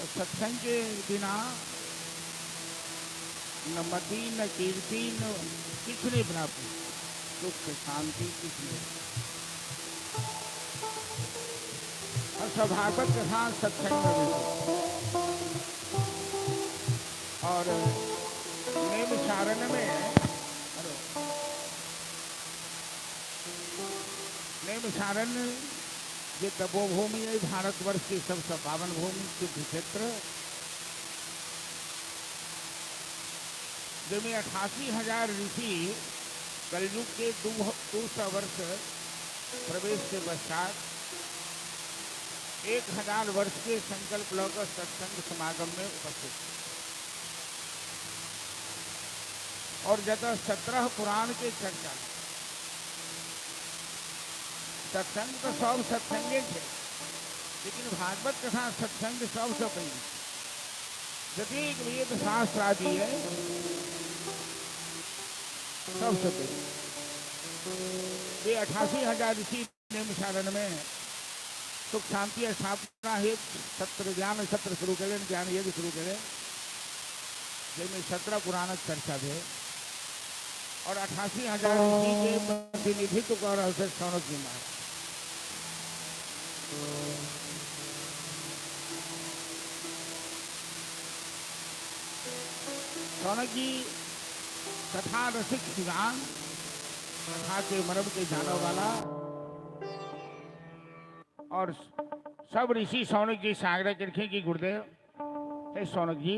सत्संग के बिना न मति न कीर्ति न कुछ नहीं बना पाए, सुख शांति कुछ नहीं। और स्वभागवत कथा सत्संग में मिलती और नैमिषारण्य में नैमिषारण्य ये तपोभूमि है, भारतवर्ष की सबसे पावन भूमि सिद्ध क्षेत्र, जिनमें 88,000 ऋषि कलयुग के 200 वर्ष प्रवेश के पश्चात 1000 वर्ष के संकल्प लेकर सत्संग समागम में उपस्थित और जगह 17 पुराण के चर्चा। सत्संग तो सब सत्संगे थे, लेकिन भागवत कथा सत्संग सबसे पहले जदीक वेद शास्त्र आदि है सबसे पहले वे 88,000 ऋषि नैमिषारण्य में सुख शांति स्थापना हेतु सत्र ज्ञान सत्र शुरू करें, ज्ञान यज्ञ शुरू करें, जिनमें 17 पुराण चर्चा थे और 88,000 ऋषि के प्रतिनिधित्व कर रहे थे सौनक जी महाराज। सौनक जी कथा रसिक विद्वान, कथा के मर्म के जाने वाला और सब ऋषि सौनक जी से आग्रह करके कि गुरुदेव हे सौनक जी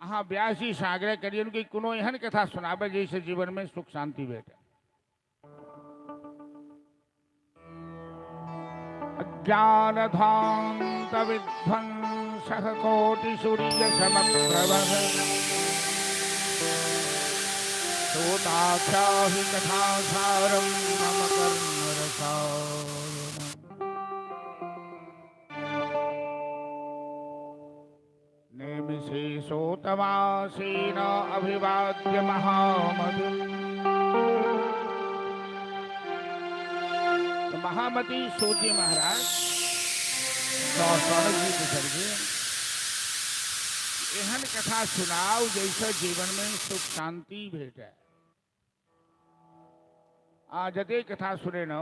अहाँ व्यास जी से आग्रह करिए कि कोनो एहन कथा सुनाबे जैसे जीवन में सुख शांति भेटे। अज्ञानध्वांत विध्वंसः कोटि सूर्य समप्रभः श्रोताख्या हि कथासारं मम कर्मरसायनम्। नेमिषेषोतमासेन अभिवाद्य महामति। तो महामति सूर्य महाराज सौनक जी के जरिए एहन कथा सुनाओ जैसे जीवन में सुख शांति भेटे। जदे कथा सुने न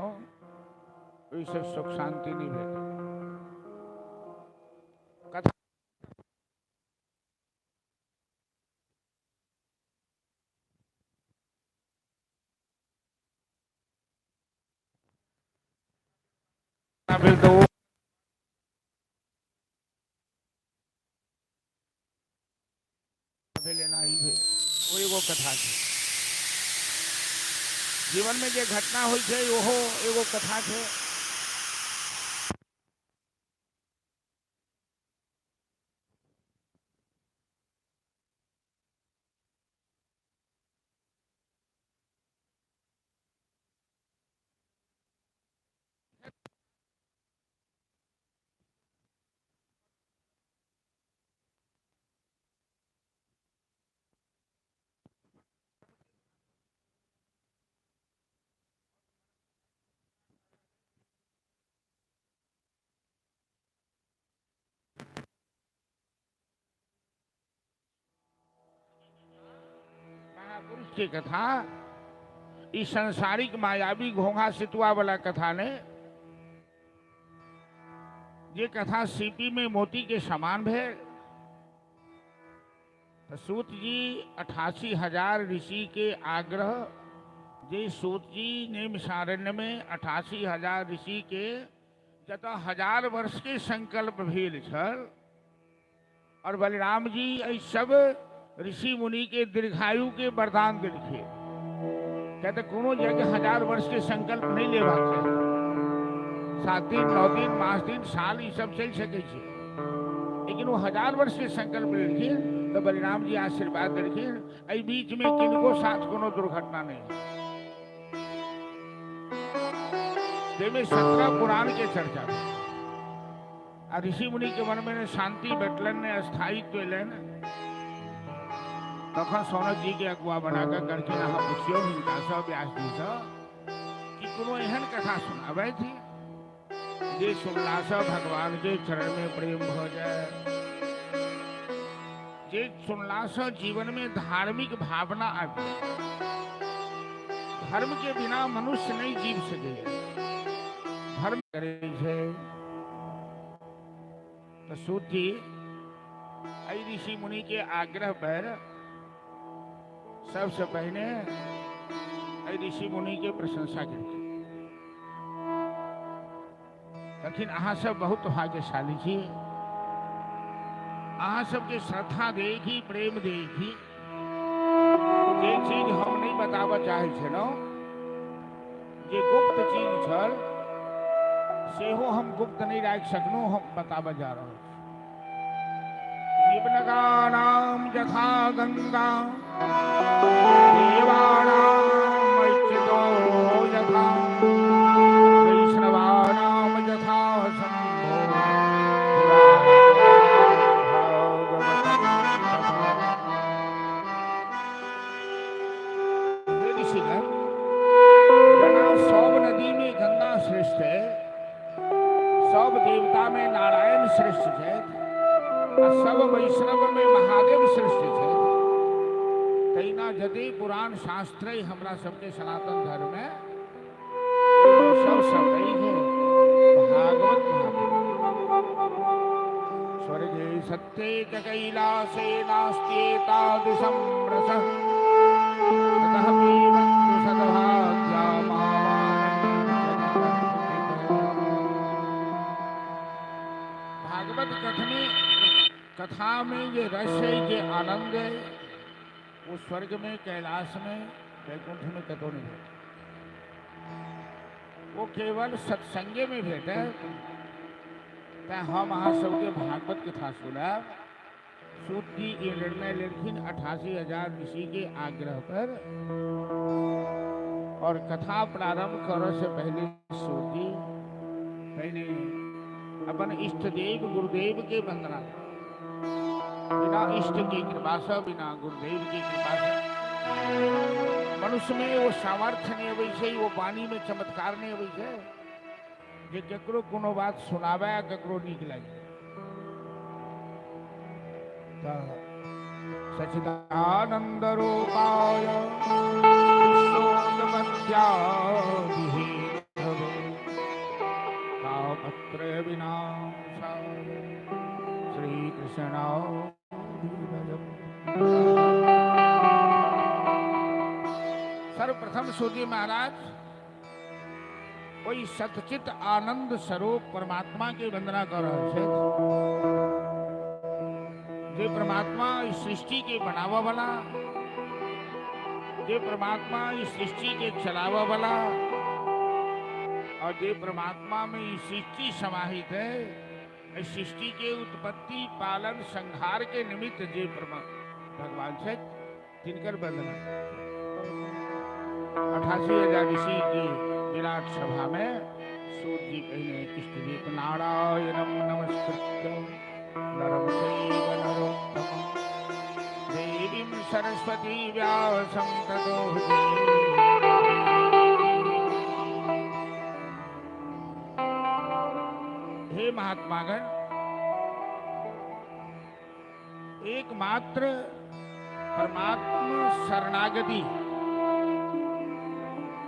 वैसे सुख शांति नहीं भेटे। कथा फिर तो लेना ही है वो एगो कथा है। जीवन में जो घटना हुई है वो एगो कथा है। महापुरुष की कथा इस संसारिक मायावी घोंघा सितुआ वाला कथा ने ये कथा सीपी में मोती के समान है। तो सूत जी 88,000 ऋषि के आग्रह जे सूत जी नैमिषारण्य में 88,000 ऋषि के जत 1000 वर्ष के संकल्प भेल छल और बलराम जी एहि सब ऋषि मुनि के दीर्घायु के वरदान दिलखिन। कहते कोनो जगह 1000 वर्ष के संकल्प नहीं लेबाक चाहिए। 7 दिन 9 दिन मास दिन साल ये सब चल सके छे, लेकिन वो 1000 वर्ष के संकल्प लेलखिन। तो बलराम जी आशीर्वाद देलखिन एहि बीच में किनको साथ कोनो दुर्घटना नहीं। जेमे 17 पुराण के चर्चा ऋषि मुनि के मन में शांति बैठलन ने स्थायित्व लेन। तखन सौनक जी के अगुआ बनाकर करके अहाँ पूछियो हिनका सब व्यास जी से कि कोनो एहन कथा सुनाबे थी जे सुनला से भगवान के चरण में प्रेम हो जाए, जे सुनला से जीवन में धार्मिक भावना आ जाए। धर्म के बिना मनुष्य नहीं जीव सके। धर्म करे छे तो सूत जी ऋषि मुनि के आग्रह पर सबसे पहले ऋषि मुनि के प्रशंसा की। लेकिन अहाँ सब बहुत भाग्यशाली छी। अहाँ सबके श्रद्धा देखी, प्रेम देखी, जे चीज हम नहीं बताबा चाहे छलौ, जे गुप्त चीज छल सेहो हम गुप्त नहीं राख सकनौ, हम बताबा जा रहल छी। निबनगानाम यथा गंगा देवानाम मैत्रितो यथा वैष्णवानाम यथा शंभो सब नदी में गंगा श्रेष्ठ है, सब देवता में नारायण श्रेष्ठ है, सब वैष्णव में महादेव श्रेष्ठ है। तैना जदि पुराण शास्त्र हमरा सबके सनातन धर्म में सब नहीं है। भागवत स्वर्गे सत्ये च कैलासे नास्त्येतादृशं रसः ततः पीबन्तु सद्भाग्या भागवत कथा में ये रस है, ये आनंद है, वो स्वर्ग में, कैलाश में, वैकुंठ में कतो नहीं है। वो केवल सत्संगे में भेटे। हम अहाँ सबके भागवत कथा सुना। सूत जी ये निर्णय लेकिन 88,000 ऋषि के आग्रह पर, और कथा प्रारंभ करो से पहले सूत जी पहले अपन इष्ट देव गुरुदेव के वंदना। बिना इष्ट की कृपा से, बिना गुरुदेव की कृपा से मनुष्य में वो सामर्थ्य नहीं अबै छै, वो वाणी में चमत्कार नहीं अबै छै जे ककरो कोनो बात सुनावे ककरो नीक लागे। सच्चिदानंद रूपाय विश्वोत्पत्त्यादिहेतवे तापत्रय विनाशाय श्री कृष्णाय सर्वप्रथम सूर्य महाराज कोई सतचित आनंद स्वरूप परमात्मा के वंदना कर रहे थे। जे परमात्मा इस सृष्टि के बनावा वाला, जे परमात्मा इस सृष्टि के चलावा वाला, और जे परमात्मा में इस सृष्टि समाहित है, इस सृष्टि के उत्पत्ति पालन संहार के निमित्त जे भगवान से तिनकर वंदना। 88,000 ऋषि की विराट सभा में सूत जी कहने इष्टदीप नारायणं नमस्कृत्य नरं चैव नरोत्तमं देवीं सरस्वती व्यासं ततो हे महात्मागण, एकमात्र परमात्मा शरणागति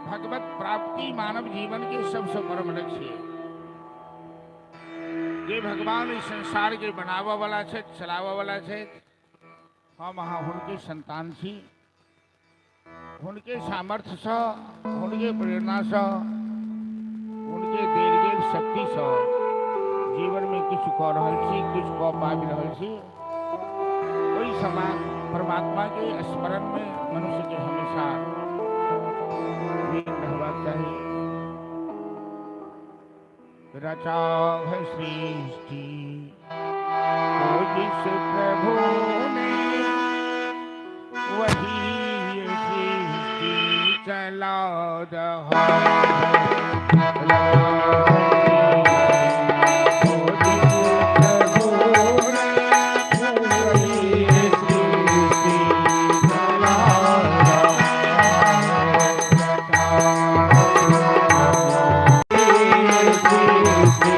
भगवत प्राप्ति मानव जीवन के सबसे परम लक्ष्य है। जे भगवान इस संसार के बनावा वाला है, चलावा वाला है, हम अहाँ उनके संतान छी। उनके सामर्थ्य से, उनके प्रेरणा से, उनके देल गेल शक्ति से जीवन में कुछ कह रहल छी, कुछ कह पाबि रहल छी। वही समान परमात्मा के स्मरण में मनुष्य के हमेशा चाहिए। रचा है सृष्टि को जिस प्रभु ने, वही ये सृष्टि चला रहा Thank you.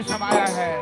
समाया है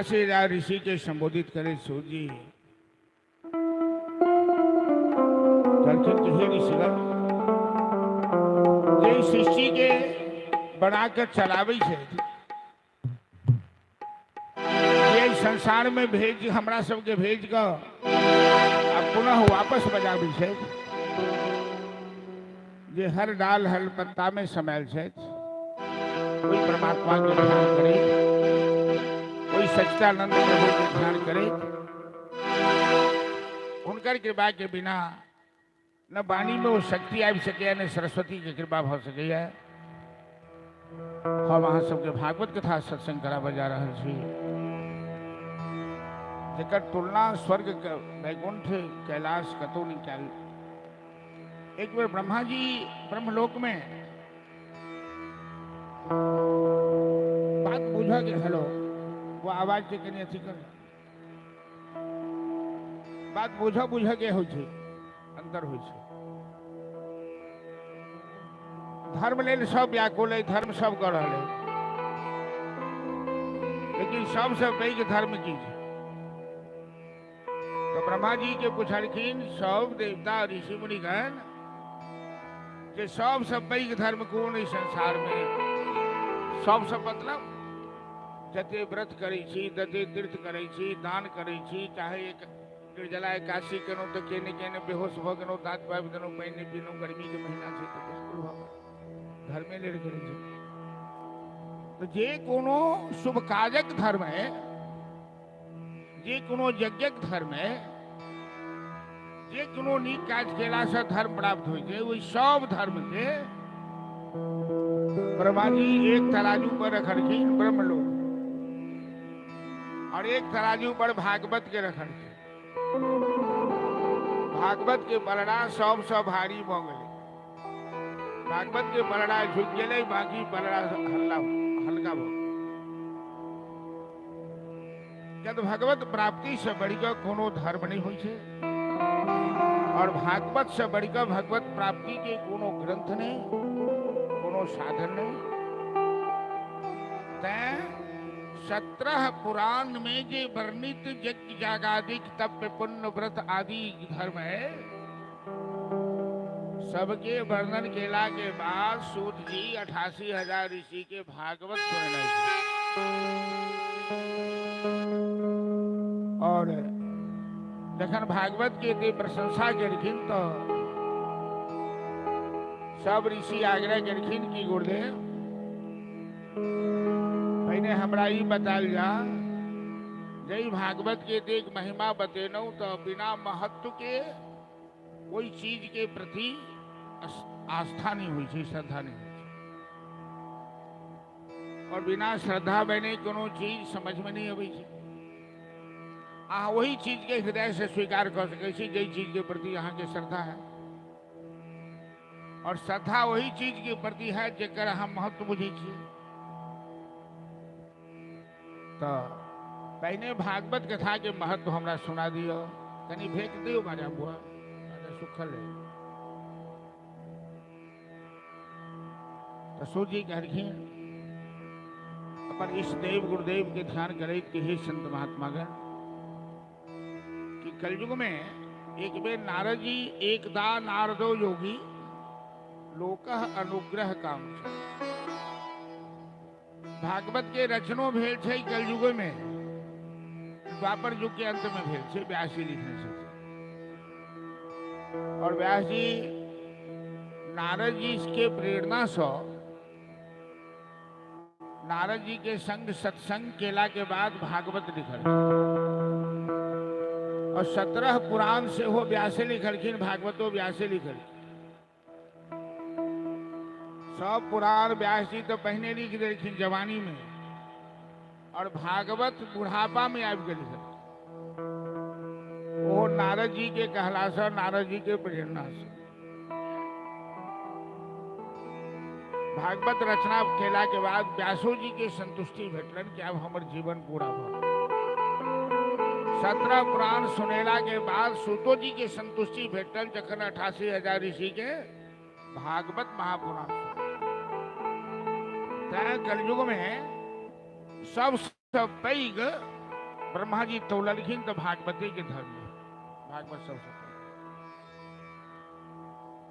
88,000 ऋषि के संबोधित करे सूत जी। जे सृष्टि के बनाकर चलावे छे, ये संसार में भेज हमरा सबके भेज कर अब पुनः वापस बजावे छे। जे हर डाल हर पत्ता में समायल छे, कोई परमात्मा के ध्यान करे, कोई सच्चिदानंद प्रभु के ध्यान करे। उनकर कृपा के बिना न वाणी में वो शक्ति आ सके, न सरस्वती की कृपा हो सके। हम अहाँ सबके भागवत कथा सत्संग करा बजा रहे छी, जेकर तुलना स्वर्ग वैकुंठ कैलाश कतौ नहीं कैल। एक बार ब्रह्मा जी ब्रह्मलोक में बात बुझा के हेलो वो आवाज के कनी अथी कर बात बुझा के हो छे, अंतर हो छे। धर्म लेल सब व्याकुल है, धर्म सब कर रहे, लेकिन सबसे पैघ धर्म की छे? तो ब्रह्मा जी के पूछलखिन सब देवता ऋषि मुनिगण जे सबसे पैघ धर्म कोन है संसार में? सबसे मतलब जते व्रत करै छी, जते तीर्थ करै छी, दान करै छी, चाहे एक निर्जला एकादशी करो तो केने केने बेहोश भ गेलो, दांत बाबि देनो, पानि नहीं पीनो, गर्मी के महीना छै तो बिल्कुल भ धर्मे लेल करै छी। तो जे कोनो शुभ काजक धर्म है, जे कोनो यज्ञक धर्म है, जे कोनो नीक काज केला से धर्म प्राप्त होइ छै, ओहि सब धर्म के ब्रह्मा जी एक तराजू पर रखलखिन ब्रह्मलोक, और एक तराजू पर भागवत के रखलखिन। भागवत के बलड़ा सबसे भारी भ गेलै, भागवत के बलड़ा झुक गेलै, बाकी बलड़ा हल्का भ। क्या तो भगवत प्राप्ति से बढ़कर कोनो धर्म नहीं होइ छै, और भागवत से बढ़कर भगवत प्राप्ति के कोनो ग्रंथ नहीं, कोनो साधन नहीं। 17 पुराण में जे वर्णित यज्ञ यागादिक तप पुण्य व्रत आदि धर्म है, सबके वर्णन केला के बाद सूत जी 88,000 ऋषि के भागवत सुनने और जखन भागवत के ते प्रशंसा केलखिन तो सब ऋषि आग्रह केलखिन कि गुरुदेव पहले हमरा ई बताल जा, जय भागवत के देख महिमा बतेनौ तो बिना महत्व के कोई चीज के प्रति आस्था नहीं हुई छै, श्रद्धा नहीं हुई, और बिना श्रद्धा बने कोनो चीज समझ में नहीं अबै छै। अहाँ वही चीज के हृदय से स्वीकार कर सकै छी जई चीज के प्रति अहाँ के श्रद्धा है, और श्रद्धा वही चीज के प्रति है जेकर अहाँ महत्व बुझै छी। तो पहले भागवत कथा के महत्व हमरा सुना दियो, कनी फेंक दियो बाजा बुआ, बाजा सुखल है। तो सूजी कहलखिन अपन इष्ट देव गुरुदेव के ध्यान करे कि हे संत महात्मागण, कि कलयुग में एक बेर नारद जी एकदा नारदो योगी लोकः अनुग्रह काम छै। भागवत के रचनो भेल छै कलयुग में, द्वापर युग के अंत में भेल छै, व्यास जी लिखने से। और व्यास जी नारद जी के प्रेरणा से नारद जी के संग सत्संग केला के बाद भागवत लिखल, और 17 पुराण से हो व्यासे लिखलखिन, भागवतो व्यासे लिखलखिन। सब पुराण व्यास जी तो पहले लिख देलखिन जवानी में, और भागवत बुढ़ापा में आबि गेल है। वो नारद जी के कहला से, नारद जी के प्रेरणा से भागवत रचना केला के बाद व्यासो जी के संतुष्टि भेटलन कि अब हमर जीवन पूरा भ। 17 पुराण सुनेला के बाद सूतो जी के संतुष्टि भेटल जखन 88,000 ऋषि के भागवत महापुराण। कलयुग में सबसे पैघ ब्रह्मा जी तोलखिन तो भागवती के धर्म में भागवत सबसे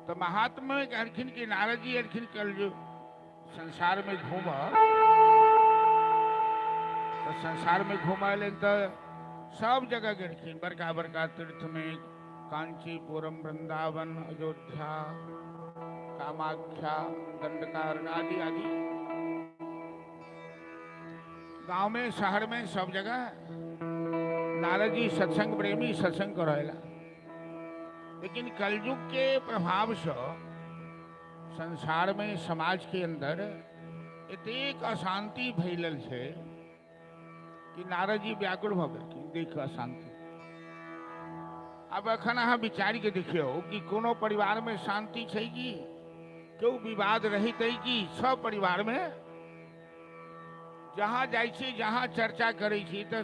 तो महात्मा में कहलखिन कि नारद जी अरखिन कल जो संसार में घूमा तो संसार में घूमा ले तो सब जगह गिरखिन बड़का बड़का तीर्थ में कांचीपुरम वृंदावन अयोध्या कामाख्या दंडकारण्य आदि आदि गांव में शहर में सब जगह नारद जी सत्संग प्रेमी सत्संग करेला लेकिन कलयुग के प्रभाव से संसार में समाज के अंदर एतेक अशांति फैलल है कि नारद जी व्याकुल भ गेलखिन देख अशांति। अब अखन अहाँ विचार के देखियो कि कोनो परिवार में शांति छै कि क्यों विवाद रहित है कि सब परिवार में जहाँ जाइ छी जहाँ चर्चा करे छी तो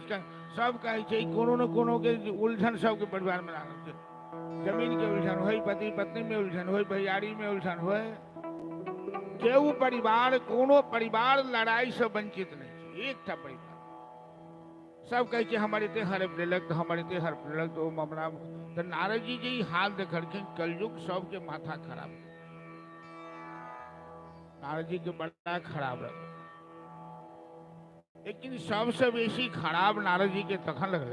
सब कहे छै कोनो न कोनो के उलझन सबके परिवार में लागल छै। जमीन के उलझन हो, पति पत्नी में उलझन हो, भैयारी में उलझन हो, केहू परिवार कोनो परिवार लड़ाई से वंचित नहीं। एक था परिवार सब कहे कि हमारे ते हरप लेलक तो हमारे ते हरप लेलक तो मामला तो नारद जी जी हाल देखलखिन कलयुग सबके माथा खराब नारद जी के बड़ा खराब रहा लेकिन सबसे बेसी खराब नारद जी के तखन लगल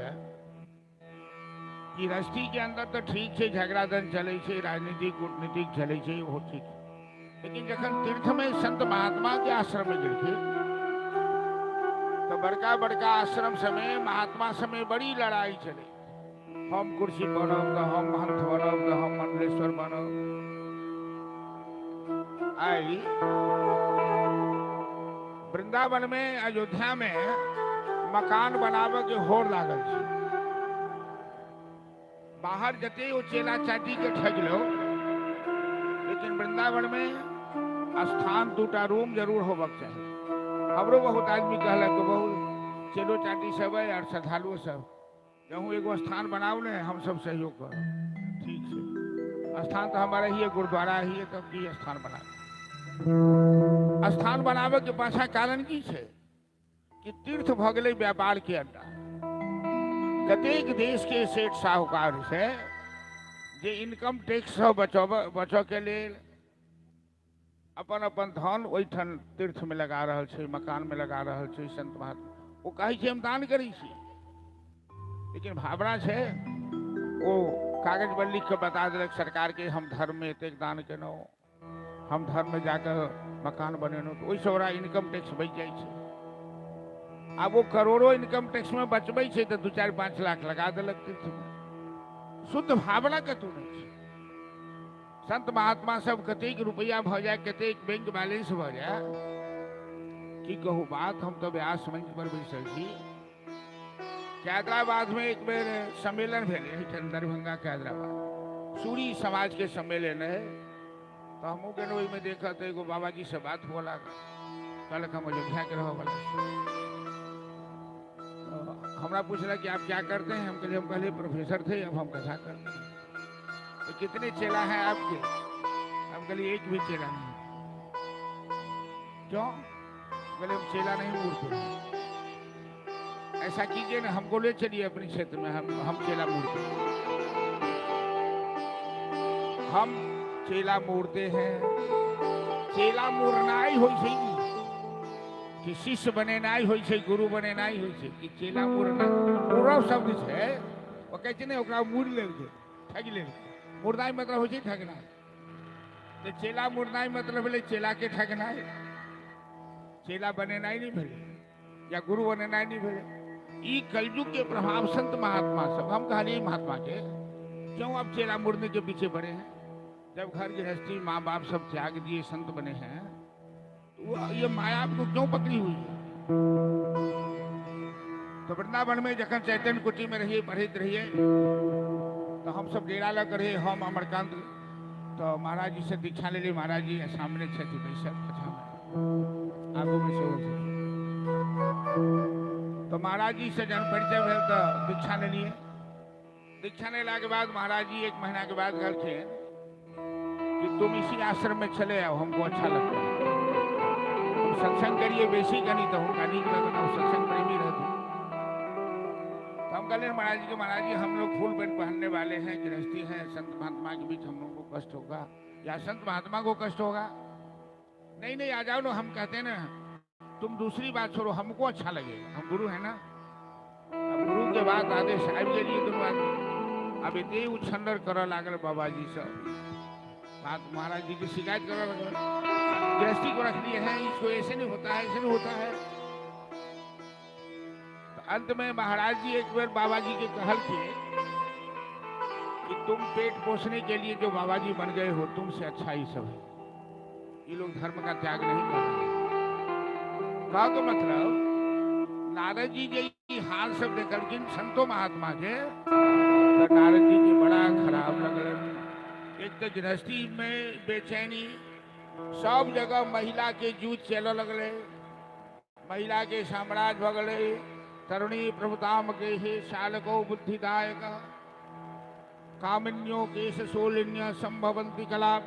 कि रस्ती के अंदर तो ठीक है झगड़ा दन चले छे राजनीतिक कूटनीतिक चले छे वो ठीक है लेकिन जखन तीर्थ में संत महात्मा के आश्रम में गिरखे तो बड़का बड़का आश्रम समय महात्मा समय बड़ी लड़ाई चले हम कुर्सी बनब तो हम महंत बनब तो हम मंडलेश्वर बनब आई वृंदावन में अयोध्या में मकान बनावे के होड़ लागल छे बाहर जते वो चेला चाटी के ठग लो लेकिन वृंदावन में स्थान दूटा रूम जरूर होबक चाहिए। हमरो बहुत आदमी कहला कि बहुत चेलो चाटी सब है और श्रद्धालु सब जहूँ एगो स्थान बनाओ ने हम सब सहयोग करो ठीक है स्थान तो हमारा ही है गुरुद्वारा ही है तब की स्थान बना स्थान बनावे के पाछा कारण की छे कि तीर्थ भ गेलै व्यापार के अड्डा। कतेक देश के सेठ साहूकार से जे इनकम टैक्स बचो के लेल अपन अपन धन ओठन तीर्थ में लगा रहल छे मकान में लगा रहल छे संत महात्मा वो कहे छे हम दान करी छी लेकिन भावना छे वो कागज पर लिख के बता देलक सरकार के हम धर्म में एतेक दान केनो हम धर्म में जाकर मकान बनेनो तो ओहि से ओरा इनकम टैक्स बच जाय छे। अब वो करोड़ों इनकम टैक्स में बचबै छे तो 2-4-5 लाख लगा देलक तीर्थ में शुद्ध भावना कतौ नहीं छे। संत महात्मा सब कतेक रुपया भ जाए कतेक बैंक बैलेंस भ जाए की कहू बात। हम तो व्यास मंच पर बैसल छी कैदराबाद में एक बेर सम्मेलन भेले दरभंगा कैदराबाद सूरी समाज के सम्मेलन है तो हमू गेलो में देखा तो एगो बाबा जी से बात हुआ लगा कल हम अयोध्या के रहो वाला तो हमरा पूछला कि आप क्या करते हैं हम कहले प्रोफेसर थे अब हम कथा करते हैं। तो कितने चेला हैं आपके हम कहले एक भी चेला नहीं। क्यों बोले हम चेला नहीं मूर्ति ऐसा कीजिए ना हमको ले चलिए अपने क्षेत्र में हम चेला मूर्ति हम चेला मूर्ते हैं। चेला मूरनाई होई छे कि शिष्य बनेनाई होई छे गुरु बनेनाई होई छे कि चेला मूरना पूरव शब्द छे ओ कहै छै ने ओकरा मूर लेल छै ठग लेल मूरनाई मतलब होई छे ठगना तो चेला मूरनाई मतलब भेलै चेला के ठगनाई चेला बनेनाई नहीं भेलै या गुरु बनेनाई नहीं भेलै। ई कलयुग के प्रभाव संत महात्मा सब हम कहलिए महात्मा के क्यों आप चेला मूरने के पीछे पड़े हैं जब घर गृहस्थी माँ बाप सब त्याग दिए संत बने हैं तो ये माया आपको क्यों पकड़ी हुई है। तो वृंदावन में जखन चैतन्य कुटी में रहिए पढ़ित रहिए तो हम सब डेरा लग रहे हम अमरकांत तो महाराज जी से दीक्षा ले ली। महाराज जी सामने छथि बैसल आगू में से तो महाराज जी से जन परिचय भेल तो दीक्षा ले लिए। दीक्षा लेला के बाद महाराज जी 1 महीना के बाद कहलखिन कि तुम इसी आश्रम में चले आओ हमको अच्छा लगता है तुम सत्संग करिए बेसी करी तो हमका नीक लगता सत्संग प्रेमी रहते हम कह महाराज जी के महाराज जी हम लोग फूल पेंट पहनने वाले हैं, गृहस्थी हैं, संत महात्मा के बीच हम लोग को कष्ट होगा या संत महात्मा को कष्ट होगा? नहीं नहीं, आ जाओ ना। हम कहते हैं ना, तुम दूसरी बात छोड़ो, हमको अच्छा लगेगा, हम गुरु है ना। अब गुरु के बाद आदेश आबि गेलिए दुनू आदमी। अब इतने उछंदर करऽ लागल बाबा जी सब, बात महाराज जी की शिकायत करऽ लगल, गृहस्थी को रख लिए हैं, इसको ऐसे नहीं होता है, ऐसे नहीं होता है। तो अंत में महाराज जी एक बार बाबा जी के कहल किए कि तुम पेट पोषने के लिए जो बाबा जी बन गए हो, तुमसे अच्छा ही सब है, ये लोग धर्म का त्याग नहीं कर रहे। कहा तो मतलब नारद जी के हाल सब देखलखिन संतो महात्मा के, तो नारद जी के बड़ा खराब लगल। एक तो गृहस्थी में बेचैनी, सब जगह महिला के जूझ चल लगले, महिला के साम्राज्य भगले, तरुणी प्रभुताम के हे शालको बुद्धिदायक, कामिन्यो केश सोलिन्य संभवंती कला।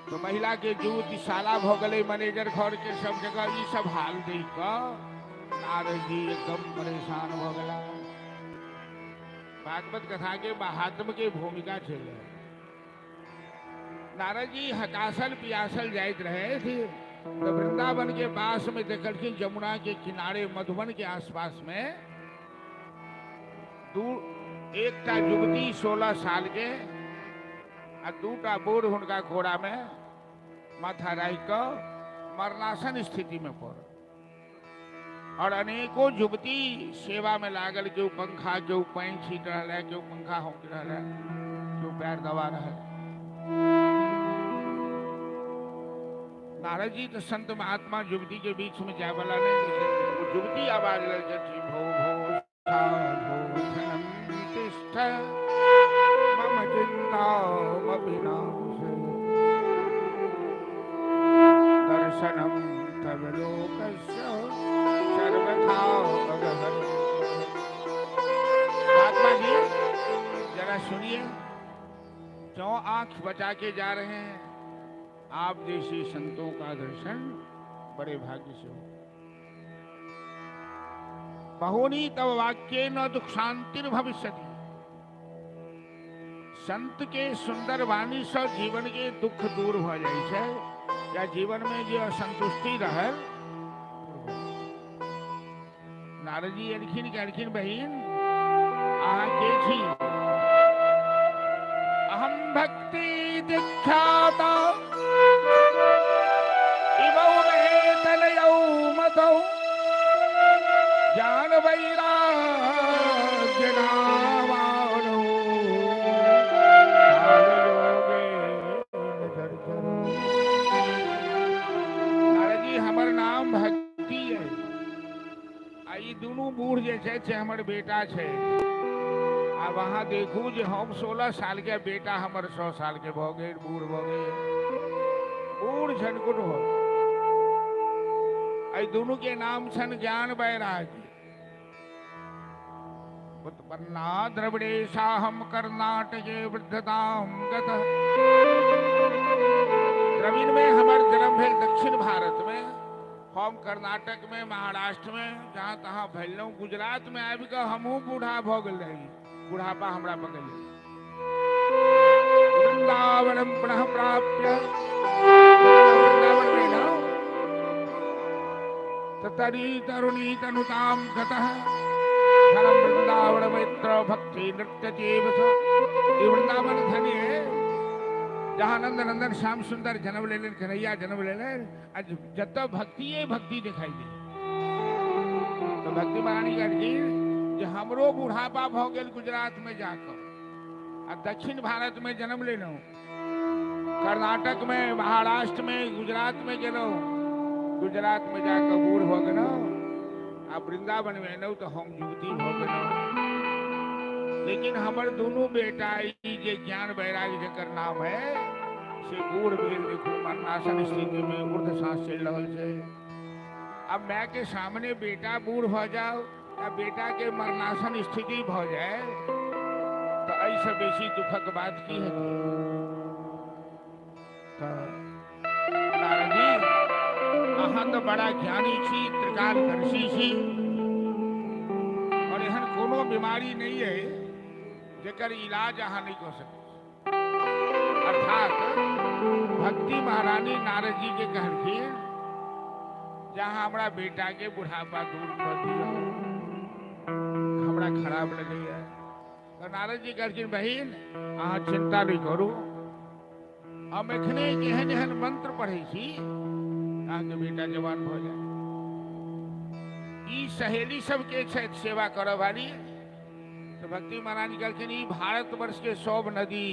तो महिला के जूझ शाला भगले, मैनेजर घर के सब जगह, ये सब हाल देख कर नारद जी एकदम परेशान हो गया। भागवत कथा के महात्म के भूमिका चले। नारद जी हकासल पियासल जाइत रहे थे, तो वृंदावन के पास में देखल कि जमुना के किनारे मधुबन के आसपास में एक टा युवती 16 साल के आ दूटा बूढ़ हुनका घोड़ा में माथा राख कर मरणासन स्थिति में पड़, और अनेकों युवती सेवा में लागल, केहू पंखा, केहू पानी छीट रहा है, केहू पंखा होंक रहा है, केहू पैर दबा रहा है। नारद जी तो संत महात्मा युवती के बीच में जाए वाला नहीं, लेकिन वो युवती आवाज लगी, भो भो साधो तिष्ठ मम चिंतामपि नाशे, दर्शनम तव लोकस्य सर्वथा अगहर। महात्मा जी जरा सुनिए, क्यों आंख बचा के जा रहे हैं? आप जैसे संतों का दर्शन बड़े भाग्य से हो। बहूनि तव वाक्ये न दुख शांतिर भविष्यति। संत के सुंदर वाणी से जीवन के दुख दूर हो जाए छै, या जीवन में जो असंतुष्टि रहे। नारद जी अरखिन बहन अहाँ के छी? अहम भक्ति दीक्षाता इमौ में तनयौ मतौ ज्ञान वैराग्य नामानो नारद जी हमर नाम भक्ति है। आई दोनों बूढ़ जे छे हमर बेटा छे। आ वहां देखू जे हम 16 साल के बेटा हमर 100 साल के भ गए, बूढ़ भ गए, बूढ़ झनकुट हो। आई दोनों के नाम छन ज्ञान वैराग्य। उत्पन्ना द्रविड़ेशाहम कर्नाटके वृद्धताम गतः। द्रविड़ में हमार जन्म भेल दक्षिण भारत में, हम कर्नाटक में, महाराष्ट्र में, जहाँ तहाँ भैलू। गुजरात में आबि के हमहू बूढ़ा भ गेल रही, बुढ़ापा हमरा पकड़। वृंदावनम पुनः प्राप्य, वृंदावन में ना तरी तरुणी तनुताम गतः धनम वृंदावन मित्र भक्ति नृत्य जीव। ये वृंदावन धनी है जहाँ नंद नंदन श्याम सुंदर जन्म ले लेन, कन्हैया जन्म ले लेन। आज जत भक्ति भक्ति दिखाई दे। तो भक्ति महारानी का जी जो हमरो बुढ़ापा भ गेल गुजरात में जाकर, आ दक्षिण भारत में जन्म लेनो, कर्नाटक में, महाराष्ट्र में, गुजरात में गेलो, गुजरात में जाकर बूढ़ हो गए। अब वृंदावन में न तो हम युवती हो गए। लेकिन हमारे दोनों बेटा जे ज्ञान वैराग्य जकर नाम है से बूढ़ भेल। देखो मरणासन स्थिति में ऊर्ध्व सांस चल रहा है। अब मैं के सामने बेटा बूढ़ हो जाओ या बेटा के मरणासन स्थिति हो जाए तो ऐसा बेसी दुखक बात की है। नारद जी अहाँ तो बड़ा ज्ञानी छी, त्रिकालदर्शी छी, और बीमारी नहीं है जेकर इलाज यहाँ नहीं कर सकते। अर्थात भक्ति महारानी नारद जी के कहलखिन जहाँ हमारा बेटा के बुढ़ापा दूर कर दिया, हमारा खराब लगे है। तो नारद जी कहलखिन बहिन अहाँ चिंता नहीं करू, हम एखने एहन एहन मंत्र पढ़े छी अहाँ के बेटा जवान हो जाए। ई सहेली सबके छथि सेवा करऽ वाली। तो भक्ति महारानी कहलखिन ई भारतवर्ष के सब नदी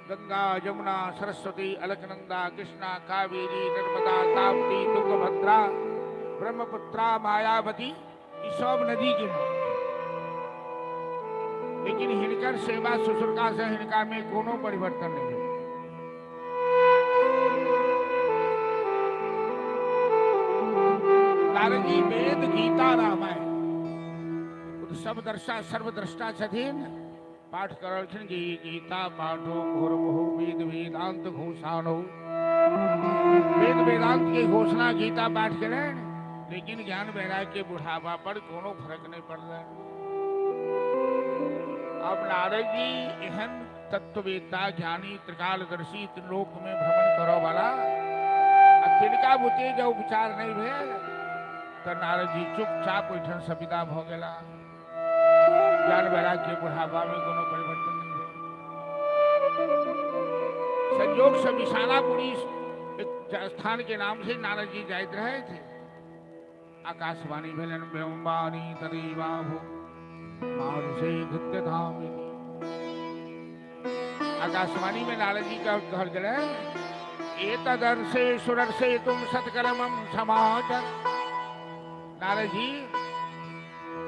गंगा जमुना सरस्वती अलकनंदा कृष्णा कावेरी नर्मदा ताप्ती तुंगभद्रा ब्रह्मपुत्रा मायावती ई सब नदी के नाम। लेकिन हिनकर सेवा शुश्रूषा से हिनका में कोनो परिवर्तन नहीं है। नारद जी वेद गीता रामायण सब दर्शा सर्वद्रष्टा छथिन, पाठ करलखिन गीता पाठो घोरमोह वेद वेदांत घोषाणो। वेद वेदांत के घोषणा गीता पाठ करें, लेकिन ज्ञान वैराग्य के बुढ़ापा पर कोनो फर्क नहीं पड़ रहा। अब नारद जी एहन तत्ववेत्ता ज्ञानी त्रिकालदर्शी त्रिलोक में भ्रमण करो वाला तिनका बुते जो उपचार नहीं भेल तो नारद जी चुपचाप ओठन सविदा भ गेला। ज्ञान वैराग्य के बुढ़ापा में कोनो परिवर्तन नहीं है। संयोग से विशालापुरी एक स्थान के नाम से नारद जी जाइत रहे थे। आकाशवाणी भेलन ब्रह्मवाणी तदैवाभू मानुषे धृत्य धाम। आकाशवाणी में नारद जी का कहल गए एतदर्शे सुरर्षे तुम सत्कर्मम समाच। नारद जी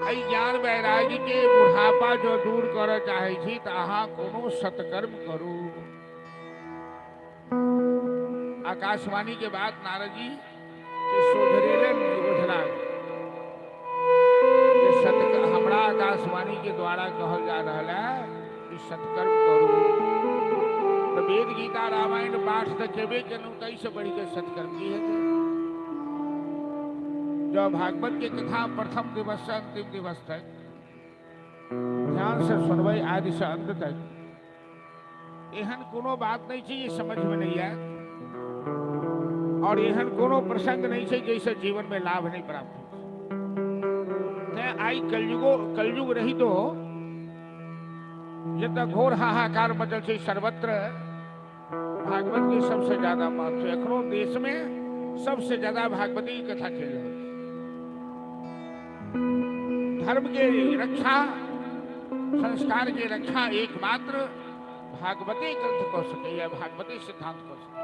ज्ञान वैराग्य के बुढ़ापा जो दूर कर चाहे छी तो अहाँ कोनो सत्कर्म करू। आकाशवाणी के बाद नारद जी के शोधरेलन योजना हमरा आकाशवाणी के द्वारा कहल जा रहा है कि सत्कर्म करू। तो वेद गीता रामायण पाठ तो केबे केनु कई से बड़ी के सत्कर्म की है। जो भागवत के कथा प्रथम दिवस से अंतिम दिवस तक ध्यान से सुनवाई आदि से अंत तक एहन कोनो बात नहीं चाहिए समझ में नहीं आए और एहन कोनो प्रसंग नहीं चाहिए जैसे जीवन में लाभ नहीं प्राप्त हो। आई कलयुग रही तो जितना घोर हाहाकार मचल से सर्वत्र भागवत के सबसे ज्यादा महत्व। एखनो देश में सबसे ज्यादा भागवती की कथा खेल रही। धर्म के रक्षा संस्कार की रक्षा एकमात्र भागवती ग्रंथ कर सके या भागवती सिद्धांत कर सके।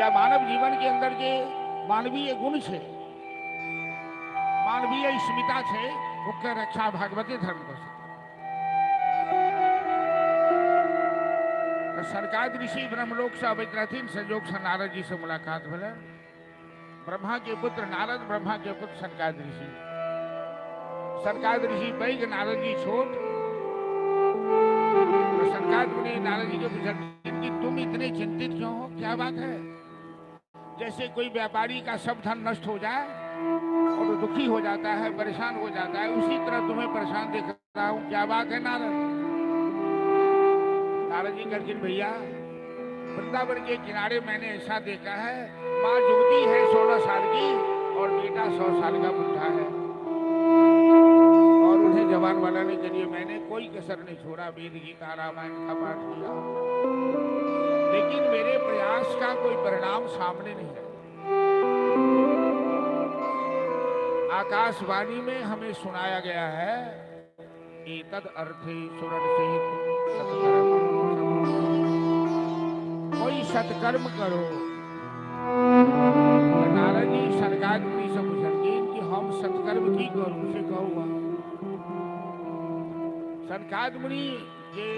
या मानव जीवन के अंदर के मानवीय गुण छे, मानवीय अस्मिता छे, उसके रक्षा भागवती धर्म कर सके। तो सरकार ऋषि ब्रह्मलोक से अवैत रहथिन। संयोग से नारद जी से मुलाकात भेल। ब्रह्मा के पुत्र नारद, ब्रह्मा के पुत्र सरकार ऋषि। सरकार ऋषि पैघ, नारद जी छोट। तो सरकार ने नारद जी को पूछा कि तुम इतने चिंतित क्यों हो, क्या बात है? जैसे कोई व्यापारी का सब धन नष्ट हो जाए और वो दुखी हो जाता है, परेशान हो जाता है, उसी तरह तुम्हें परेशान देख रहा हूँ, क्या बात है नारद? नारद जी करके भैया वृंदावन के किनारे मैंने ऐसा देखा है, माँ युवती है 16 साल की और बेटा 100 साल का बुढ़ा है और उन्हें जवान बनाने के लिए मैंने कोई कसर नहीं छोड़ा। वेद गीता रामायण का पाठ किया, लेकिन मेरे प्रयास का कोई परिणाम सामने नहीं है। आकाशवाणी में हमें सुनाया गया है एतद अर्थे सुरर्षे कोई सत्कर्म करो। नारद जी सरकार से पूछलखिन कि हम सत्कर्म की करूँ से कहूँ। सरकार मुनि के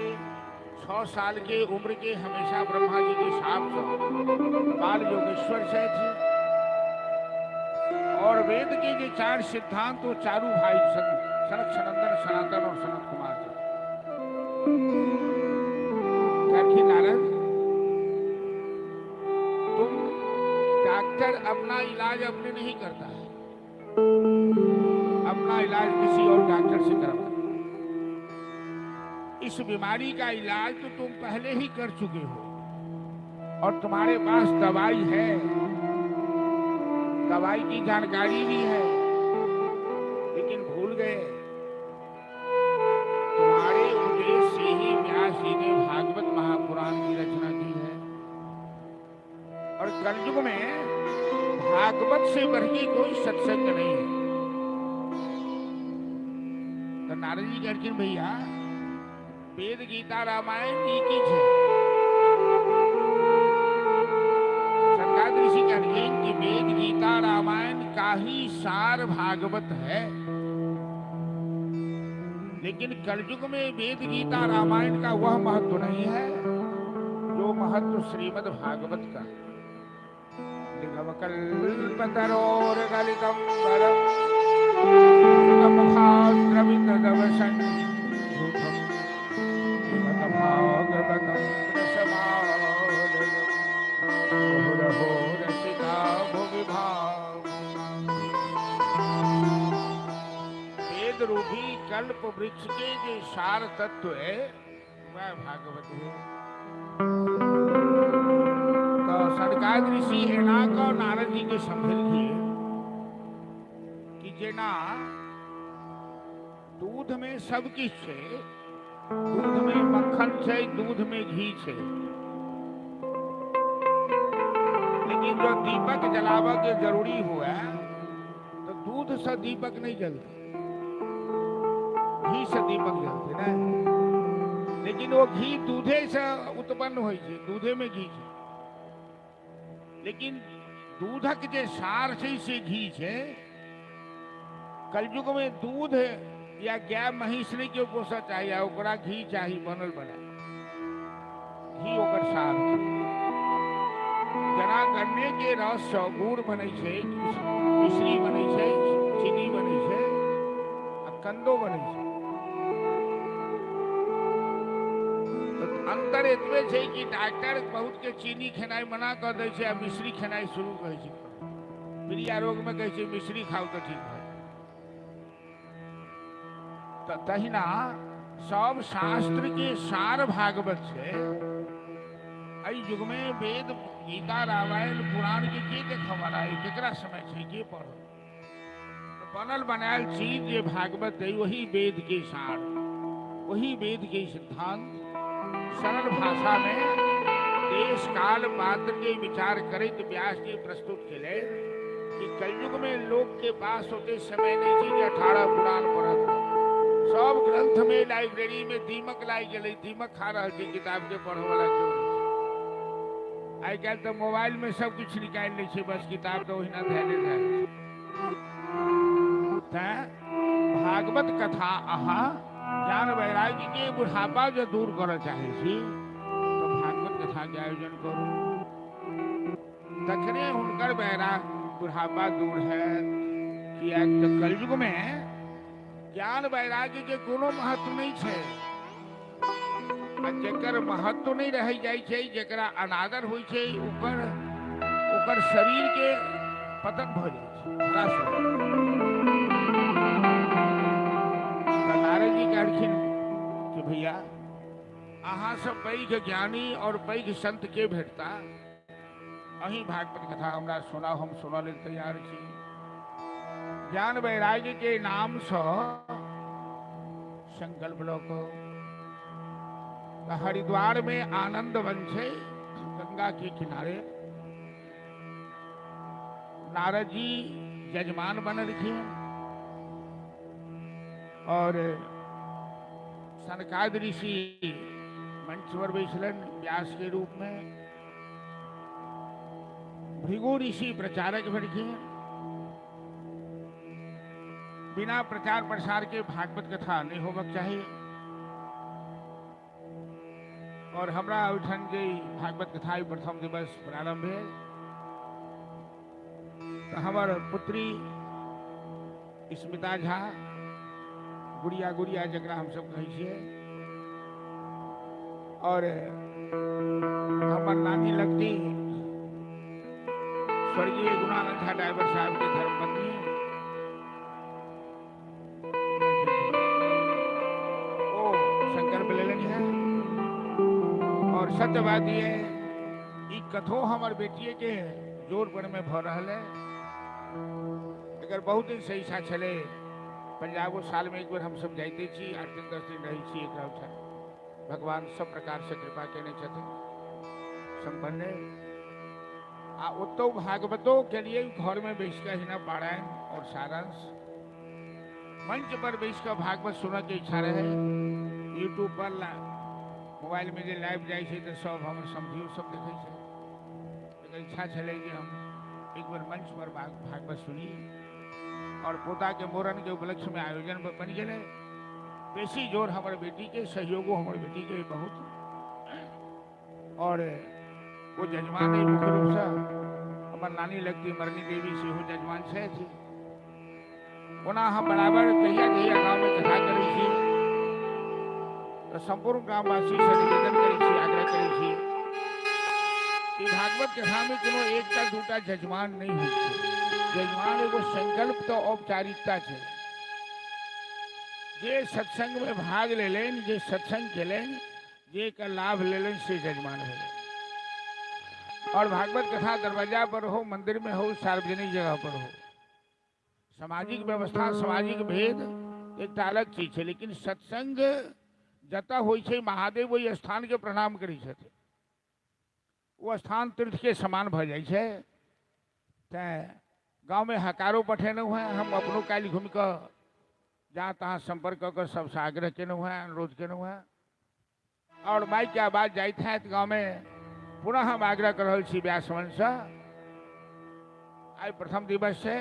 6 साल के उम्र के हमेशा ब्रह्मा जी के साथ बाल योगेश्वर से थे और वेद के जो 4 सिद्धांत तो चारू भाई सनक सनंदन सनातन और सनत कुमार थे। नारद तुम डॉक्टर अपना इलाज अपने नहीं करता है, अपना अपना इलाज किसी और डॉक्टर से करवा। इस बीमारी का इलाज तो तुम पहले ही कर चुके हो और तुम्हारे पास दवाई है, दवाई की जानकारी भी है, लेकिन भूल गए। तुम्हारे उपदेश से ही व्यास जी ने भागवत महापुराण की रचना की है और कलयुग में भागवत से बढ़ के कोई सत्संग नहीं है। तो नारद जी कहते हैं भैया वेद गीता रामायण एक ही है। सनकादिक ऋषि कहते हैं कि वेद गीता रामायण का ही सार भागवत है, लेकिन कलयुग में वेद गीता रामायण का वह महत्व नहीं है जो महत्व श्रीमद् भागवत का। कल्पतरोर्गलितं वरं सुगमभाद्रवितदवसन् रूपं भागवतं रसमालयं मुहुरहो रसिका भुवि वेद रूपी कल्प वृक्ष के जो सार तत्व है वह भागवत है। तो सनकादिक ऋषि एनाक और नारद जी के समझल किए कि जेना दूध में सब किछ है, दूध में मक्खन है, दूध में घी है, लेकिन जो दीपक जलावा के जरूरी हुआ तो दूध से दीपक नहीं जलते, घी से दीपक जलते ना। लेकिन वो घी दूधे से उत्पन्न हो, दूधे में घी है, लेकिन दूधक जे सार से घी है। कलयुग में दूध या गाय महिष नहीं के पोषा चाहिए, ओकरा घी चाहिए बनल बना, घी ओकर सार है। जना गन्ने के रस से गुड़ बने छे, मिश्री बने छे, चीनी बने छे, आ कंदो बने छे। तो अंतर एतबे छे कि डॉक्टर बहुत के चीनी खेनाई मना कर दे छे आ मिश्री खेनाई शुरू करे छे। प्रिया रोग में कहे छे मिश्री खाओ तो ठीक है। तो तहिना सब शास्त्र के सार भागवत छे। आई युग में वेद गीता रामायण पुराण के देखवाला है, केकरा समय छे के पढ़। तो बनल बनायल चीज जे भागवत है वही वेद के सार, वही वेद के सिद्धांत सरल भाषा में देश काल पात्र के विचार करित व्यास जी प्रस्तुत किए कि कलयुग में लोग के पास होते समय नहीं थी 18 पुराण पढ़त। सब ग्रंथ में लाइब्रेरी में दीमक लाई गई, दीमक खा रहा है किताब के पढ़े वाला क्यों। आई कल तो मोबाइल में सब कुछ निकाल ले छे, बस किताब तो वही धैले भागवत कथा अहा ज्ञान वैराग्य के बुढ़ापा जो दूर कर चाहे छी तो भागवत कथा के आयोजन करो, तखने हुनकर वैराग बुढ़ापा दूर है। कि कलयुग में ज्ञान वैराग्य के कोनो महत्व नहीं छे, जेकर महत्व नहीं रह जाय छे, जेकरा अनादर होय छे ऊपर ओकर शरीर के पतन भ जाय छे। नारद जी कहलखिन कि भैया अहाँ सब पैघ ज्ञानी और पैघ संत के भेटता, अही भागवत कथा हमरा सुनाओ, हम सुना लेल तैयार छी। ज्ञान वैराग्य के नाम से संकल्प लो। हरिद्वार में आनंद वन छे, गंगा के किनारे नारद जी यजमान बन रखे और सनकादिक ऋषि मंच पर बैठलन व्यास के रूप में, भृगु ऋषि प्रचारक बैठे। बिना प्रचार प्रसार के भागवत कथा नहीं होबक चाहिए। और हमरा उठन जे भागवत कथा प्रथम दिवस प्रारंभ है तो हमार पुत्री स्मिता झा, गुड़िया गुड़िया जकरा हम सब कहे छिए, और हमार नानी लगती स्वर्गीय गुणानंद झा ड्राइवर साहब के धर्मपत्नी और सत्य बात ये कि कथो हमार बेटिए के जोर पर में भ रहा है। अगर बहुत दिन से इच्छा चले पंजाब साल में एक बार हम सब जाते 8 दिन 10 दिन रही एक भगवान सब प्रकार से कृपा केने छथिन संपन्न आ उतो भागवतों के लिए घर में बैठ कर ही ना पारायण और सारांश मंच पर बैठ कर भागवत सुनने की इच्छा रहे। यूट्यूब पर मोबाइल में जो लाइव जाए तो सब हम समझियो सब देखे छे। इच्छा चले कि हम एक बार मंच पर भागवत सुनी और पोता के मोरन के उपलक्ष्य में आयोजन बन गए। बेसी जोर हमारे बेटी के सहयोगो हमारे बेटी के बहुत और वो जजमान है मुख्य रूप से हमार नानी लगती मरनी देवी से वो जजमान से थी। ओना हम बराबर कहिया कहिया गाँव में कथा करी थी तो संपूर्ण ग्रामवासी से निवेदन करी थी आग्रह करी थी कि भागवत कथा में कोनो एकटा दूटा जजमान नहीं होते। जजमान एगो संकल्प तो औपचारिकता है। जे सत्संग में भाग ले लेन जे सत्संग के लेन जे का लाभ ले लेन से जजमान है। और भागवत कथा दरवाजा पर हो मंदिर में हो सार्वजनिक जगह पर हो सामाजिक व्यवस्था सामाजिक भेद एक अलग चीज है। लेकिन सत्संग जता हो महादेव वही स्थान के प्रणाम करी छथिन। वो स्थान तीर्थ के समान भ जाए। गाँव में हकारो पठेन हुए हम अपनों काल घूम कर जहाँ तहाँ संपर्क कर सबसे आग्रह केन हुए अनुरोध केन हुए और माई के आवाज जाते हैं तो गाँव में पुनः हम आग्रह कर रहे व्यास मंच से आज प्रथम दिवस से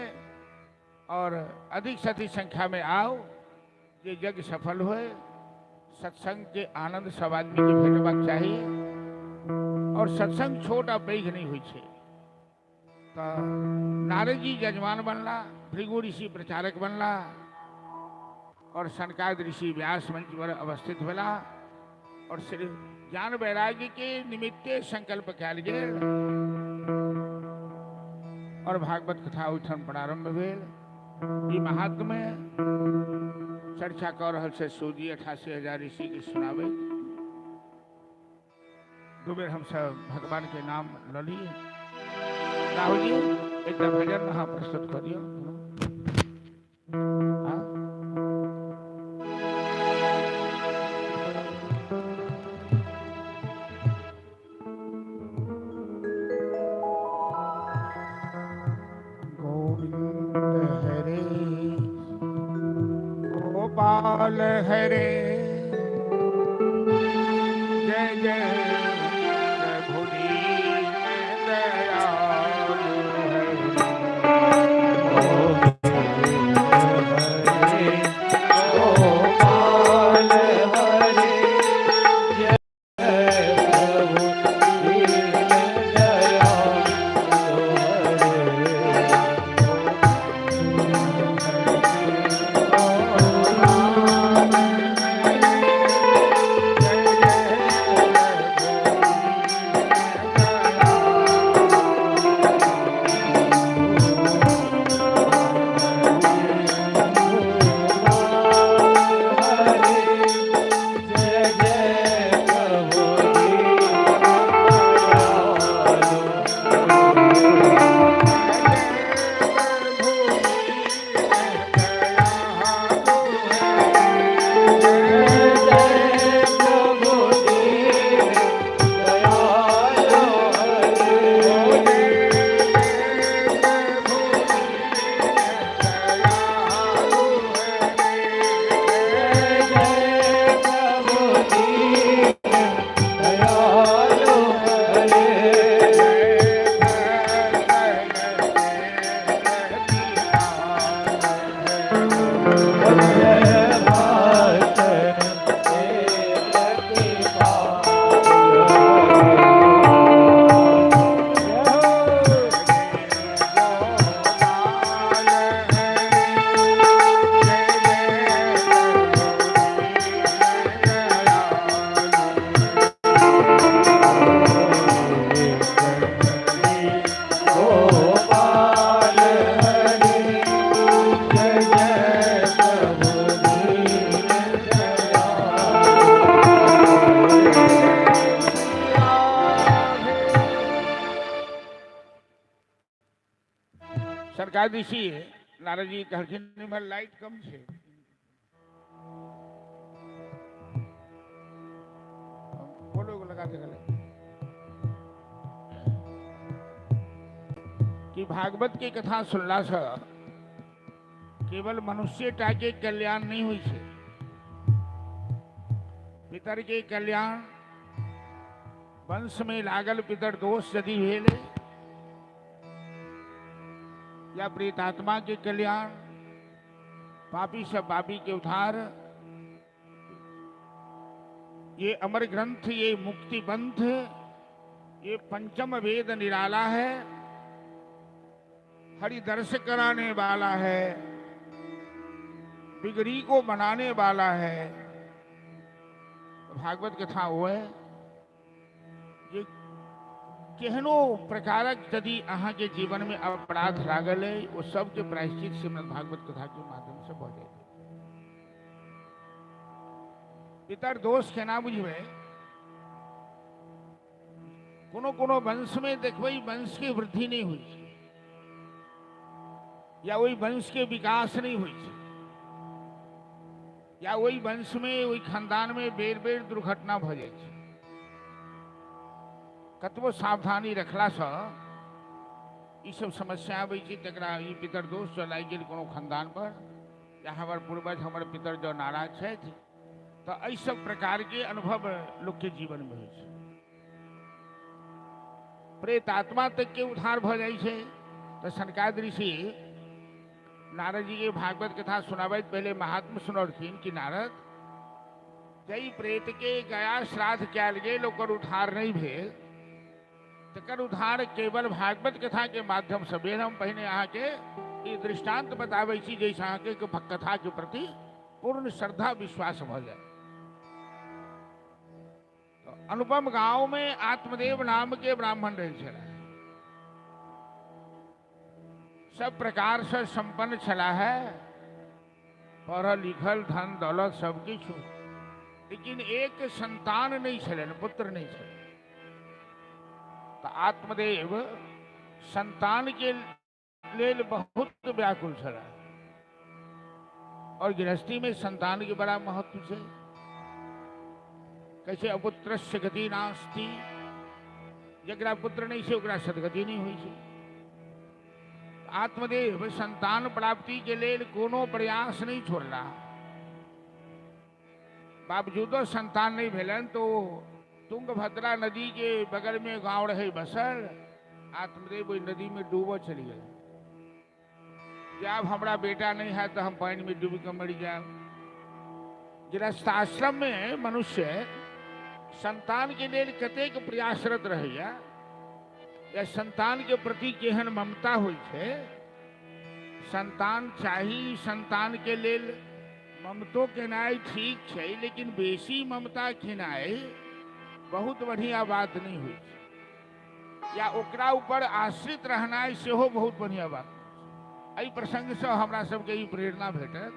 और अधिक से अधिक संख्या में आओ ये यज्ञ सफल हुए। सत्संग के आनंद सब आदमी के भेटबाक चाहिए और सत्संग छोटा पैघ नहीं हुई छे। तो नारद जी जजमान बनला भृगु ऋषि प्रचारक बनला और सनकाद ऋषि व्यास मंच पर अवस्थित भेला और श्री ज्ञान वैराग्य के निमित्ते संकल्प कयल गेल और भागवत कथा उठन प्रारंभ भेल। ई महात्म में चर्चा कर रहा से सूजी 88,000 ऋषि के सुनावे। दो बेर हम सब भगवान के नाम लली। राहुल जी एक भजन हाँ प्रस्तुत कर दियो। गोपाल हरे जय जय प्रभुदीन दयालु हरे गोपाल हरे जय प्रभुदीन दयालु सनकादिक ऋषि नारद जी कहलखिन इमहर लाइट कम छे, बोलो लगा दे कि भागवत की कथा सुनला से केवल मनुष्य के कल्याण नहीं हुई छे, पितर के कल्याण, वंश में लागल पितर दोष यदि भेले या प्रेतात्मा के कल्याण, पापी से पापी के उद्धार, ये अमर ग्रंथ, ये मुक्ति पंथ, ये पंचम वेद निराला है, हरि दर्श कराने वाला है, बिगड़ी को बनाने वाला है। भागवत कथा वो है ये केहनो प्रकारक यदि अहाँ के जीवन में अपराध लागल है वो सब के प्रायश्चित श्रीमद् भागवत कथा के माध्यम से भ जाए। पितर दोष के ना बुझे, कोनो वंश में देखबे वंश की वृद्धि नहीं हुई या वही वंश के विकास नहीं हुई या वही वंश में वही खानदान में बेर बेर दुर्घटना भ जाए। कतबो सावधानी रखला से ई सब समस्या आबै छै, तकरा ई पितर दोष जो लागि गेल कोनो खानदान पर या हमर पूर्वज हमर पितर जो नाराज छथि, तो एहि सब प्रकार के अनुभव लोक के जीवन में होइ छै। प्रेत आत्मा तक के उद्धार भ जाइ छै। तो सनकादिक ऋषि नारद जी के भागवत कथा सुनाबैत पहले महात्मा सुनौलखिन कि नारद, जई प्रेत के गया श्राद्ध कयल गेल ओकर उद्धार नहीं भेल, तकर उद्धार केवल भागवत कथा के माध्यम से भेल। हम पहले अहाँ के ई दृष्टांत बताबै छी जैसे अहाँ के कथा के प्रति पूर्ण श्रद्धा विश्वास भ जाए। तो अनुपम गांव में आत्मदेव नाम के ब्राह्मण रहे छला, सब प्रकार से संपन्न छला है, पढ़ल लिखल, धन दौलत सब किछ, लेकिन एक संतान नहीं छलन, पुत्र नहीं छलन। तो आत्मदेव संतान के लेल बहुत व्याकुल छला, और गृहस्थी में संतान के बड़ा महत्व है। कैसे अपुत्रस्य गति नास्ति, जकरा पुत्र नहीं है ओकरा सदगति नहीं हुई है। आत्मदेव संतान प्राप्ति के लिए कोनो प्रयास नहीं छोड़ला, बावजूदो संतान नहीं भेलन तो तुंगभद्रा नदी के बगल में गांव रहे बसल, आत्मदेव वही नदी में डूबो चली गए। जब हमारा बेटा नहीं है तो हम पानी में डूब कर मर जाए। गृहस्थ आश्रम में मनुष्य संतान के लिए कतेक प्रयासरत रहैया, या संतान के प्रति केहन ममता होइ छै। संतान चाही, संतान के लेल ममतो केनाई ठीक छै, लेकिन बेसी ममता केनाई बहुत बढ़िया बात नहीं हुई, या ओकरा ऊपर आश्रित रहनाई सेहो बहुत बढ़िया बात। एहि प्रसंग से हमरा सबके ई प्रेरणा भेटत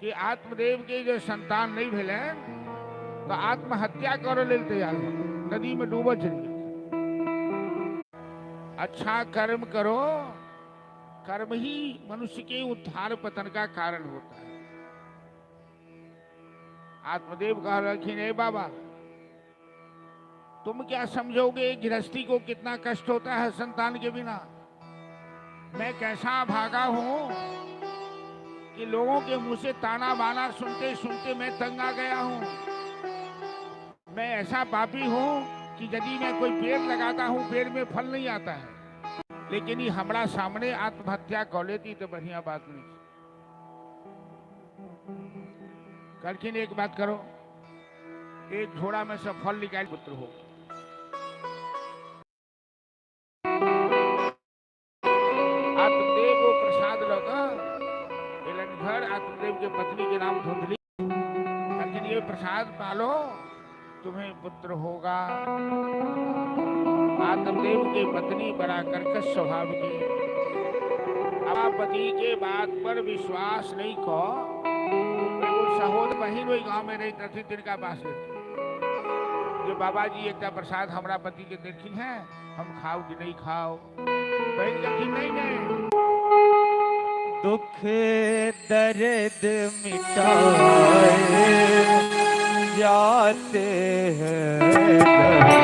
कि आत्मदेव के जो संतान नहीं भेले तो आत्महत्या करे लेल तैयार हो, नदी में डूबो चली गए। अच्छा कर्म करो, कर्म ही मनुष्य के उद्धार पतन का कारण होता है। आत्मदेव कह रखिन, हे बाबा तुम क्या समझोगे गृहस्थी को कितना कष्ट होता है संतान के बिना। मैं कैसा भागा हूं कि लोगों के मुंह से ताना बाना सुनते सुनते मैं तंग आ गया हूं। मैं ऐसा पापी हूं कि यदि मैं कोई पेड़ लगाता हूं पेड़ में फल नहीं आता है, लेकिन ये हमारा सामने आत्महत्या कर लेती तो बढ़िया बात नहीं। करकिन एक बात करो, एक झोड़ा में से फल निकाल पुत्र हो। आत्मदेव को प्रसाद लगा घर, आत्मदेव के पत्नी के नाम धुंधली, लेकिन ये प्रसाद पालो तुम्हें पुत्र होगा। आत्मदेव के पत्नी बड़ा कर्कश स्वभाव की, अब पति के बात पर विश्वास नहीं को। सहोदर बहन वही गांव में रहती थी, तिनका पास रहती, कि बाबा जी एक प्रसाद हमरा पति के देखी है, हम खाओ कि नहीं खाओ। बहन कहती नहीं नहीं, दुख दर्द मिटाए जाते हैं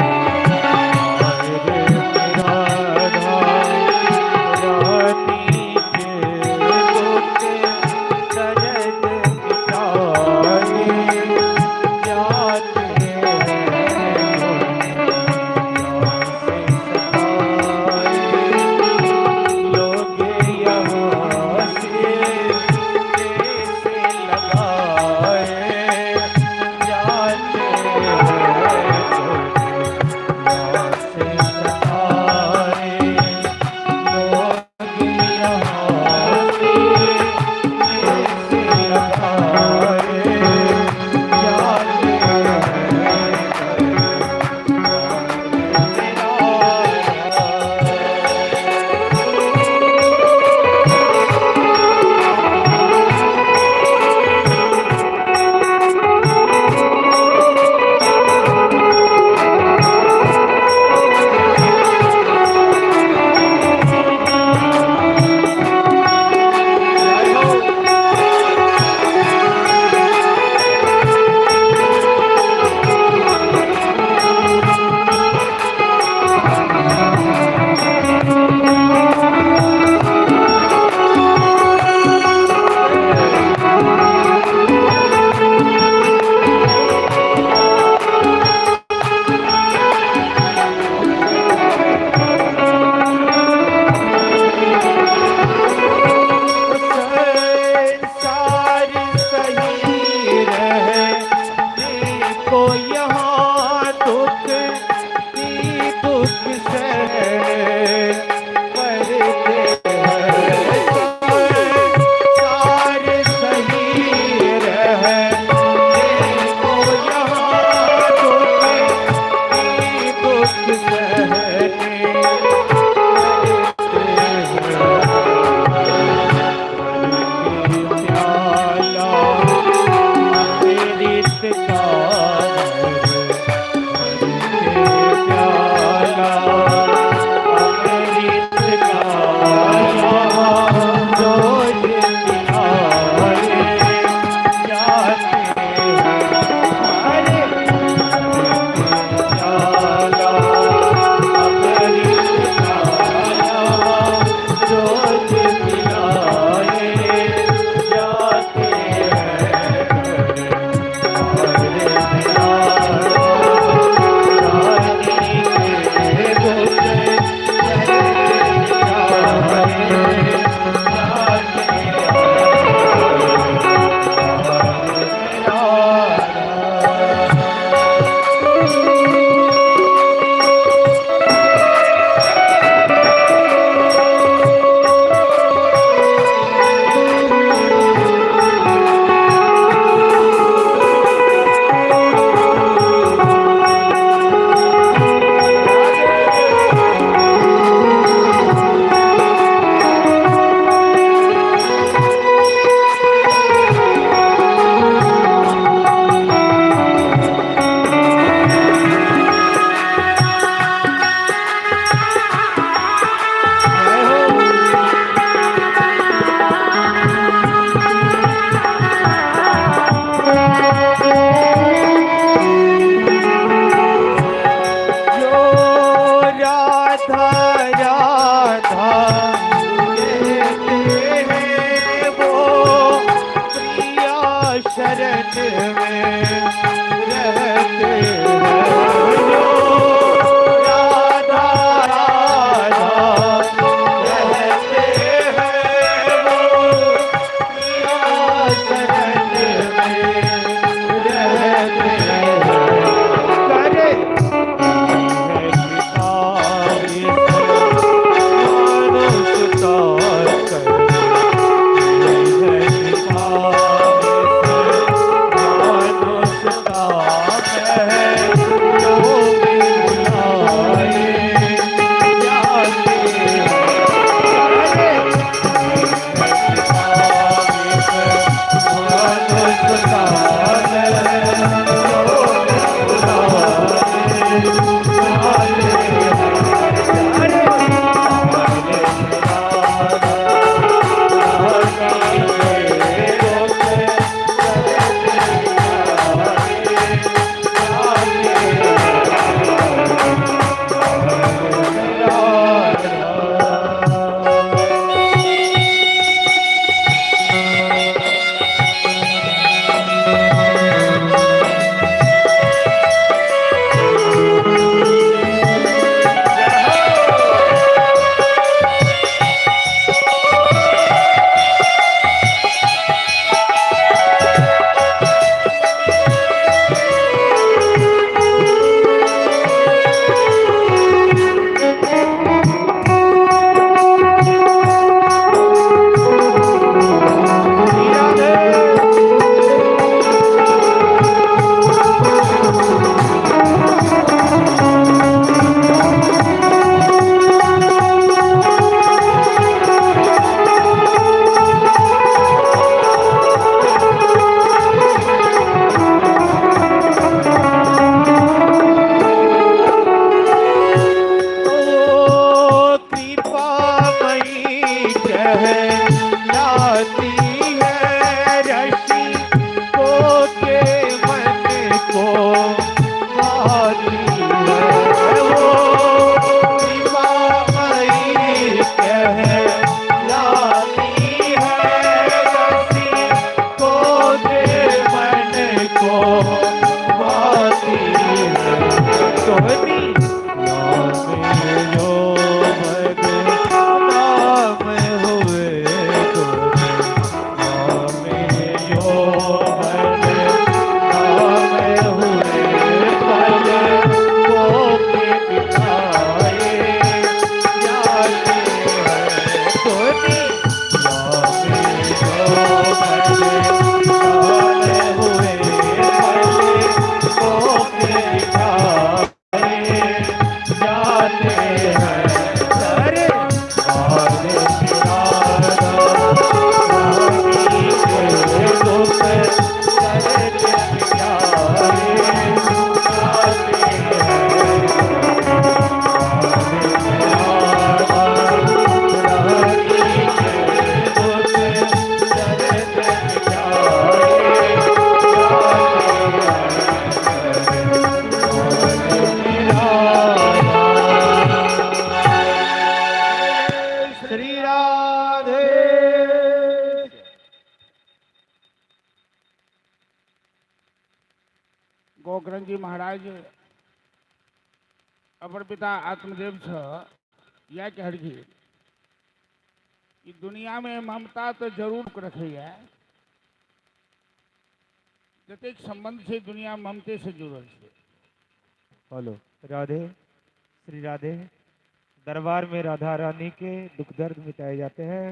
गोकर्ण जी महाराज अपन पिता आत्मदेव छ या कहलखिन कि दुनिया में ममता तो जरूर रखैया, जतेक संबंध से दुनिया ममते से जुड़ल है। बोलो राधे श्री राधे। दरबार में राधा रानी के दुख दर्द मिटाए जाते हैं।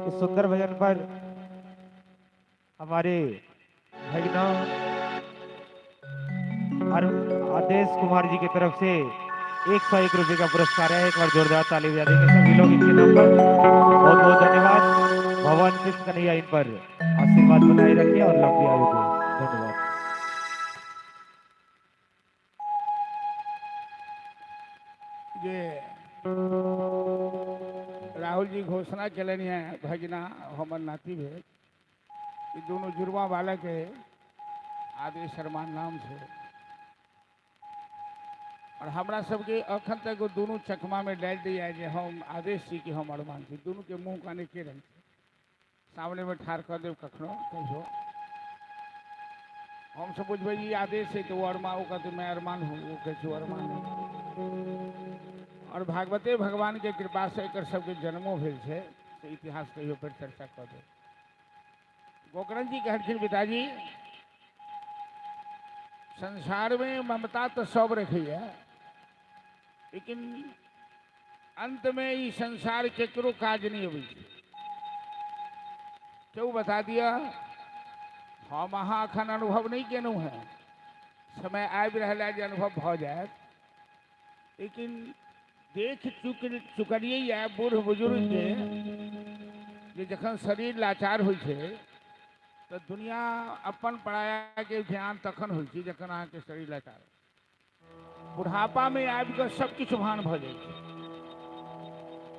इस सुंदर भजन पर हमारे भजना आदेश कुमार जी की तरफ से 101 रुपए का पुरस्कार है। एक बार जोरदार ताली बजा देंगे सभी लोग इनके नाम पर। बहुत बहुत धन्यवाद। भगवान कृष्ण कन्हैया इन पर आशीर्वाद बनाए रखे और लंबी आयु दे। धन्यवाद। ये राहुल जी घोषणा कलन है भजना हमर नाती भेल, कि दोनों जुड़वा बालक है आदेश शर्मा नाम से, और हमरा सबके अखन तक वो दोनों चकमा में डाल दिया जे हम आदेश जी की हम अरमान थी। दोनों के मुंह काने के रंग सामने में ठार कर देव कखनो कहो हम सब बुझे जी आदेश है तो वो अरमान, वो कहते मैं अरमान हूँ, वो कहते अरमान हूँ। और भागवते भगवान के कृपा से एक सबके जन्मों भेल है, तो इतिहास कहियो पर चर्चा कर दे। गोकर्ण जी कहलखिन पिताजी संसार में ममता तो सब रखी है, लेकिन अंत में ये संसार केकरो काज नहीं अभी। क्यों बता दिया, हम अहाँ अखन अनुभव नहीं केनु है, समय आबि रहा जे अनुभव भ जाए, लेकिन देख चुकलिए बूढ़ बुजुर्ग के जे जखन शरीर लाचार होइ छे तो दुनिया अपन पराया के ध्यान तखन होइ छे जखन अहाँ के शरीर लाचार। बुढ़ापा में आबि कऽ सब किछु भान भ जाइ छै।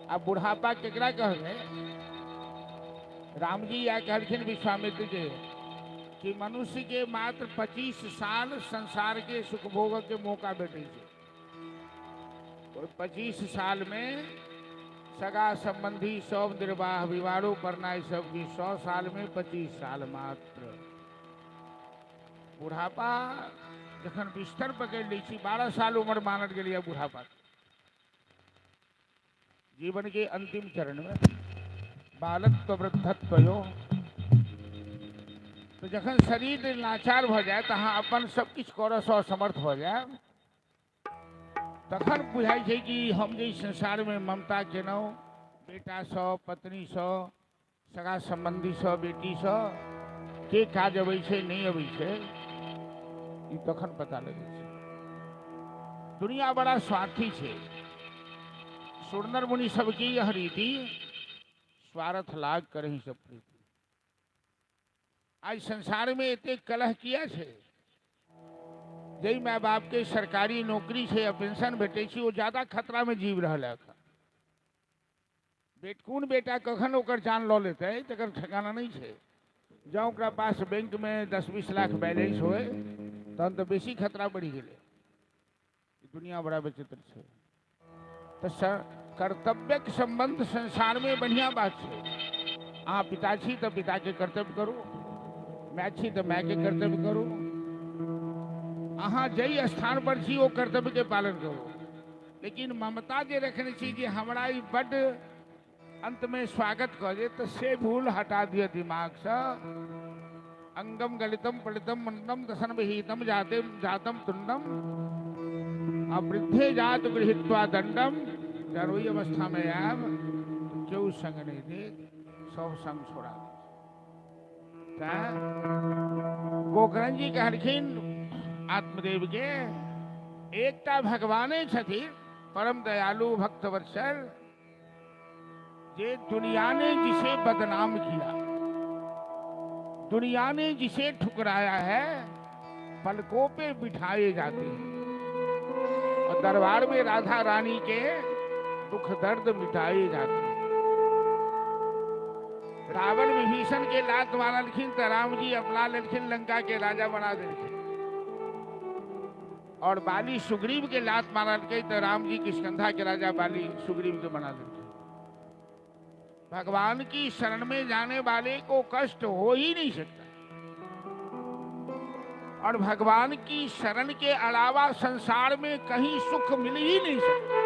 आ बुढ़ापा केकरा कहबै, राम जी या कहलखिन विश्वामित्र के कि मनुष्य के मात्र 25 साल संसार के सुख भोग के मौका भेटे छै। और 25 साल में सगा संबंधी सब निर्वाह विवाहो परनाई सबकी 100 साल में 25 साल मात्र। बुढ़ापा जखन बिस्तर पकड़ ली 12 साल उम्र मानल गई बुढ़ापा जीवन के अंतिम चरण में बालत्व वृद्धत्वयो। तो जखन शरीर लाचार भ जाए तहाँ अपन सब किछु करऽ सँ असमर्थ हो जाए, तखन बुझाई छै कि हम जे संसार में ममता केनौ बेटा सँ पत्नी सँ सगा संबंधी सँ बेटी सँ के काज अबै छै नहीं अबै छै, ई तखन पता लगे छै। दुनिया बड़ा स्वार्थी छै। सुरनर मुनि सबकी यह रीति स्वार्थ लाग करही सब प्रीति। आज संसार में एते कलह किया छै, जई माय बाप के सरकारी नौकरी से या पेंशन भेटे छी वो ज्यादा खतरा में जीव रहल है। कोन बेटा कखन ओकर जान लऽ लेते तकर ठिकाना नहीं छै। जँ ओकरा पास बैंक में 10-20 लाख बैलेंस होए तहन तो बेसी खतरा बढ़ी गेले। दुनिया बड़ा विचित्र छै। तो कर्तव्य के संबंध संसार में बढ़िया बात है। अहाँ पिता छी तो पिता के कर्तव्य करू, माय छी तो माय के कर्तव्य करू। अहाँ जई स्थान पर छी वो कर्तव्य के पालन करू। लेकिन ममता जे रखने छी जे हमरा ई बड अंत में स्वागत कर दे, तो से भूल हटा दिया दिमाग से। अंगम गलितम पलितम मंदम दसन विहितम जातम तुंडम अवृद्धे जात गृहीत्वा दंडम। जब वही अवस्था में आब क्यों संग नहीं दे, सब संग छोड़ा दे। गोकर्ण जी कहलखिन आत्मदेव के एकटा भगवाने छथिन परम दयालु भक्त वत्सल, जे दुनिया ने जिसे बदनाम किया, दुनिया ने जिसे ठुकराया है, पलकों पे बिठाए जाते हैं और दरबार में राधा रानी के दुख दर्द मिटाए जाते हैं। रावण विभीषण के लात मारलखिन तो राम जी अपना लेलखिन, लंका के राजा बना देलखिन। और बाली सुग्रीव के लात मारलके तो राम जी किष्किंधा के राजा बाली सुग्रीव के बना देलखिन। भगवान की शरण में जाने वाले को कष्ट हो ही नहीं सकता। और भगवान की शरण के अलावा संसार में कहीं सुख मिल ही नहीं सकता।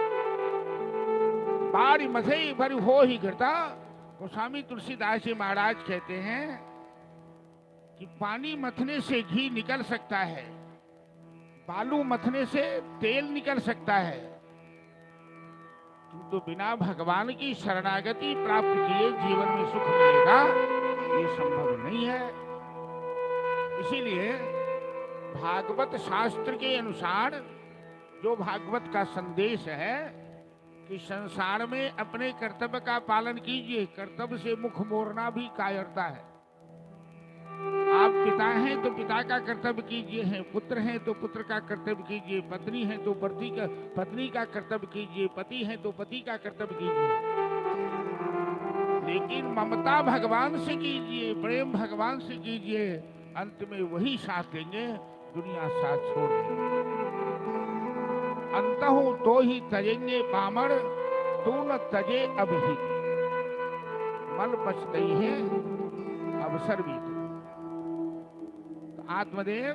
बारी मथे भर हो ही गिरता। गोस्वामी तुलसीदास जी महाराज कहते हैं कि पानी मथने से घी निकल सकता है, बालू मथने से तेल निकल सकता है, किंतु बिना भगवान की शरणागति प्राप्त किए जीवन में सुख मिलेगा ये संभव नहीं है। इसीलिए भागवत शास्त्र के अनुसार जो भागवत का संदेश है कि संसार में अपने कर्तव्य का पालन कीजिए, कर्तव्य से मुख मोड़ना भी कायरता है। आप पिता हैं तो पिता का कर्तव्य कीजिए, हैं पुत्र हैं तो पुत्र का कर्तव्य कीजिए, पत्नी है तो पत्नी का कर्तव्य कीजिए, पति है तो पति का कर्तव्य कीजिए, लेकिन ममता भगवान से कीजिए, प्रेम भगवान से कीजिए, अंत में वही साथ देंगे, दुनिया साथ छोड़ देंगे। अंतहु तो ही तजेंगे पामर, तू न तजे अब ही, मल पछतई है अवसर भी। आत्मदेव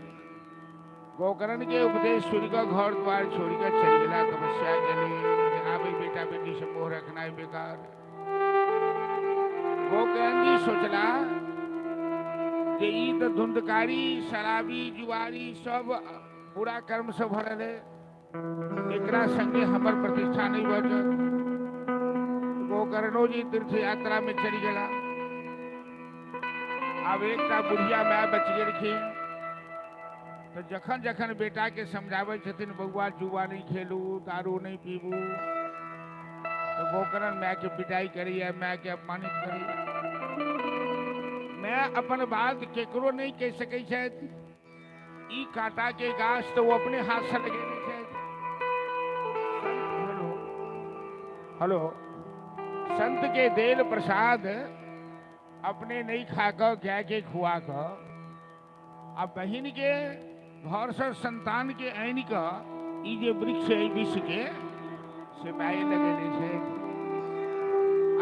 गोकर्ण के उपदेश सूर्य का घर द्वार छोड़ी कर चल गया तपस्या के लिए। हाँ भाई बेटा बेटी से मोह रखना है बेकार। गोकर्ण जी सोचला कि ईद धुंधकारी शराबी जुआरी सब बुरा कर्म से भरल है, एकरा संगे हमर प्रतिष्ठा नहीं बच। गोकर्णो जी तीर्थ यात्रा में चली गया। अब एक बुढ़िया माय बच गई। तो जखन जखन बेटा के समझावे छथिन बउआ जुआ नहीं खेलू, दारू नहीं पीबू, तो गोकर्ण माय के पिटाई करी है, माय के अपमानित करी। मैं अपन बात केकरो नहीं कह सकै छथि। ई कांटा के गाछ तो वो अपने हाथ से लगेने छथि। हेलो, संत के देल प्रसाद अपने नहीं खाकर गाय के खुआ कर, अब बहिन के घर से संतान के आइन का ई जे वृक्ष है विष के से माय लगेने छे।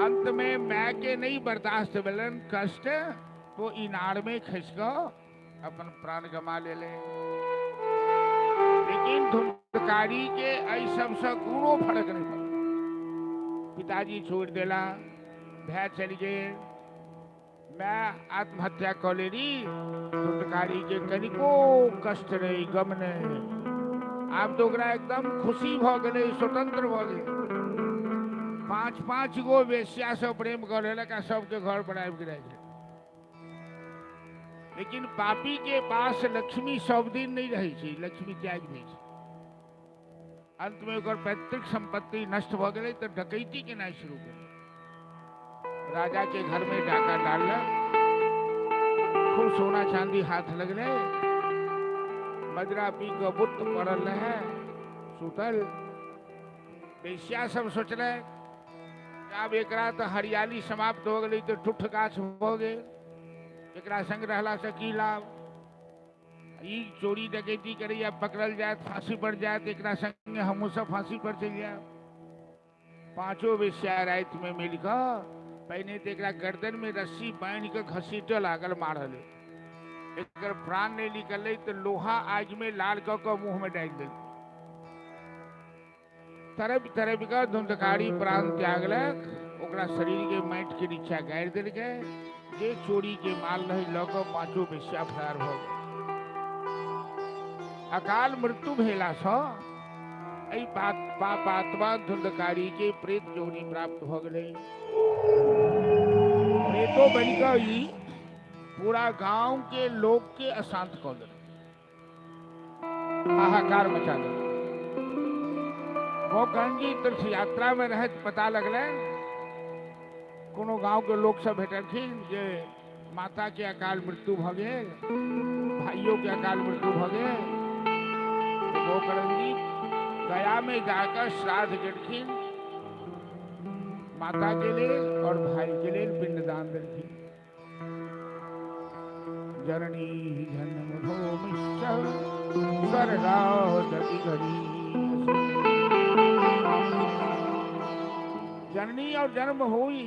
अंत में माय के नहीं बर्दाश्त भेलन कष्ट, तो इनार में खस कर अपन प्राण गमा ले। लेकिन धुंधकारी के ऐ सबसे कोनो फर्क नहीं पड़ा। पिताजी छोड़ देला, भय चल गए, मैं आत्महत्या कर लेली। धुंधकारी के कनिको कष्ट नहीं, गम नहीं। आप तो एकदम खुशी भ गए, स्वतंत्र भ गए। 5-5 गो वेश्या से प्रेम कर लेलक, सबके घर पर आबि गेल। लेकिन पापी के पास लक्ष्मी सब दिन नहीं रही थी, लक्ष्मी त्याग दी। अंत में ओकर पैतृक संपत्ति नष्ट भ गई तो डकैती के नहीं शुरू कर। राजा के घर में डाका डाल, खूब सोना चांदी हाथ लगले, मदरा पी के बुत पड़ल है सुतल। वेश्या सब सोचले अब एकरा तो हरियाली समाप्त हो गई, तो ठुठ गाछ हो गए, एकरा संग रहला से की लाभ। ई चोरी डकैती करे या पकड़ल जाए, फांसी पड़ जाए, तो एकरा संग हमहू सब फांसी पर चल जाए। 5 वेश्या रात में मिलकर पहले तो एकरा गर्दन में रस्सी बांध के घसीटे लागल मारल। एकर प्राण नहीं निकल तो लोहा आग में लाल क मुंह में डाल दिल। तरफ तरफ का धुंधकारी प्राण त्यागलक, ओकरा शरीर के माटि के नीचा गाड़ि दिल गए। जे चोरी के माल नहीं लऽ कऽ 5 वेश्या फरार भ गेल। अकाल मृत्यु भेला सँ एहि पापात्मा धुंधकारी के प्रेत योनि प्राप्त भ गेलै। प्रेतो बन गई, पूरा गांव के लोग के अशांत कऽ देलक, हाहाकार मचा देलक। गोकर्ण जी तीर्थ यात्रा में रहत पता लगल, कोनो गांव के लोग सब भेटलखिन जे माता के अकाल मृत्यु भ गेल, भाइयों के अकाल मृत्यु भ गेल। गोकर्ण जी गया में जाकर श्राद्ध करखिन, माता के लिए और भाई के लिए पिंडदान देलखिन। जननी जन्म भूमिश्च स्वर्गादपि गरीयसी। जननी और जन्म हुई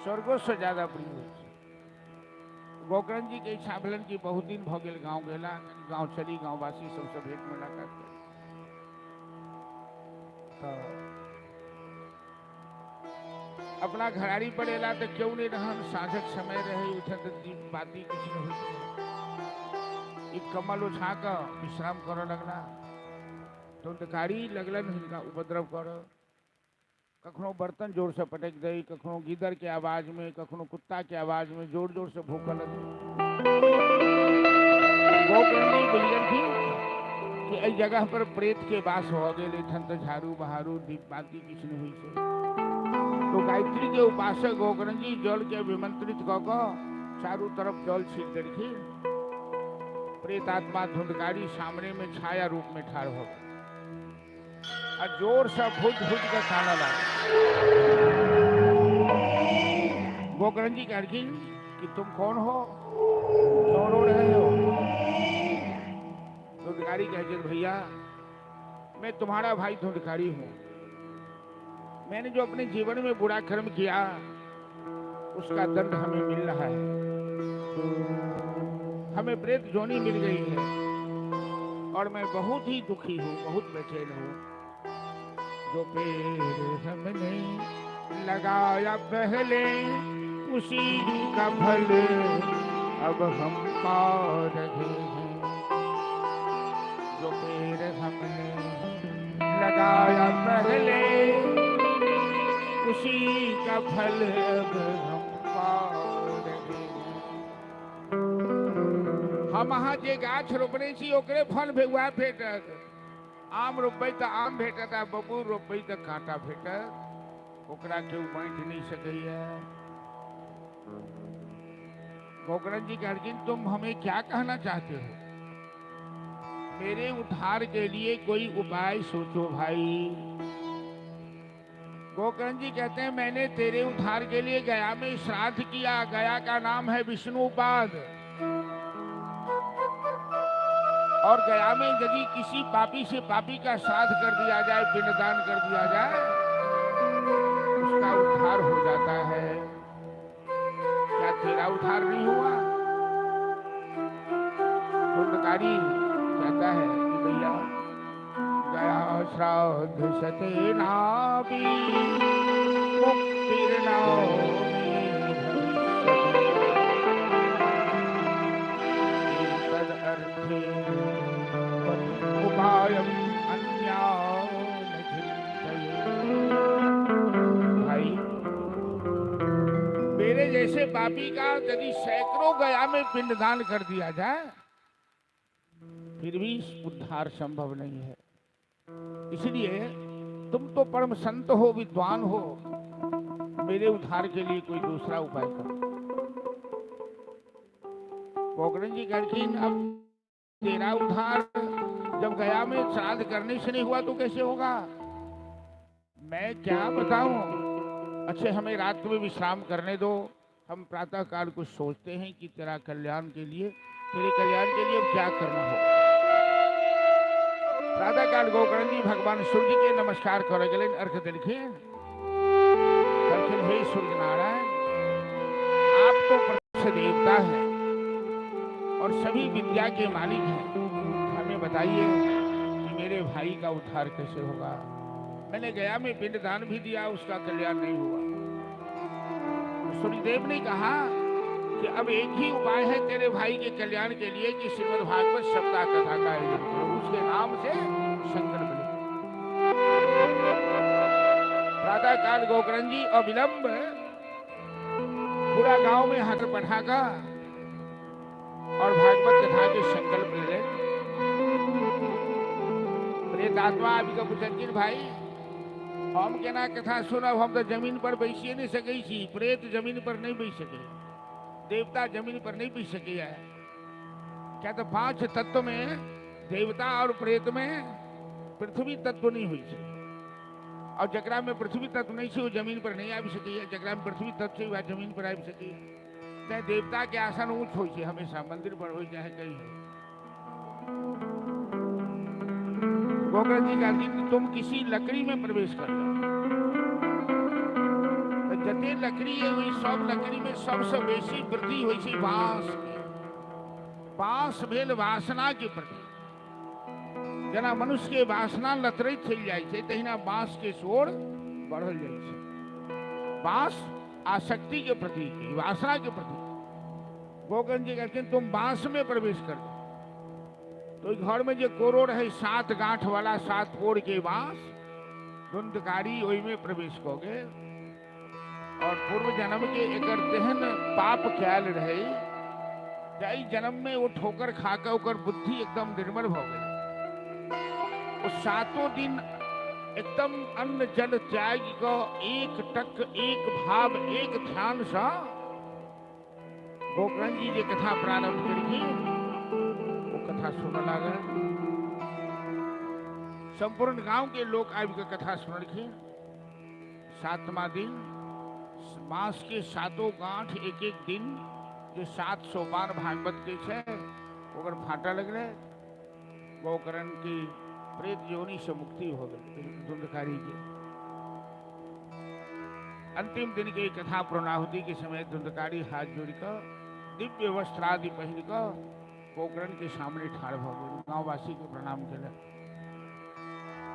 स्वर्गों से ज्यादा प्रिय। गोकर्ण जी के छाभलन की बहुत दिन भ गेल गाँव गेला, गाँव चली, गाँव वासी सबसे भेंट मुलाकात करी। तो अपना घराड़ी पर एला तो क्यों नहीं रहन, साँझक समय रहे, उठत दीप बाती कुछ नहीं होती। एक कमल उठा कर विश्राम कर लगला, तो गाड़ी लगलन हिनका उपद्रव कर, कखनो बर्तन जोर से पटक दे, कखनो गीदड़ के आवाज में, कखनो कुत्ता के आवाज में जोर जोर से भूखल लगे। गोकर्णी बुझलन थी कि इस जगह पर प्रेत के वास हो गए, ठन तो झाड़ू बहारू दीप बाती किछ नहीं हुई से। तो गायत्री के उपासक गोकर्ण जी जल के विमंत्रित कऽ चारों तरफ जल छीट देखी, प्रेत आत्मा धुंधकारी सामने में छाया रूप में ठाड़ हो गए और जोर से भुज भुज कर खाना लगा। गोकर्ण जी कहती कि तुम कौन हो, क्यों रो रहे हो? धुंधकारी कहते भैया मैं तुम्हारा भाई धुंधकारी हूँ, मैंने जो अपने जीवन में बुरा कर्म किया उसका दंड हमें मिल रहा है, हमें प्रेत जोनी मिल गई है और मैं बहुत ही दुखी हूँ, बहुत बेचैन हूँ। जो पेड़ हमने लगाया पहले उसी का फल अब हम पा रहे हैं। जो पेड़ हमने लगाया पहले उसी का फल अब हम पा रहे हैं। हम अहाँ जे गाछ रोपने छी ओकरे फल भेगुआ भेटत, आम रोपबै तऽ आम भेटत, आ बबूर रोपबै तऽ कांटा भेटत, ओकरा केओ बांटि नहीं सकैया। गोकर्ण जी कहलखिन तुम हमें क्या कहना चाहते हो? मेरे उद्धार के लिए कोई उपाय सोचो भाई। गोकर्ण जी कहते हैं मैंने तेरे उद्धार के लिए गया में श्राद्ध किया, गया का नाम है विष्णुपाद, और गया में यदि किसी पापी से पापी का श्राद्ध कर दिया जाए, पिंडदान कर दिया जाए, उसका उद्धार हो जाता है। क्या तेरा उद्धार नहीं हुआ? धुंधकारी कहता है कि भैया गया श्राद्ध सतेनापि मुक्तिर्नामी तदर्थे उपायम अन्यान चिन्तये। भाई मेरे जैसे पापी का यदि सैकड़ों गया में पिंडदान कर दिया जाए फिर भी उद्धार संभव नहीं है। इसलिए तुम तो परम संत हो, विद्वान हो, मेरे उद्धार के लिए कोई दूसरा उपाय करो। गोकर्ण जी कहलखिन अब तेरा उद्धार जब गया में श्राद्ध करने से नहीं हुआ तो कैसे होगा? मैं क्या बताऊं? अच्छे हमें रात में विश्राम करने दो, हम प्रातः काल कुछ सोचते हैं कि तेरा कल्याण के लिए, तेरे कल्याण के लिए क्या करना होगा। प्रातः काल गोकर्ण जी भगवान सूर्य के नमस्कार कर गए, अर्घ दिलखिन, हे सूर्य नारायण, आप तो प्रत्यक्ष देवता हैं और सभी विद्या के मालिक हैं, हमें बताइए कि मेरे भाई का उद्धार कैसे होगा? मैंने गया में पिंडदान भी दिया, उसका कल्याण नहीं हुआ। सूर्यदेव ने कहा कि अब एक ही उपाय है तेरे भाई के कल्याण के लिए कि श्रीमद् भागवत सप्ताह कथा का आयोजन करो, उसके नाम से संकल्प लो। प्रातः काल गोकर्ण जी अविलंब पूरा गांव में हाथ पठाकर और भागवत कथा के संकल्प ले। प्रेत आत्मा अभी का पूछन भाई हम केना कथा सुनब, हम तो जमीन पर बैसिए नहीं सकै छी, प्रेत जमीन पर नहीं बैस सके, देवता जमीन पर नहीं बैस सके। क्या तो 5 तत्व में देवता और प्रेत में पृथ्वी तत्व नहीं हुई है, और जकरा में पृथ्वी तत्व नहीं है वो जमीन पर नहीं आबि सके, जकरा में पृथ्वी तत्व है वह जमीन पर आबि सके। चाहे देवता के आसन ऊंच हो हमेशा, मंदिर पर हो चाहे कहीं। गोकर्ण जी कहती तुम किसी लकड़ी में प्रवेश कर लो, तो जते लकड़ी है वही सब लकड़ी में सबसे बेसी वृद्धि होइ छै बांस के। बांस भेल वासना के प्रति। जेना मनुष्य के वासना लतरैत चलि जाइ छै, तहिना बांस के शोर बढ़ल जाइ छै। बांस आसक्ति के प्रतीक है, वासना के प्रतीक। गोकर्ण जी कहते हैं तुम बांस में प्रवेश कर दो। तो घर में जो कोरो रहे 7 गांठ वाला 7 पोर के बांस, धुंधकारी ओहि में प्रवेश करोगे। और पूर्व जन्म के एकर तेहन पाप कैल रहे, जाई जन्म में वो ठोकर खाकर ओकर बुद्धि एकदम निर्मल हो गई। वो 7 दिन एकदम अन्न जल त्याग को एक टक एक भाव एक ध्यान से गोकर्ण जी जे कथा प्रारंभ करके वो कथा सुन लागल। संपूर्ण गांव के लोग आबि के कथा सुनलखिन। 7वां दिन मास के 7 गांठ एक एक दिन जे 7 सोपान भागवत के छै ओकर फाटा लगले। गोकर्ण की प्रेत योनि से मुक्ति हो गई धुंधकारी के। अंतिम दिन के कथा पूर्णाहुति के समय धुंधकारी हाथ जोड़कर दिव्य वस्त्र आदि पहन कर गोकर्ण के सामने ठाड़ भ गए। गांववासी के प्रणाम केल।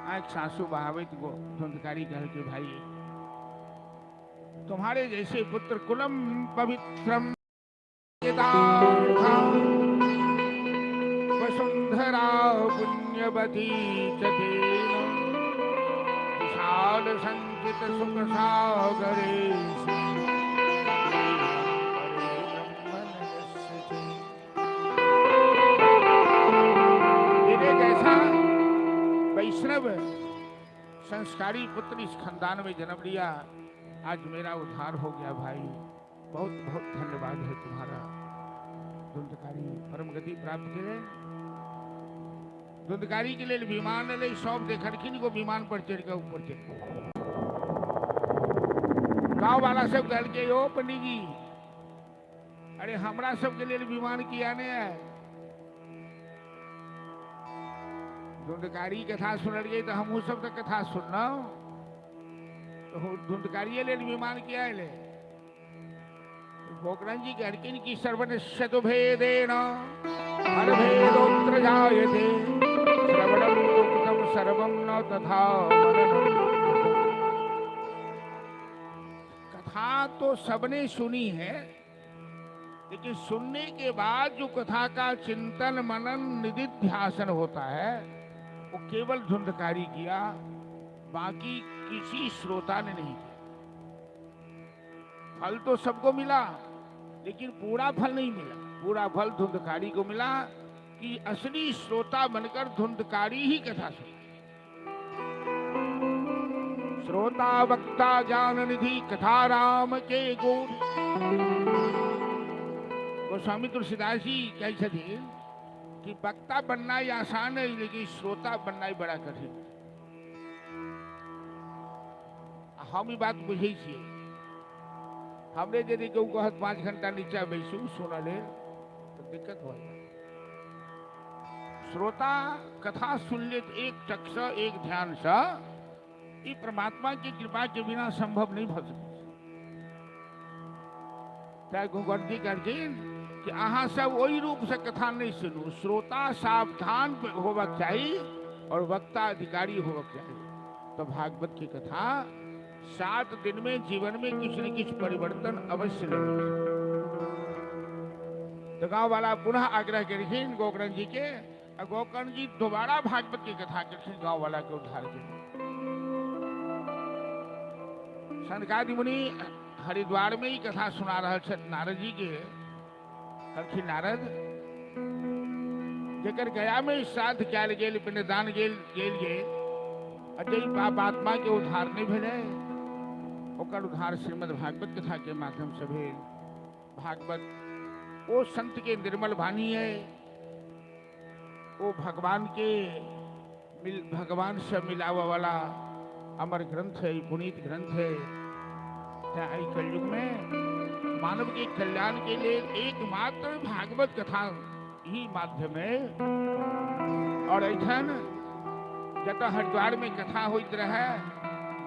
आंख सासू बहावत धुंधकारी कह के भाई तुम्हारे जैसे पुत्र कुलम पवित्रम वसुंधरा पुण्यवती विशाल संचित सुख सागरे मेरे जैसा वैष्णव संस्कारी पुत्र इस खानदान में जन्म लिया, आज मेरा उद्धार हो गया भाई। बहुत बहुत धन्यवाद है तुम्हारा। धुंधकारी परम गति प्राप्त करे। धुंधकारी के लिए विमान ले सब देखलखिन को विमान पर चढ़ के ऊपर चढ़। गांव वाला सब कहल के ओ पंडित जी अरे हमरा सब के लिए विमान किया ने है। धुंधकारी कथा सुनलिए तो हमहू सब तो कथा सुनना। तो धुंधकारी ले विमान किया है ले। गोकर्ण जी कहलखिन की सर्वनिश्चतु भेदेन अनभेदोत्र जायते श्रवणं दुःखं सर्वं न तथा मननं। कथा तो सबने सुनी है, लेकिन सुनने के बाद जो कथा का चिंतन मनन निधिध्यासन होता है वो केवल धुंधकारी किया, बाकी किसी श्रोता ने नहीं किया। फल तो सबको मिला, लेकिन पूरा फल नहीं मिला। पूरा फल धुंधकारी को मिला कि असली श्रोता बनकर धुंधकारी ही कथा सुना। श्रोता वक्ता ज्ञान निधि कथा राम के गुण। गोस्वामी तुलसीदास जी कहते थे कि वक्ता बनना ही आसान है, लेकिन श्रोता बनना ही बड़ा कठिन। हम ही बात बुझे छे। हमने यदि केहू कहत 5 घंटा नीचा बैसू सुनले तो दिक्कत हो जाए। श्रोता कथा सुन ले एक टक से एक ध्यान से, ये परमात्मा की कृपा के बिना संभव नहीं भ सके। चाहे गोकर्ण जी कहलखिन कि अहाँ सब वही रूप से कथा नहीं सुनू, श्रोता सावधान होबक चाहिए और वक्ता अधिकारी होबक चाहिए। तो भागवत की कथा 7 दिन में जीवन में कुछ न कुछ परिवर्तन अवश्य लगे। तो गांव वाला पुनः आग्रह करें गोकर्ण जी के, और गोकर्ण जी दोबारा भागवत की कथा करें गांव वाला के उद्धार के। सनकादि मुनि हरिद्वार में ही कथा सुना रहे थे नारद जी के। कहलखिन नारद जेकर गया में श्राद्ध कयल गेल, पिंडदान गेल अजय पाप आत्मा के उद्धार नहीं भेले, ओकर उद्धार श्रीमद् भागवत कथा के माध्यम से भेल। भागवत वो संत के निर्मल वाणी है, वो भगवान से मिलावा वाला अमर ग्रंथ है, पुनीत ग्रंथ है। आई कलयुग में मानव के कल्याण के लिए एकमात्र भागवत कथा ही माध्यम है। और ऐठन जत हरिद्वार में कथा होइत रहे,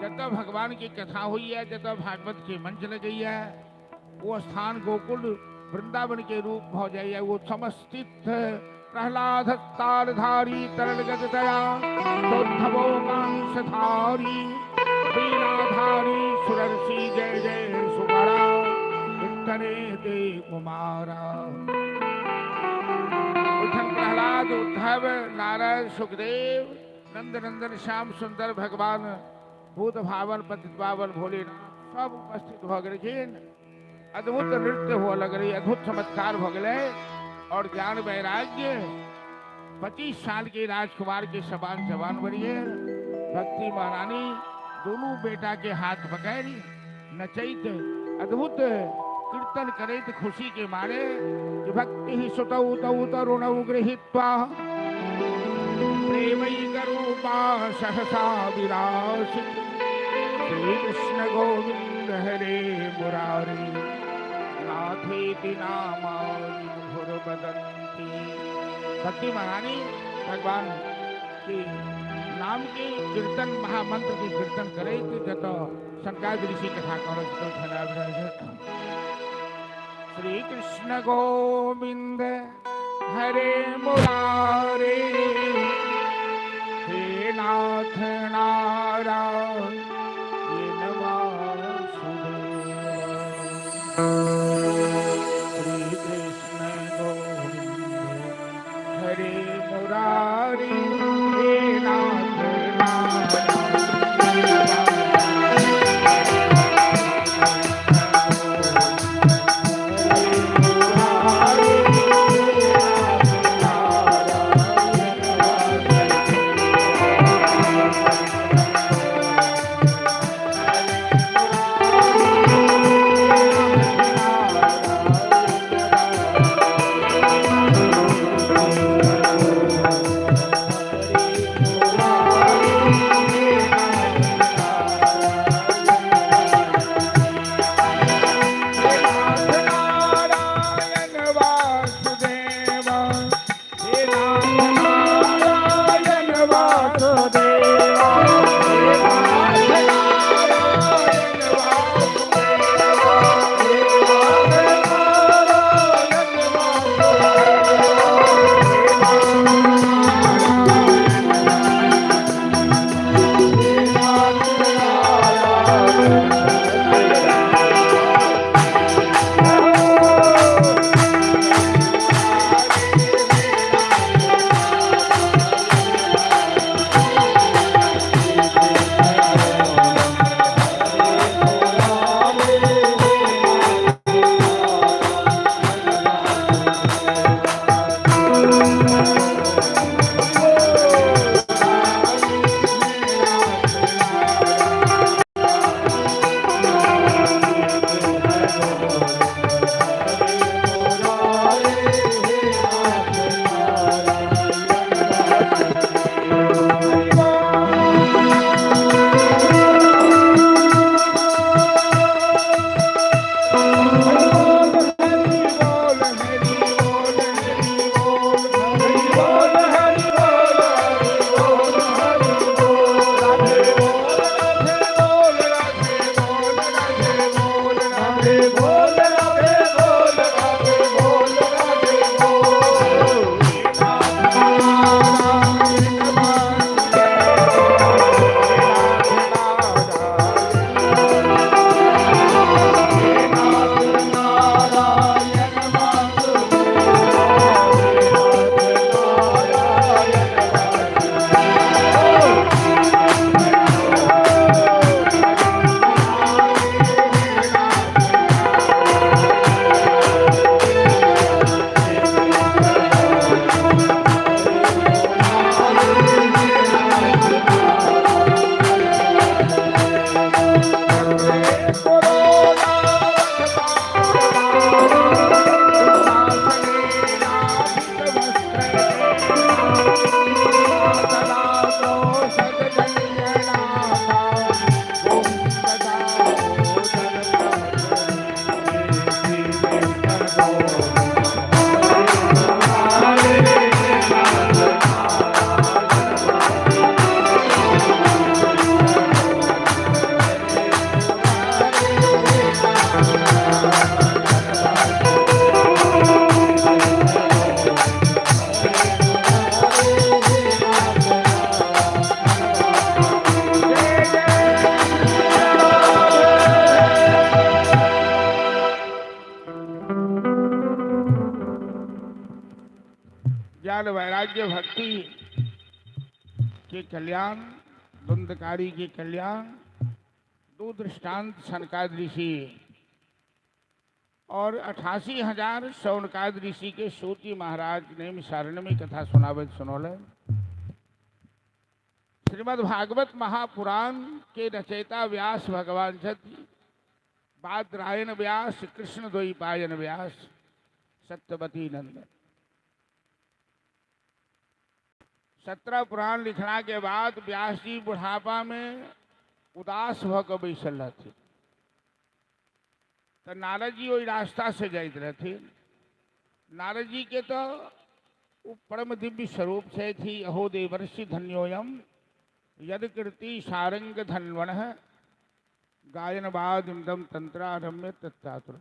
जब भगवान की कथा हुई है, जब भागवत के मंच लगी है, वो स्थान गोकुल वृंदावन के रूप हो जाइए। वो समस्थित प्रहलाद तारधारी तरलगत दया शोद्धवो कांसधारी वीणाधारी सुरर्षि जय जय सुबरा उत्तरे दे कुमारा। उद्धव प्रहलाद उद्धव नारद सुखदेव नंद नंदन श्याम सुंदर भगवान भूत भावन पतित पावन भोलेनाथ सब उपस्थित हो गए। अद्भुत नृत्य हो लग रही, अद्भुत चमत्कार हो गए। और ज्ञान वैराग्य 25 साल के राजकुमार के समान जवान बनिए। भक्ति महारानी दोनों बेटा के हाथ पकड़ नचैत अद्भुत कीर्तन करेत खुशी के मारे कि भक्ति ही सुतौ तौ तरुणौ गृहीत्वा प्रेमैक रूपा सहसा विरासित श्री कृष्ण गोविंद हरे मुरारी नाथेति नामानि बदंती। भक्ति महारानी भगवान के नाम के कीर्तन महामंत्र के कीर्तन करे जत शंकर ऋषि कथा कर श्री कृष्ण गोविंद हरे मुरारे हे नाथ नारायण श्री कृष्ण गोविंद हरे मुरारी हे नाथ ज्ञान वैराग्य भक्ति के कल्याण, द्वंद्वकारी के कल्याण, दो दृष्टांत सनकाद ऋषि और 88,000 शौनकाद ऋषि के सूती महाराज ने सारण में कथा सुनावत सुनौले। श्रीमद् भागवत महापुराण के रचयिता व्यास भगवान छथि, बादरायण व्यास, कृष्ण द्वैपायन व्यास, सत्यवती नंदन। 17 पुराण लिखना के बाद व्यास जी बुढ़ापा में उदास भक बैसल रहते, तो नारद जी वही रास्ता से जाते रहते। नारद जी के तो परम दिव्य स्वरूप से थी, अहो देवर्षि धन्योयम यद कीर्ति सारंग धन्वन गायन बाद इमदम तंत्रारम्य तत्तातुर।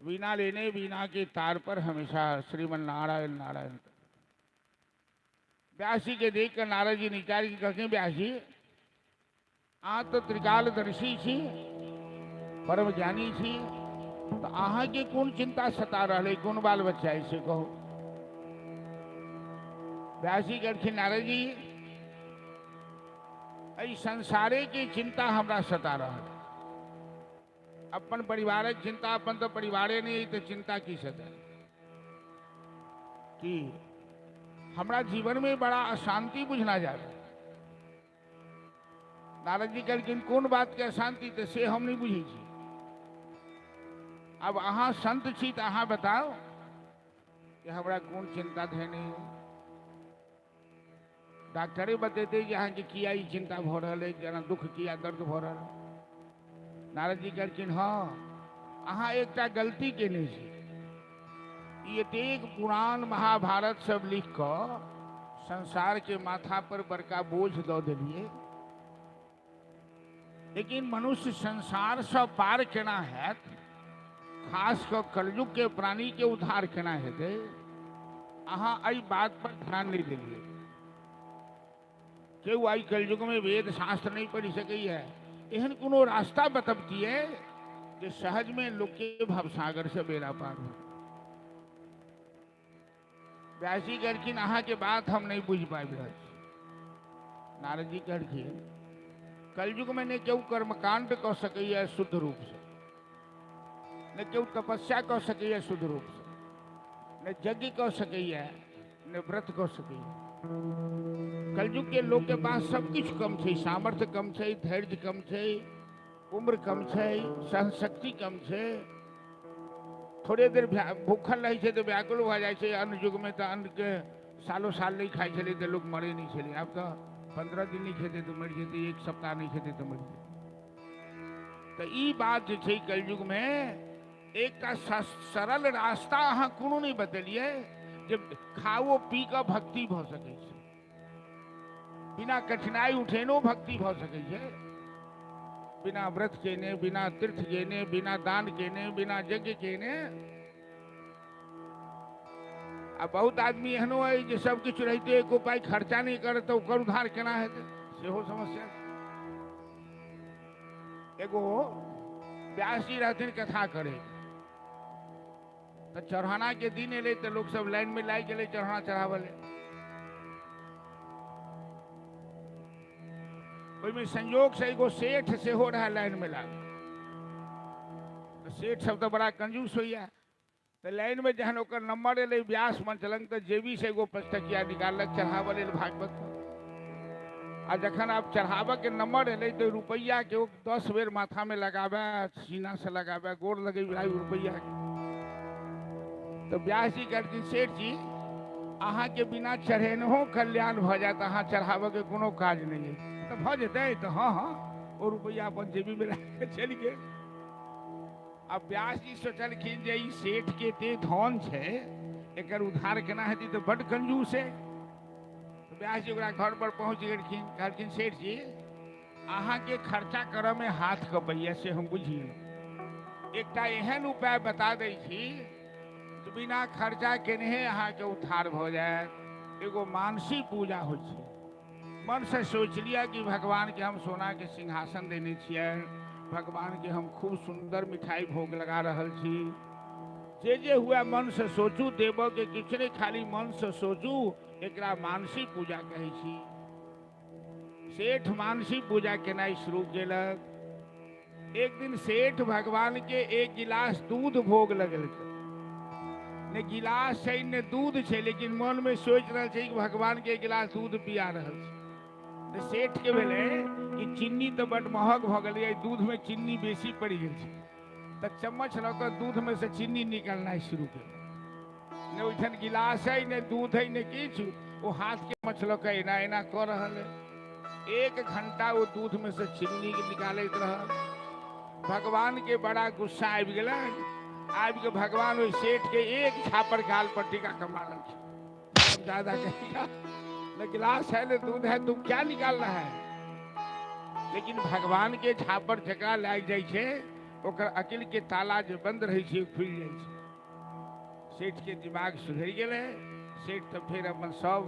वीणा लेने वीणा के तार पर हमेशा श्रीमन नारायण नारायण। व्यास जी के देख कर नारद जी निचार की कहें, व्यास जी आ तो त्रिकालदर्शी छी, परम ज्ञानी छी, तो अहाँ के कौन चिंता सता रहे, कौन बाल बच्चा ऐसे कहो। व्यास जी कहथिन, नारद जी ऐ संसारे की चिंता हमरा सता रहा। अपन परिवार की चिंता, अपन तो परिवारे नहीं तो चिंता की सता कि हमरा जीवन में बड़ा अशांति बुझना जा रहा। नारद जी कहलखिन, कौन बात के अशांति, तो से हम नहीं बुझी छी। अब अहाँ संत छी तो अहाँ बताओ कि हमरा कौन चिंता धैनी। डॉक्टरे बतेते कि अहाँ के किया ई चिंता भ रहा है, जना दुख किया दर्द भ रहा है। नारद जी कहलखिन, हाँ अहाँ एकटा गलती केने छी। एतेक पुराण महाभारत सब लिख कर संसार के माथा पर बड़का बोझ दो दिलिए, लेकिन मनुष्य संसार से पार केना हैत, खास कर कलयुग के प्राणी के उद्धार केना हेतै, अहाँ एहि बात पर ध्यान नहीं देलिए। केहू आई कलयुग में वेद शास्त्र नहीं पढ़ी सकैया, एहन कोनो रास्ता बतबतिए जे सहज में लोग के भवसागर से बेड़ा पार हो। व्यास जी कहलखिन, अहाँ के बात हम नहीं बुझ पाए। नारद जी कहलखिन, कलयुग में ने केहू कर्मकांड कह सकैया शुद्ध रूप से, न केहू तपस्या कह सकैया शुद्ध रूप से, न यज्ञ कह सकैया, न व्रत कह सकैया। कलयुग के लोग के पास सब कुछ कम है, सामर्थ्य कम है, धैर्य कम है, उम्र कम है, सहनशक्ति कम है। थोड़े देर भूखल रहे थे तो व्याकुल हो जाए। अन्न युग में तो अन्न के सालों साल नहीं खाई चले तो लोग मरे नहीं चले। अब तो 15 दिन नहीं खेते तो मर जाते, 1 सप्ताह नहीं खेते तो मर जाते। तो ई बात जो है कलयुग में एक सरल रास्ता अहाँ कोनो नहीं बतेलिए, जब खाओ पी का भक्ति भ सके, बिना कठिनाई उठेनो भक्ति भ सके, बिना व्रत केने, बिना तीर्थ केने, बिना दान केने, बिना यज्ञ केने। अब बहुत आदमी एहनो है जो सब कुछ रहते एक उपाय खर्चा नहीं करे तो ओकर उद्धार केना हेतै, सेहो समस्या। एगो व्यास जी रहथिन कथा करे, तो चढ़ाना के दिन एले तो लोग सब लाइन में लाग गए चढ़ाना चढ़ावले। में संयोग से एगो सेठ से हो रहा लाइन में लाग। तो सेठ सब तो बड़ा कंजूस होइया, तो लाइन में जहन ओकर नंबर एले व्यास मंचलन तो जेबी से एगो 5 टकिया निकालक चढ़ावल एल भागवत। आ जखन आप चढ़ावा के नंबर एले तो रुपया के 10 बेर माथा में लगावे, सीना से लगावे, गोड़ लगे रुपया। तो व्यास जी कहलखिन, सेठ जी अहाँ के बिना चढ़ेनहो कल्याण भ जात, अहाँ चढ़ावे के कोनो काज नहीं है। तो भ जेतै, तो हाँ हाँ वो रुपया अपन जेबी में रख चल गए। अब व्यास जी सोचलखिन जे ई सेठ के ते धन है, एकर उद्धार केना हेतै, तो बड़ कंजूस है। तो व्यास जी ओकरा घर पर पहुंच गेलखिन, कहलखिन, सेठ जी अहाँ के खर्चा करऽ में हाथ कपैया से हम बुझी, एकटा एहन उपाय बता दै छी तो बिना खर्चा केने अहाँ के उद्धार भ जाए। एगो मानसी पूजा हो छै, मन से सोच लिया कि भगवान के हम सोना के सिंहासन देने छियै, भगवान के हम खूब सुंदर मिठाई भोग लगा रहल छी, जे हुआ मन से सोचू देव के किछने खाली मन से सोचू एकरा मानसी पूजा कहै छी। सेठ मानसी पूजा केनाइ शुरू केलक। एक दिन सेठ भगवान के एक गिलास दूध भोग लगल, ने गिलास छै ने दूध छै, लेकिन मन में सोच रहल छै कि भगवान के एक गिलास दूध पिया रहल छै। तो सेठ के भेले कि चीनी तो बड़ महग भ गेलै, दूध में चीनी बेसी पड़ गेल छै, तो चम्मच ल के दूध में से चीनी निकालना शुरू कर। ने ओठन गिलास है ने दूध है ने किछु, वो हाथ के मछ ल के एना एना कर रहल है। 1 घंटा वो दूध में से चीनी निकालत रह। भगवान के बड़ा गुस्सा आबि गेल। आबि के भगवान ओहि सेठ के एक छापर गाल पर टीका के मारल। ज्यादा कहेगा न गिलास है न दूध है, तुम क्या निकाल रहा है। लेकिन भगवान के छापर जकरा लाग जाय छै ओकर अकिल के ताला जो बंद रहे छै खुल जाय छै। सेठ के दिमाग सुधर गेले। सेठ तो फिर अपन सब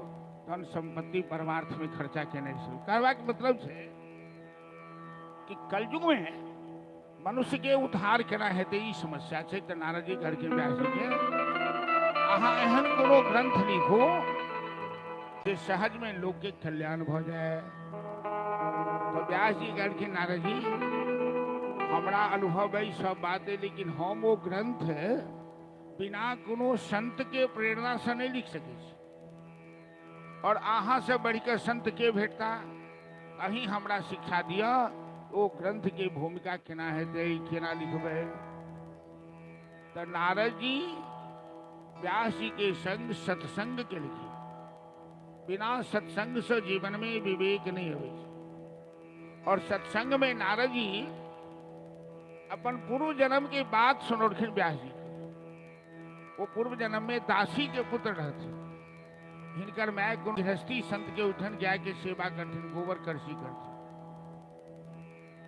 धन संपत्ति परमार्थ में खर्चा केने शुरू करबाक मतलब छै कि कलयुग में मनुष्य के उद्धार केना हेतै ई समस्या छै। त नारद जी घर के व्यास जी के अहाँ एहन कोनो ग्रंथ लिखो जे सहज में लोक के कल्याण भ जाए। तो व्यास जी घर के नारद जी हमरा अनुभव है सब बात है, लेकिन हम वो ग्रंथ बिना कोनो संत के प्रेरणा से नहीं लिख सके छी। और अहाँ से बढ़कर संत के भेटता, अहीं हमरा शिक्षा दिया ओ ग्रंथ के भूमिका केना हेतै, केना लिखबै। तो नारद जी व्यास जी के संग सत्संग के लिखी। बिना सत्संग से जीवन में विवेक नहीं हो। और सत्संग में नारद जी अपन पूर्व जन्म के बात सुनौलखिन व्यास जी। वो पूर्व जन्म में दासी के पुत्र रहते। हिनकर माय को गृहस्थी संत के उठन जाय के सेवा करथिन, गोबर करसी करथिन।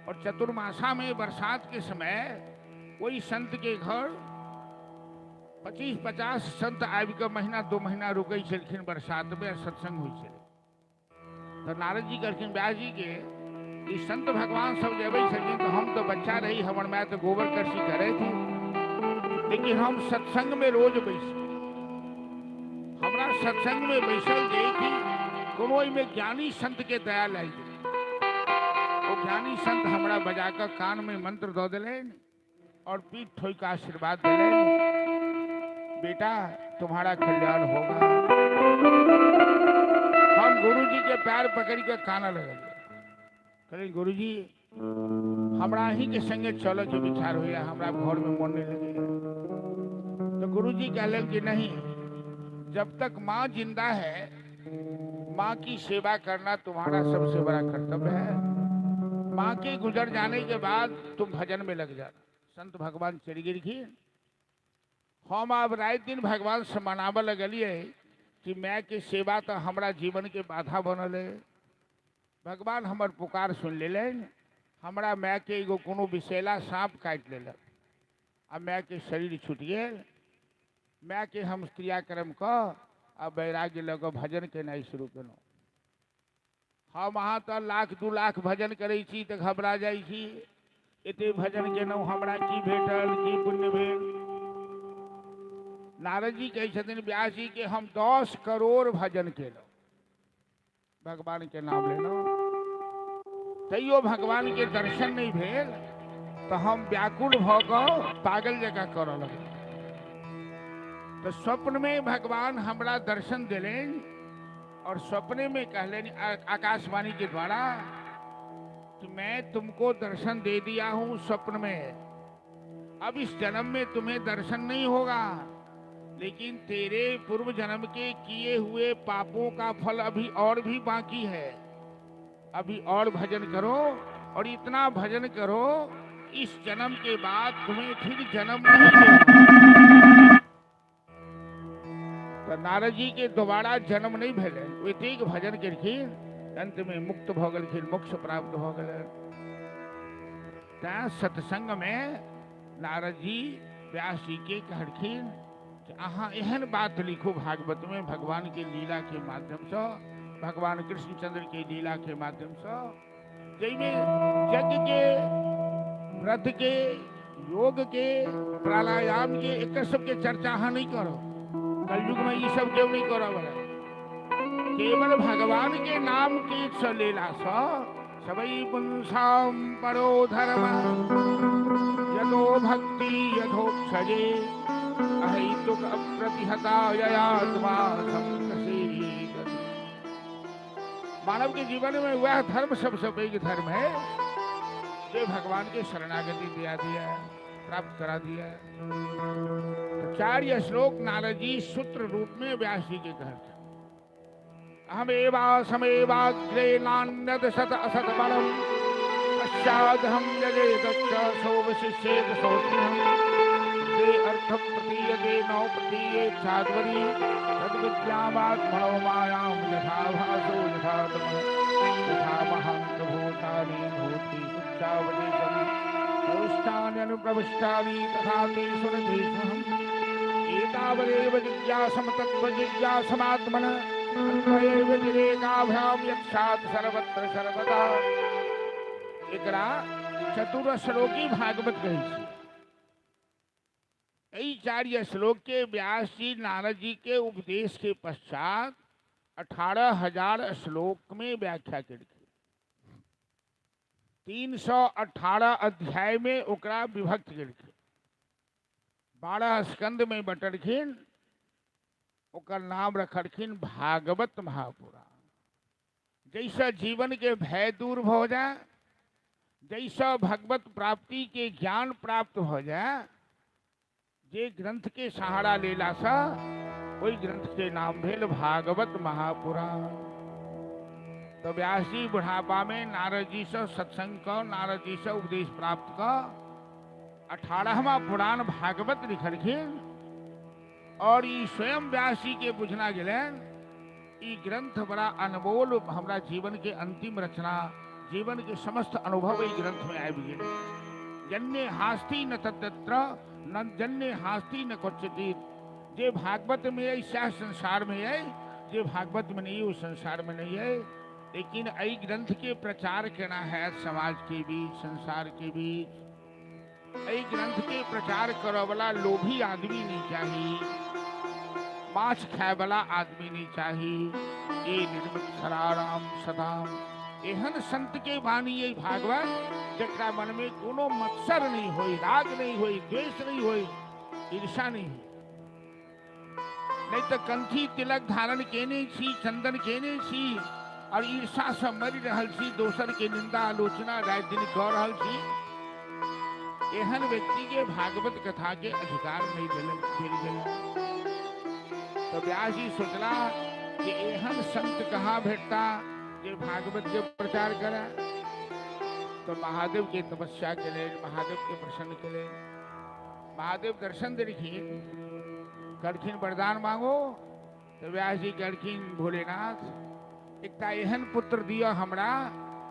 और चतुर्मासा में बरसात के समय वही संत के घर 25-50 संत आबि के महीना 2 महीना रुकै छलखिन बरसात में, सत्संग होइ छलै। तो नारद जी कहलखिन व्यास जी के ई संत भगवान सब जेबै छथिन तो हम तो बच्चा रही, हमर माय तो गोबर करसी करे थी, लेकिन हम सत्संग में रोज बैसी। हमरा सत्संग में बैसल जे कि कोनो में ज्ञानी संत के दया लाग गेल। वो ज्ञानी संत हमरा बजा कर कान में मंत्र दो दिलेन और पीठ ठोक आशीर्वाद दिलेन, बेटा तुम्हारा कल्याण होगा। हम गुरुजी के पैर पकड़ के काना लगल, कहले गुरुजी हमरा ही के संगे चलो के विचार होया, हमरा घर में मन नहीं लगेगा। तो गुरुजी कहलन कि नहीं, जब तक माँ जिंदा है माँ की सेवा करना तुम्हारा सबसे बड़ा कर्तव्य है। माँ के गुजर जाने के बाद तुम भजन में लग जाना। संत भगवान चली गिरखिन। हम अब रात दिन भगवान से मनावे लगलिए कि मैं के सेवा तो हमारा जीवन के बाधा बनल है। भगवान हमर पुकार सुन लेलन। हमरा मैं के एगो कोनो विषैला सांप काट लेलक आ मैं के शरीर छूट गेल। मैं के हम क्रियाक्रम क आ वैराग्य लग भजन केनाइ शुरू केलहुँ। हम अहाँ तो 1,00,000-2 लाख भजन करै छी तो घबरा जाइ छी, एते भजन केलहुँ हमरा की भेटल, की पुण्य भेल। नारद जी कहै छथिन व्यास जी के हम 10 करोड़ भजन केलहुँ, भगवान के नाम लेलहुँ, तैयो भगवान के दर्शन नहीं भेल। तो हम व्याकुल भ कऽ पागल जकाँ करऽ लगलहुँ। तो स्वप्न में भगवान हमरा दर्शन दिलेन और सपने में कहलेन आकाशवाणी के द्वारा कि मैं तुमको दर्शन दे दिया हूं स्वप्न में, अब इस जन्म में तुम्हें दर्शन नहीं होगा, लेकिन तेरे पूर्व जन्म के किए हुए पापों का फल अभी और भी बाकी है। अभी और भजन करो और इतना भजन करो, इस जन्म के बाद तुम्हें फिर जन्म नहीं लेगा। तो नारद जी के दोबारा जन्म नहीं भेले, वे ठीक भजन केलखिन, अंत में मुक्त भ गेलखिन, मोक्ष प्राप्त भ गेल। तैं सत्संग में नारद जी व्यास जी के कहलखिन कि अहाँ एहन बात लिखो भागवत में भगवान के लीला के माध्यम से, भगवान कृष्णचंद्र के लीला के माध्यम से, जिसमें यज्ञ के, व्रत के, योग के प्राणायाम के एक सब के चर्चा हाँ नहीं करो, कलयुग में ये सब क्यों नहीं करो बोला, केवल भगवान के नाम की चलेला सबई पुंसाम परो धर्म यदो भक्ति यथोक्षजे अहितुक अप्रतिहता ययात्मा संकसेत। मानव के जीवन में वह धर्म सबसे बड़ा धर्म है जो भगवान के शरणागति दिया प्राप्त करा दिया। तो 4 श्लोक नारद जी सूत्र रूप में व्यास जी के कहते, अहमेवा समेवाग्रे नान्यद शत असत बलम पश्चादहम यदे दक्ष सोवशिष्येत सौत्रिहम् दे अर्थम प्रतीयते नौ प्रतीये साध्वरी तद्विद्यामात्मनो मायां यथा भासो यथा तमः यथा महान्तभूतानि भूति सुच्चावति प्रविष्टानि अनुप्रविष्टानि तथा ते सुरधीष्महम् एतावदेव जिज्ञासं तत्त्वजिज्ञासमात्मनः अन्वयेव विवेकाभ्याम यक्षात् सर्वत्र सर्वदा। एकरा चतुर श्लोकी भागवत कही छी। यही 4 श्लोक के व्यास जी नारद जी के उपदेश के पश्चात 18,000 श्लोक में व्याख्या करी, 318 अध्याय में ओकरा विभक्त करके 12 स्कंद में बटलखिन, ओकर नाम रखलखिन भागवत महापुराण। जैसा जीवन के भय दूर हो जाए, जैसा भगवत प्राप्ति के ज्ञान प्राप्त हो जाए, जे ग्रंथ के सहारा लेला सा वही ग्रंथ के नाम भेल भागवत महापुराण। तो व्यास जी बुढ़ापा में नारद जी से सत्संग का, नारद जी से उपदेश प्राप्त का 18वां पुराण भागवत लिखलखिन। और ये स्वयं व्यास जी के बुझना गेलन, ये ग्रंथ बड़ा अनमोल हमारा जीवन के अंतिम रचना, जीवन के समस्त अनुभव ये ग्रंथ में आबि गेल। जन्ने हास्ति न तत्र न जन्ने हास्ति न क्वचित। जे भागवत में है सह संसार में है, जे भागवत में नहीं उस संसार में नहीं है। लेकिन यही ग्रंथ के प्रचार करना है समाज के बीच, संसार के बीच। यही ग्रंथ के प्रचार करे वाला लोभी आदमी नहीं चाहिए, माछ खाए वाला आदमी नहीं चाहिए। ये निर्मित सराराम सदाम एहन संत के वाणी ये भागवत जकरा मन में कोनो मत्सर नहीं होई, राग नहीं होई, द्वेष नहीं होई, ईर्षा नहीं होई। नहीं तो कंठी तिलक धारण केने छी, चंदन केने छी और ईर्षा से मरी रहल छी, दोसर के निंदा आलोचना रात दिन कर रहल छी। एहन व्यक्ति के भागवत कथा के अधिकार नहीं दिल। तो व्यास जी सोचला कि एहन संत कहाँ भेटता जे भागवत के प्रचार करे। तो महादेव के तपस्या के लिए, महादेव के प्रसन्न के लिए महादेव दर्शन देखिन, कड़खिन वरदान मांगो। तो व्यास जी कड़खिन भोलेनाथ एकटा एहन पुत्र दिया हमरा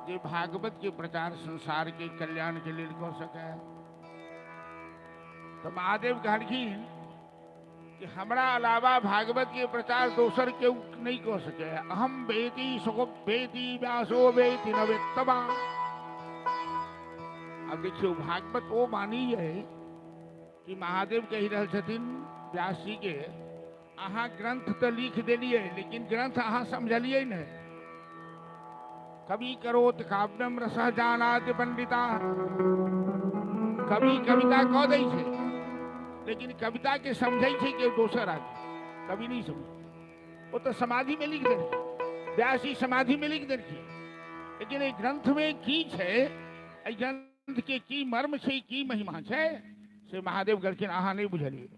जे भागवत के प्रचार संसार के कल्याण के लिए कर सके। तो महादेव कहलखिन कि हमरा अलावा भागवत के प्रचार दोसर केहू नहीं कर सके। अहम वेदी सो वेदी व्यासो वेदी न वेत्तवा। अब देखियो भागवत वो मानी है कि महादेव कही रहल छथिन व्यास जी के, अहाँ ग्रंथ तो लिख देलिए लेकिन ग्रंथ अहाँ समझलिए नहीं। कवि करोत काव्यम रस जानाति पंडिता। कवि कविता कह दै छै लेकिन कविता के समझे छे कि दोसर आदमी, कवि नहीं समझ। वो तो समाधि में लिख देलखिन, व्यास जी समाधि में लिख देलखिन। लेकिन ये ग्रंथ में की छे, ग्रंथ के की मर्म छे, की महिमा छे से महादेव कहलखिन अहाँ नहीं बुझलिए।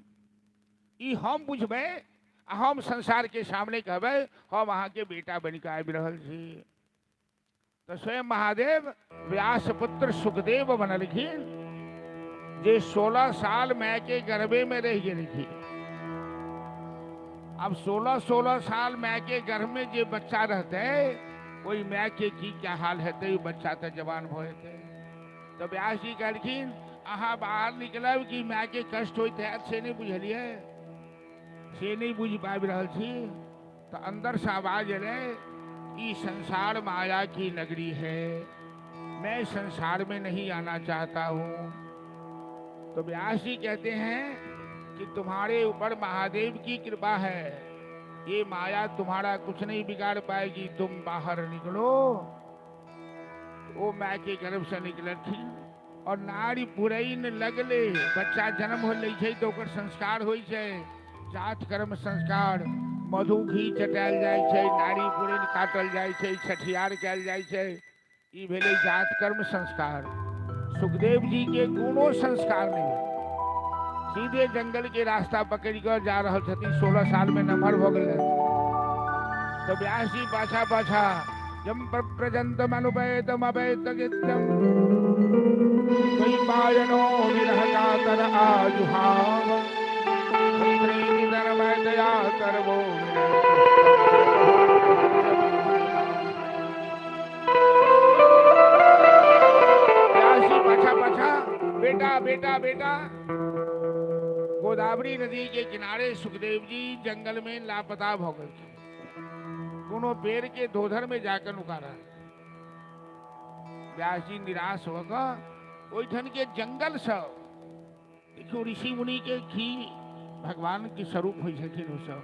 ई हम बुझबे, हम संसार के सामने कहबे हम अहाँ के बेटा बन के आबि रहल छी। तो स्वयं महादेव व्यास पुत्र सुखदेव बनलखिन, जे 16 साल माय के गर्भे में रह गेलखिन। अब 16 साल माय के गर्भ में जे बच्चा रहते वही माय के की क्या हाल हेते, बच्चा तो जवान भ जेते। तो व्यास जी कहलखिन अहाँ बाहर निकलब कि माय के कष्ट होते है से नहीं बुझलिए, से नहीं बुझ पाबि रहल छी। तो अंदर से आवाज अले कि संसार माया की नगरी है, मैं संसार में नहीं आना चाहता हूँ। तो व्यास जी कहते हैं कि तुम्हारे ऊपर महादेव की कृपा है, ये माया तुम्हारा कुछ नहीं बिगाड़ पाएगी, तुम बाहर निकलो। वो माँ के गर्भ से निकलती और नारी पुरैन लगले, बच्चा जन्म हो ले छै तो ओकर संस्कार होइ छै, जात कर्म संस्कार, मधु घी चटायल जाइ छै, नारी पुरैन काटल जाइ छै, छठियार कयल जाइ छै, ई भेलै जात कर्म संस्कार। सुखदेव जी के कोनो संस्कार नहीं, सीधे जंगल के रास्ता पकड़ कर जा रहे थे, 16 साल में नमहर हो गए। तो व्यास जी पाछा पाछा जम प्रजंतम अनुपैतम अपैतगित्यम द्वैपायनो विरह कातर आजुहाव पुत्रेति धर्मय दया करवो व्यास जी पाछा पाछा, बेटा बेटा बेटा। गोदावरी नदी के किनारे सुखदेव जी जंगल में लापता हो गए, दोनों पेड़ के धोधर में जाकर उकारा। व्यास जी निराश होकर ओठन के जंगल सब देखो, ऋषि मुनि के घी भगवान के स्वरूप हो सब,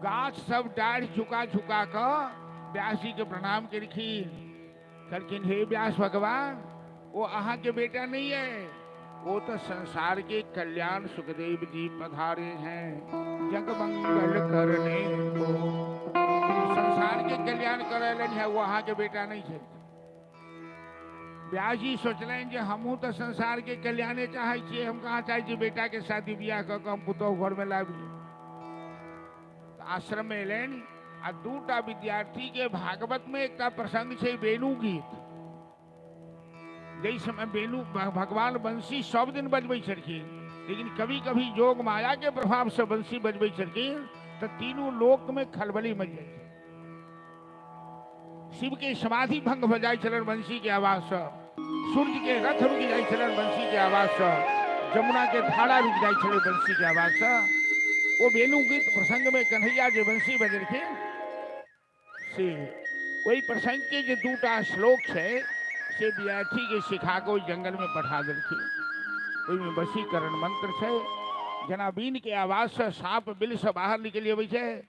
गाछ सब डाढ़ झुका झुका कर व्यास जी के प्रणाम करखिन, हे व्यास भगवान, वो अहाँ के बेटा नहीं है, वो तो संसार के कल्याण सुखदेव जी पधारे हैं जग मंगल करने को, संसार के कल्याण करे है, वो अहाँ के बेटा नहीं है। व्यास जी सोचलें जे हमहू तो संसार के कल्याणे चाहे छे, हम कहाँ चाहे छे बेटा के शादी बियाह कर के हम पुतोह घर में लाबी। तो आश्रम में एलेन आ दूटा विद्यार्थी के भागवत में एक प्रसंग छे वेणु गीत, जै समय वेणु भगवान बंसी सब दिन बजबै छलखिन, लेकिन कभी कभी जोग माया के प्रभाव से बंसी बजबै छलखिन तो तीनों लोक में खलबली मच जाए, शिव के समाधि भंग हो जाए छलन बंसी के आवाज से, सूर्य के रथ रुक जाए छलन बंसी के आवाज से, जमुना के धारा रुक जाए छले बंसी के आवाज से। वो वेणु गीत प्रसंग में कन्हैया जो बंसी बजलखिन से वही प्रसंग के जो दूटा श्लोक है से विद्यार्थी के सिखा को जंगल में पठा देलखिन। ओहिमे वशीकरण मंत्र है, जना बीन के आवाज से सांप बिल से बाहर निकल अबै छै,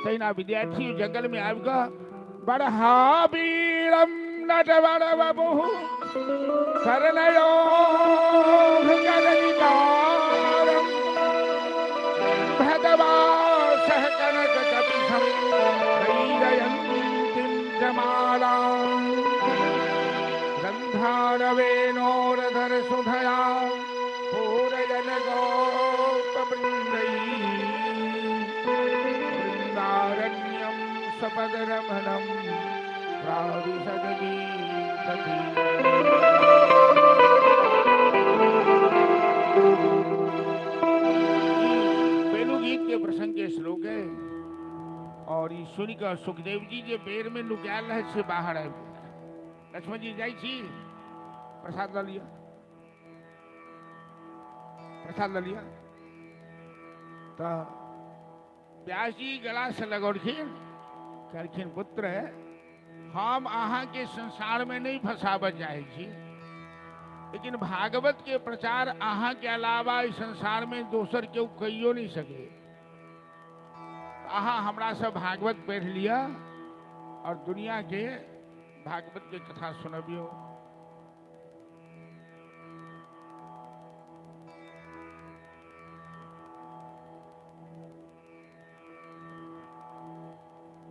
तहिना विद्यार्थी जंगल में आबि कऽ बड़हा बीरम नटवर बबू करनयो करनिकारम भगवा सह कनक कपिशम दैरयन्तीं जमालां गन्धारवेणोरधर सुधया पूरयन गोपवृन्दैः वृन्दारण्यं सपदरमणं प्राविशद्गीतति। वेणु गीत के प्रसंग के श्लोक है, और ई सुन कर सुखदेव जी जे बेर में लुकायल रहे से बाहर आबि गेल। लक्ष्मण जी जाइ छी, प्रसाद ल लिया, प्रसाद ल लिया। तो व्यास जी गला से लगौलखिन, कहलखिन पुत्र हम अहाँ के संसार में नहीं फंसाब चाहे छी, लेकिन भागवत के प्रचार अहाँ के अलावा इस संसार में दोसर केओ कहियो नहीं सके। अहाँ हमरा से भागवत पढ़ लिया और दुनिया के भागवत के कथा सुनबियो।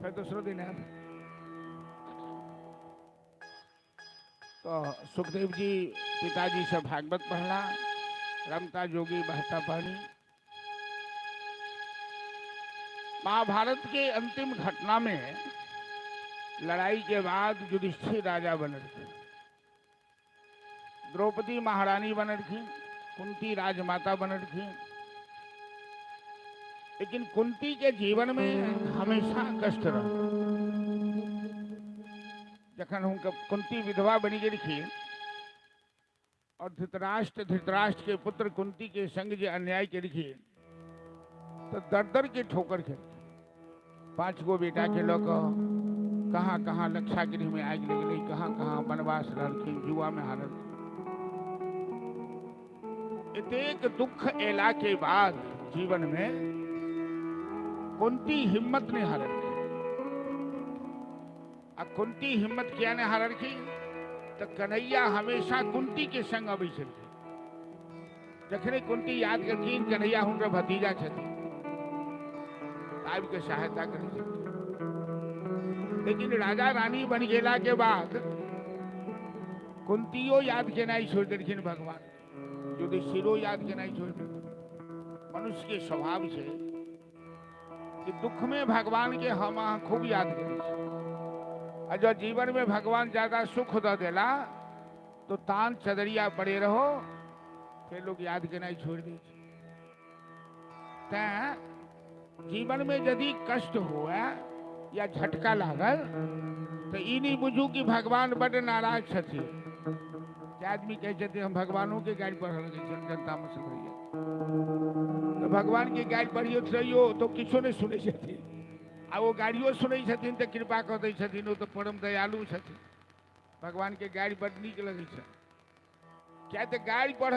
फिर दूसरो दिन है तो सुखदेव जी पिताजी से भागवत पढ़ला, रमता जोगी बहता पानी। महाभारत के अंतिम घटना में लड़ाई के बाद युधिष्ठिर राजा बनल, द्रौपदी महारानी बनल थी, कुंती राजमाता बनल थी, लेकिन कुंती के जीवन में हमेशा कष्ट रहा। जखन उनका कुंती विधवा बनी गई थी और धृतराष्ट्र के पुत्र कुंती के संग जो अन्याय के लिखी तो दर दर के ठोकर खेल, 5 गो बेटा के लोग कहाँ कहाँ लक्षागृह में आग लग गई, कहाँ कहाँ वनवास रहलखिन, जुआ में हारल। इतेक दुख एला के बाद जीवन में कुंती हिम्मत ने हार रखी। अब कुंती हिम्मत क्या ने हार रखी? तो कन्हैया हमेशा कुंती के संग अभी चलते। जखने कुंती याद करती कन्हैया हुनकर भतीजा छथि, के सहायता कर, लेकिन राजा रानी बन गेला के बाद कुंतियो याद केना छोड़ देलखिन भगवान, युधिष्ठिरो याद केना छोड़ देलखिन। मनुष्य के स्वभाव से कि दुख में भगवान के हम खूब याद करें, और जो जीवन में भगवान ज्यादा सुख द देला तो तान चदरिया पड़े रहो, फिर लोग याद केना छोड़ दे। जीवन में यदि कष्ट हुआ या झटका लागल तो ई नहीं बुझू कि भगवान बड़ नाराज छथि। आदमी कहते हम भगवानों के गाड़ी पढ़ जनता में सुन रही है, तो भगवान के गाड़ी पढ़ियो रहियो तो किछो नहीं सुने छथिन, आ वो गाड़ियों सुने छथिन तो कृपा कर दै छथिन, वो तो परम दयालु छथिन। भगवान के गाड़ी बड़ नीक लगे छै। क्या तो गाड़ी पढ़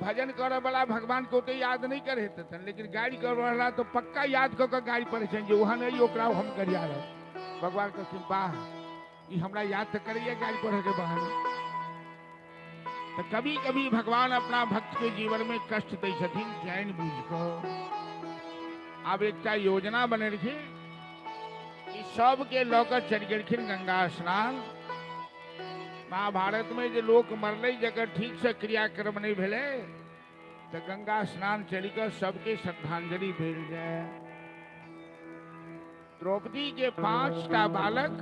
भजन करे वाला भगवान को तो याद नहीं करे थे, लेकिन गाड़ी कर वाला तो पक्का याद कर गाड़ी पढ़े छे, जो वहां नहीं ओकरा हम करिया रहे। भगवान कहथिन वाह ई हमरा याद तो करिए गाड़ी पढ़े के बहाने। तो कभी कभी भगवान अपना भक्त के जीवन में कष्ट दे छथिन जान बूझ कर। अब एक योजना बने रखी कि सबके लौकर चल गेलखिन गंगा स्नान। महाभारत में जो लोग मरले जगह ठीक से क्रियाक्रम नहीं भेले तो गंगा स्नान चलिकर सबके श्रद्धांजलि भेल जाए। द्रौपदी के 5टा बालक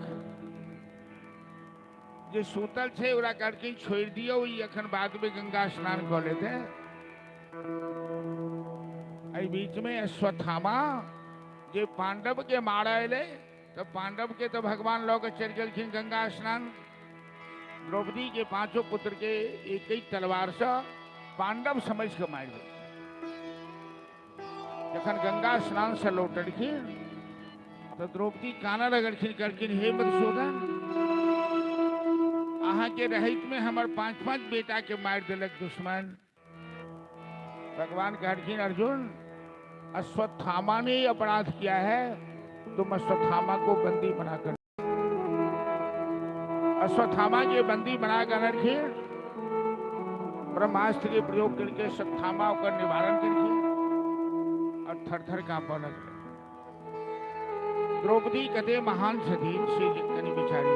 जो सूतल छे ओरा करके छोड़ दियो, अखन बाद में गंगा स्नान कर लेते। बीच में अश्वत्थामा जो पांडव के मारा अले तो पांडव के तो भगवान लोग चल गलखिन गंगा स्नान। द्रौपदी के 5 पुत्र के एक ही तलवार से पांडव समझ के मार दिए। जखन गंगा स्नान से लौटलखिन तो द्रौपदी काना लगलखिन करखिन हे मधुसूदन, अहाँ के रहित में हमार 5 बेटा के मार दिलक दुश्मन। भगवान कहलखिन अर्जुन अश्वत्थामा ने अपराध किया है, तुम अश्वत्थामा को बंदी बनाकर अश्वत्थामा के बंदी बनाकर रखे। ब्रह्मास्त्र के प्रयोग करके अश्वत्थामा का निवारण करके और थर-थर कांपने लगे। द्रौपदी कदे महान छथीन से जितनी बिचारी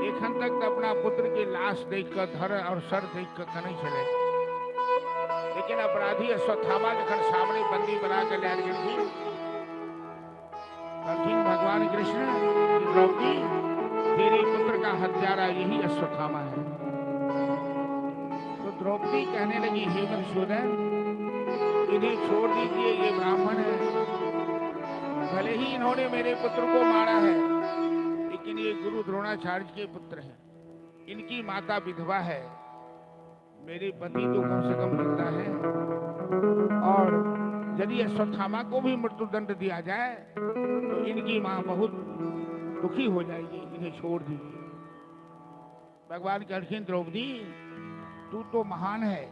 एखन तक तो अपना पुत्र की लाश देखकर धर और सर देखकर कहीं चले, लेकिन अपराधी अश्वत्थामा जखन सामने बंदी बना कर ले गए भगवान कृष्ण द्रौपदी तेरे पुत्र का हत्यारा यही अश्वत्थामा है। तो द्रौपदी कहने लगी हे मधुसूदन इन्हें छोड़ दीजिए, ये ब्राह्मण है, भले ही इन्होंने मेरे पुत्र को मारा है लेकिन ये गुरु द्रोणाचार्य के पुत्र हैं, इनकी माता विधवा है, मेरे पति तो कम से कम जिंदा है, और यदि अश्वत्थामा को भी मृत्युदंड दिया जाए तो इनकी मां बहुत दुखी हो जाएगी, इन्हें छोड़ दीजिए। भगवान कहलखिन द्रौपदी तू तो महान है,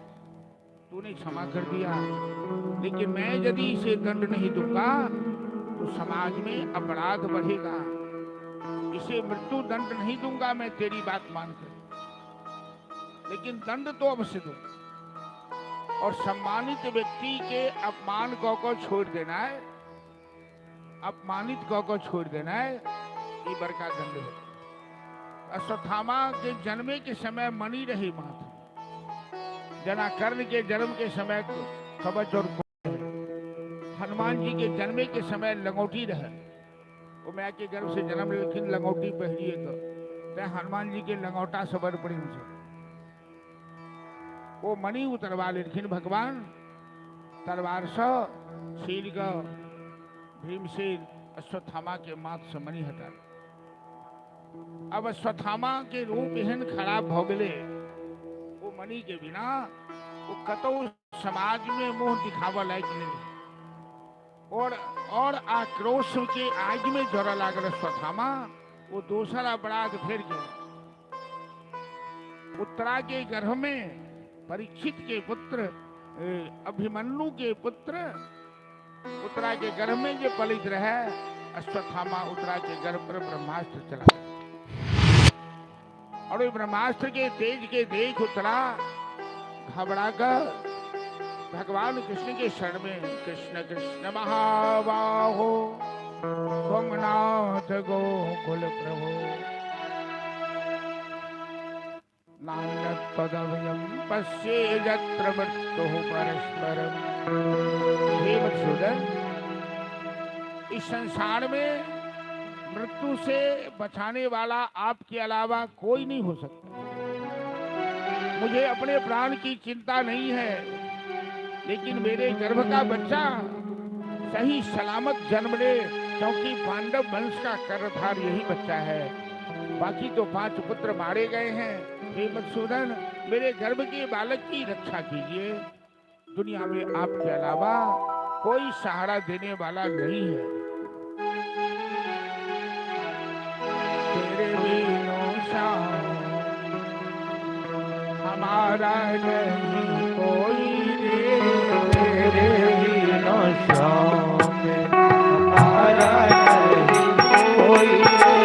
तूने क्षमा कर दिया, लेकिन मैं यदि इसे दंड नहीं दूंगा तो समाज में अपराध बढ़ेगा, इसे मृत्यु दंड नहीं दूंगा मैं तेरी बात मानकर, लेकिन दंड तो अवश्य दूंगा। और सम्मानित व्यक्ति के अपमान को छोड़ देना है, अपमानित को छोड़ देना है, ये बड़का दंड है। अश्वत्थामा के जन्मे के समय मणि रही माथ, जना कर्ण के जन्म के समय कवच और हनुमान जी के जन्मे के समय लंगोटी रहे, वो मैं के गर्भ से जन्म लेकिन लंगोटी पहनिए तो हनुमान जी के लंगोटा सबर पड़ी मुझे, वो मणि उतरवा लेकिन भगवान तलवार से छील का भीमसेन अश्वत्थामा के माथ से मणि हटा। अब अश्वत्थामा के रूप एहन खराब भ गए, वो मणि के बिना वो कतौ समाज में मुंह दिखावा लायक नहीं, और आक्रोश के आग में जरा लागल अश्वत्थामा, वो दूसरा अपराध फिर गया। उत्तरा के गर्भ में परीक्षित के पुत्र अभिमन्यु के पुत्र उत्तरा के गर्भ में जो पलित रहे, अश्वत्थामा उत्तरा के गर्भ पर ब्रह्मास्त्र चला और ब्रह्मास्त्र के तेज के देख उत्तरा घबराकर भगवान कृष्ण के शरण में, कृष्ण कृष्ण महाबाहो त्वं गोकुल प्रभो नान्यत्तदभयं पश्ये यत्र मृत्युः परस्परम्। हे मधुसूदन, इस संसार में मृत्यु से बचाने वाला आपके अलावा कोई नहीं हो सकता। मुझे अपने प्राण की चिंता नहीं है, लेकिन मेरे गर्भ का बच्चा सही सलामत जन्म ले, क्योंकि पांडव वंश का कर्णधार यही बच्चा है। बाकी तो 5 पुत्र मारे गए हैं। हे मधुसूदन, मेरे गर्भ के बालक की रक्षा कीजिए। दुनिया में आपके अलावा कोई सहारा देने वाला नहीं है। तेरे बिनु श्याम हमारा नहीं कोई रे, तेरे बिनु श्याम हमारा नहीं कोई रे,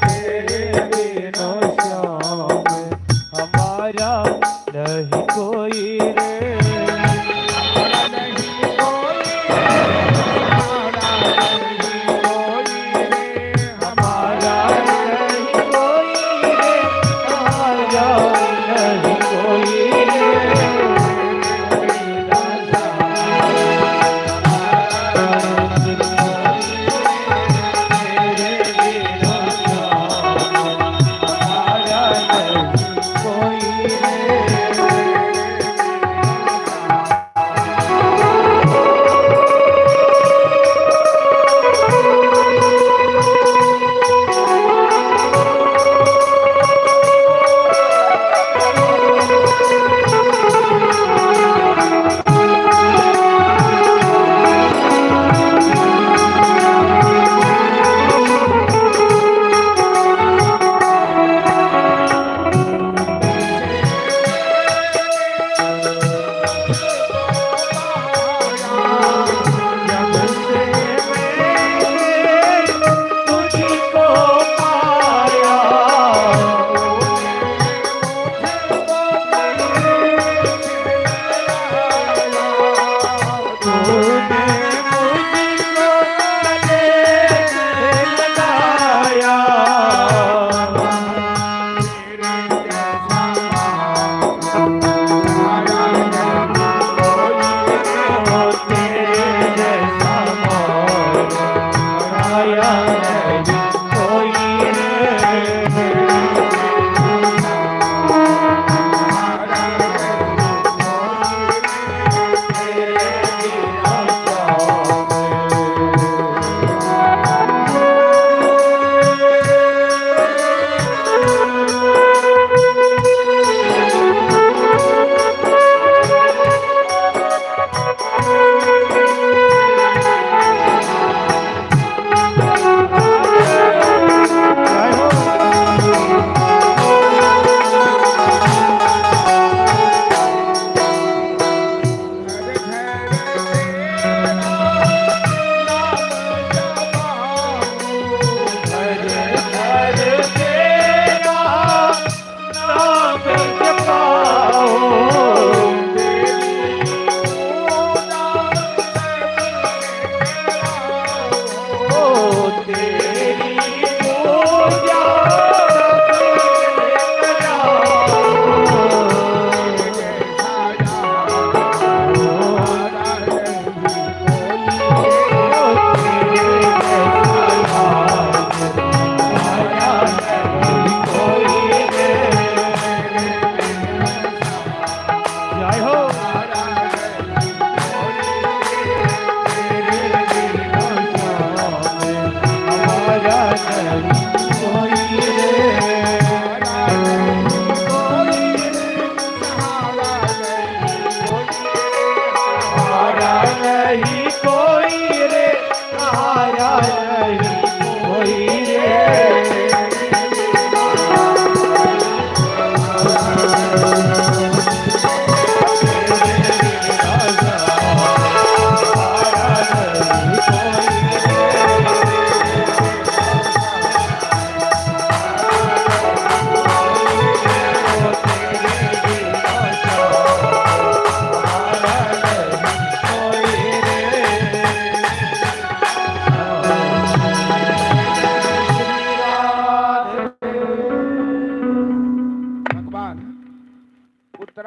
तेरे बिनु श्याम हमारा नहीं कोई रे।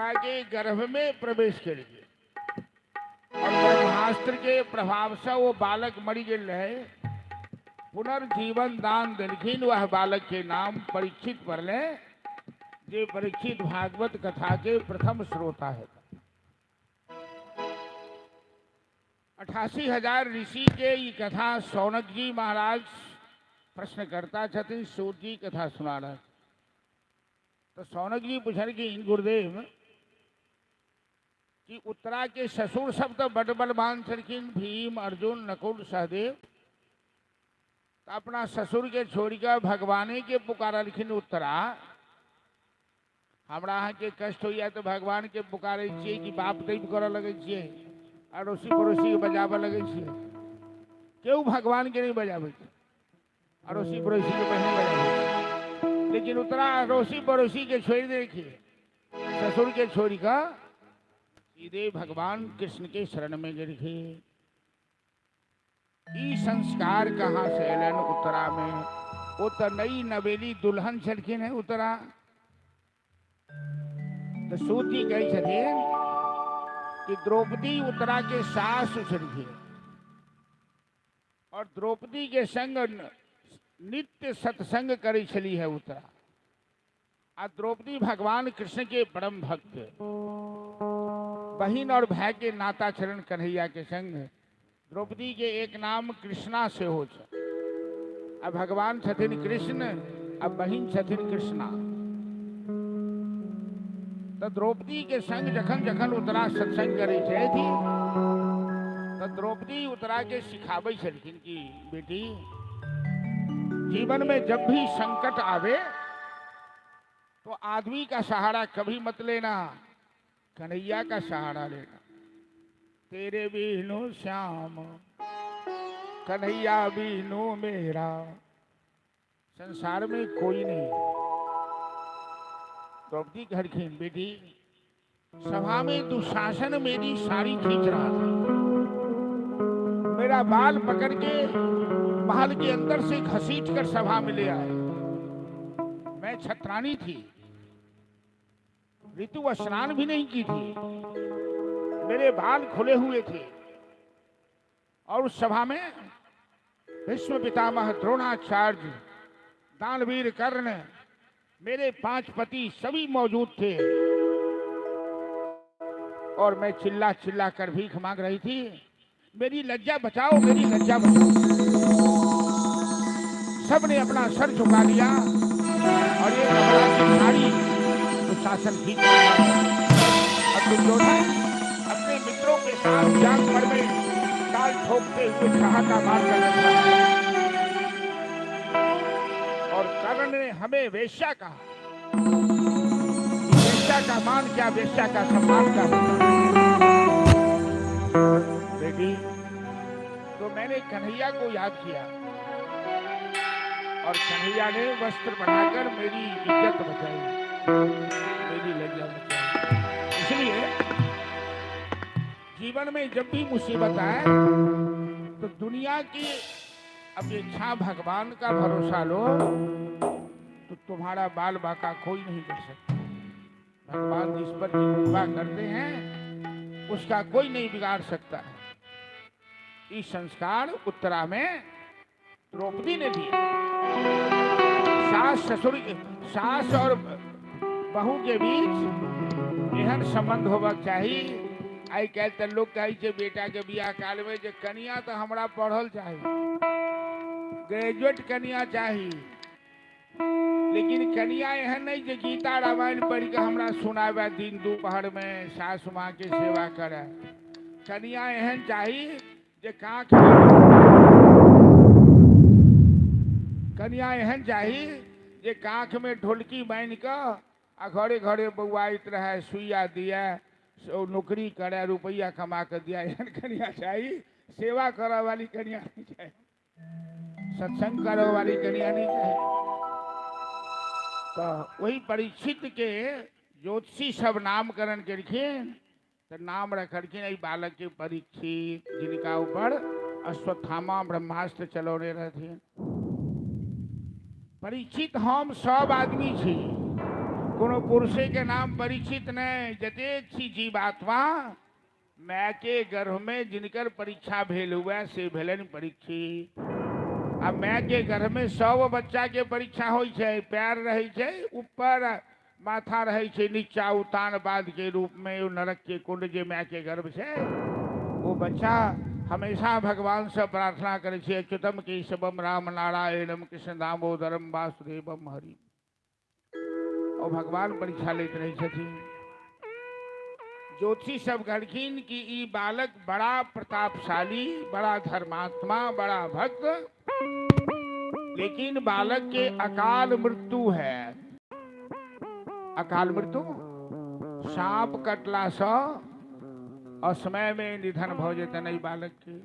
उत्तरा के गर्भ में प्रवेश करेंगे और ब्रह्मास्त्र के प्रभाव से वो बालक मर गए रहे, पुनर्जीवन दान दिलखिन। वह बालक के नाम परीक्षित पड़ले, जे परीक्षित भागवत कथा के प्रथम श्रोता है। 88,000 ऋषि के ये कथा सौनक जी महाराज प्रश्न करता छथिन, सूत जी कथा सुना रहा। तो सौनक जी पूछल कि गुरुदेव कि उत्तरा के ससुर सब तो बड़ बलवान छलखिन, भीम अर्जुन नकुल सहदेव। तो अपना ससुर के छोड़कर भगवाने के पुकारलखिन उत्तरा। हमरा अहाँ के कष्ट हो तो भगवान के पुकारे छिए कि बाप दैव करऽ लगे छिए, अड़ोसी पड़ोसी के बजाबऽ लगे छिए। केहू भगवान के नहीं बजाबे, अड़ोसी पड़ोसी के नहीं बजाबे। लेकिन उत्तरा अड़ोसी पड़ोसी के छोड़ देखिए, ससुर के छोड़ का सीधे भगवान कृष्ण के शरण में गिरखे। ई संस्कार कहाँ से एलन उत्तरा में? वो तो नई नवेली दुल्हन छलखिन है उत्तरा। तो सूत जी कही छथिन कि द्रौपदी उत्तरा के सास छलखिन और द्रौपदी के संग नित्य सत्संग करी छली है उत्तरा। आ द्रौपदी भगवान कृष्ण के परम भक्त, बहन और भाई के नाता चरण कन्हैया के संग। द्रौपदी के एक नाम कृष्णा से हो, अब भगवान छथिन कृष्ण, अब बहन छथिन कृष्णा। तो द्रौपदी के संग जखन जखन उत्तरा सत्संग करे थी, तो द्रौपदी उत्तरा के सिखावे छलखिन कि बेटी जीवन में जब भी संकट आवे तो आदमी का सहारा कभी मत लेना, कन्हैया का सहारा लेना। तेरे बिनु श्याम कन्हैया बिनु मेरा, संसार में कोई नहीं। द्रौपदी कहलखिन बेटी सभा में दुशासन मेरी साड़ी खींच रहा था, मेरा बाल पकड़ के महल के अंदर से घसीट कर सभा में ले आए। मैं छत्रानी थी, ऋतु स्नान भी नहीं की थी, मेरे बाल खुले हुए थे और उस सभा में विश्व पितामह द्रोणाचार्य, दानवीर कर्ण, मेरे 5 पति सभी मौजूद थे और मैं चिल्ला चिल्ला कर भीख मांग रही थी, मेरी लज्जा बचाओ, मेरी लज्जा बचाओ। सबने अपना सर झुका लिया और ये कमला की साड़ी दुशासन खींच रहा और दुर्योधन अपने मित्रों के साथ जांग पर में ताल ठोकते हुए ठहाका मार कर रखा और कर्ण ने हमें वेश्या कहा। वेश्या का मान क्या, वेश्या का सम्मान क्या? बेटी तो मैंने कन्हैया को याद किया और कन्हैया ने वस्त्र बढ़ाकर मेरी इज्जत बचाई, मेरी लज्जा बचाई। इसलिए जीवन में जब भी मुसीबत आए तो दुनिया की अपेक्षा भगवान का भरोसा लो, तो तुम्हारा बाल बाका कोई नहीं कर सकता। भगवान जिस पर कृपा करते हैं उसका कोई नहीं बिगाड़ सकता है। इस संस्कार उत्तरा में द्रौपदी ने दिया। सास और बहू के बीच एहन संबंध होगा चाहिए। आई कल तो लोग कहे बेटा के बियाह काल में जे कन्या तो हमरा पढ़ल चाहिए, ग्रेजुएट कन्या चाहिए, लेकिन कन्या एहन नहीं जे गीता रामायण पढ़ के हमरा सुनावे दिन दोपहर में सासु माँ के सेवा करे। कन्या एहन चाहिए जे कांख कन्या एहन चाहिए जे कांख में ढोलकी बांध के आ घरे घरे बउआइत रहे, सुइया दिया, नौकरी करे, रुपया कमा के दिया। एहन कन्या चाहिए। सेवा करे वाली कन्या नहीं चाहिए, सत्संग करे वाली कन्या नहीं चाहिए। तो वही परीक्षित के ज्योतिषी सब नामकरण करखिन, तो नाम रखलखिन बालक के परीक्षित, जिनका ऊपर अश्वत्थामा ब्रह्मास्त्र चलौने रहथिन। परीक्षित हम सब आदमी छी, कोनो पुरुषे के नाम परीक्षित ने जतेक छी जीवात्मा मैं के गर्भ में जिनकर परीक्षा भेल हुआ से भेलन परीक्षित। अब मैं के गर्भ में 100 बच्चा के परीक्षा होई छे, पैर रहे छे ऊपर, माथा रहे छे नीचा, उतानपाद के रूप में वो नरक के कुंड जे मैं के गर्भ छे। वो बच्चा हमेशा भगवान से प्रार्थना करे छे, अच्युतम केशवम राम नारायणम कृष्ण दामोदरम वासुदेवम हरि। और भगवान परीक्षा लेते रहे छथिन। ज्योतिषी सब कहलखिन कि ई बालक बड़ा प्रतापशाली, बड़ा धर्मात्मा, बड़ा भक्त, लेकिन बालक के अकाल मृत्यु है। अकाल मृत्यु सांप कटला से असमय में निधन भ जेतन नहीं बालक के।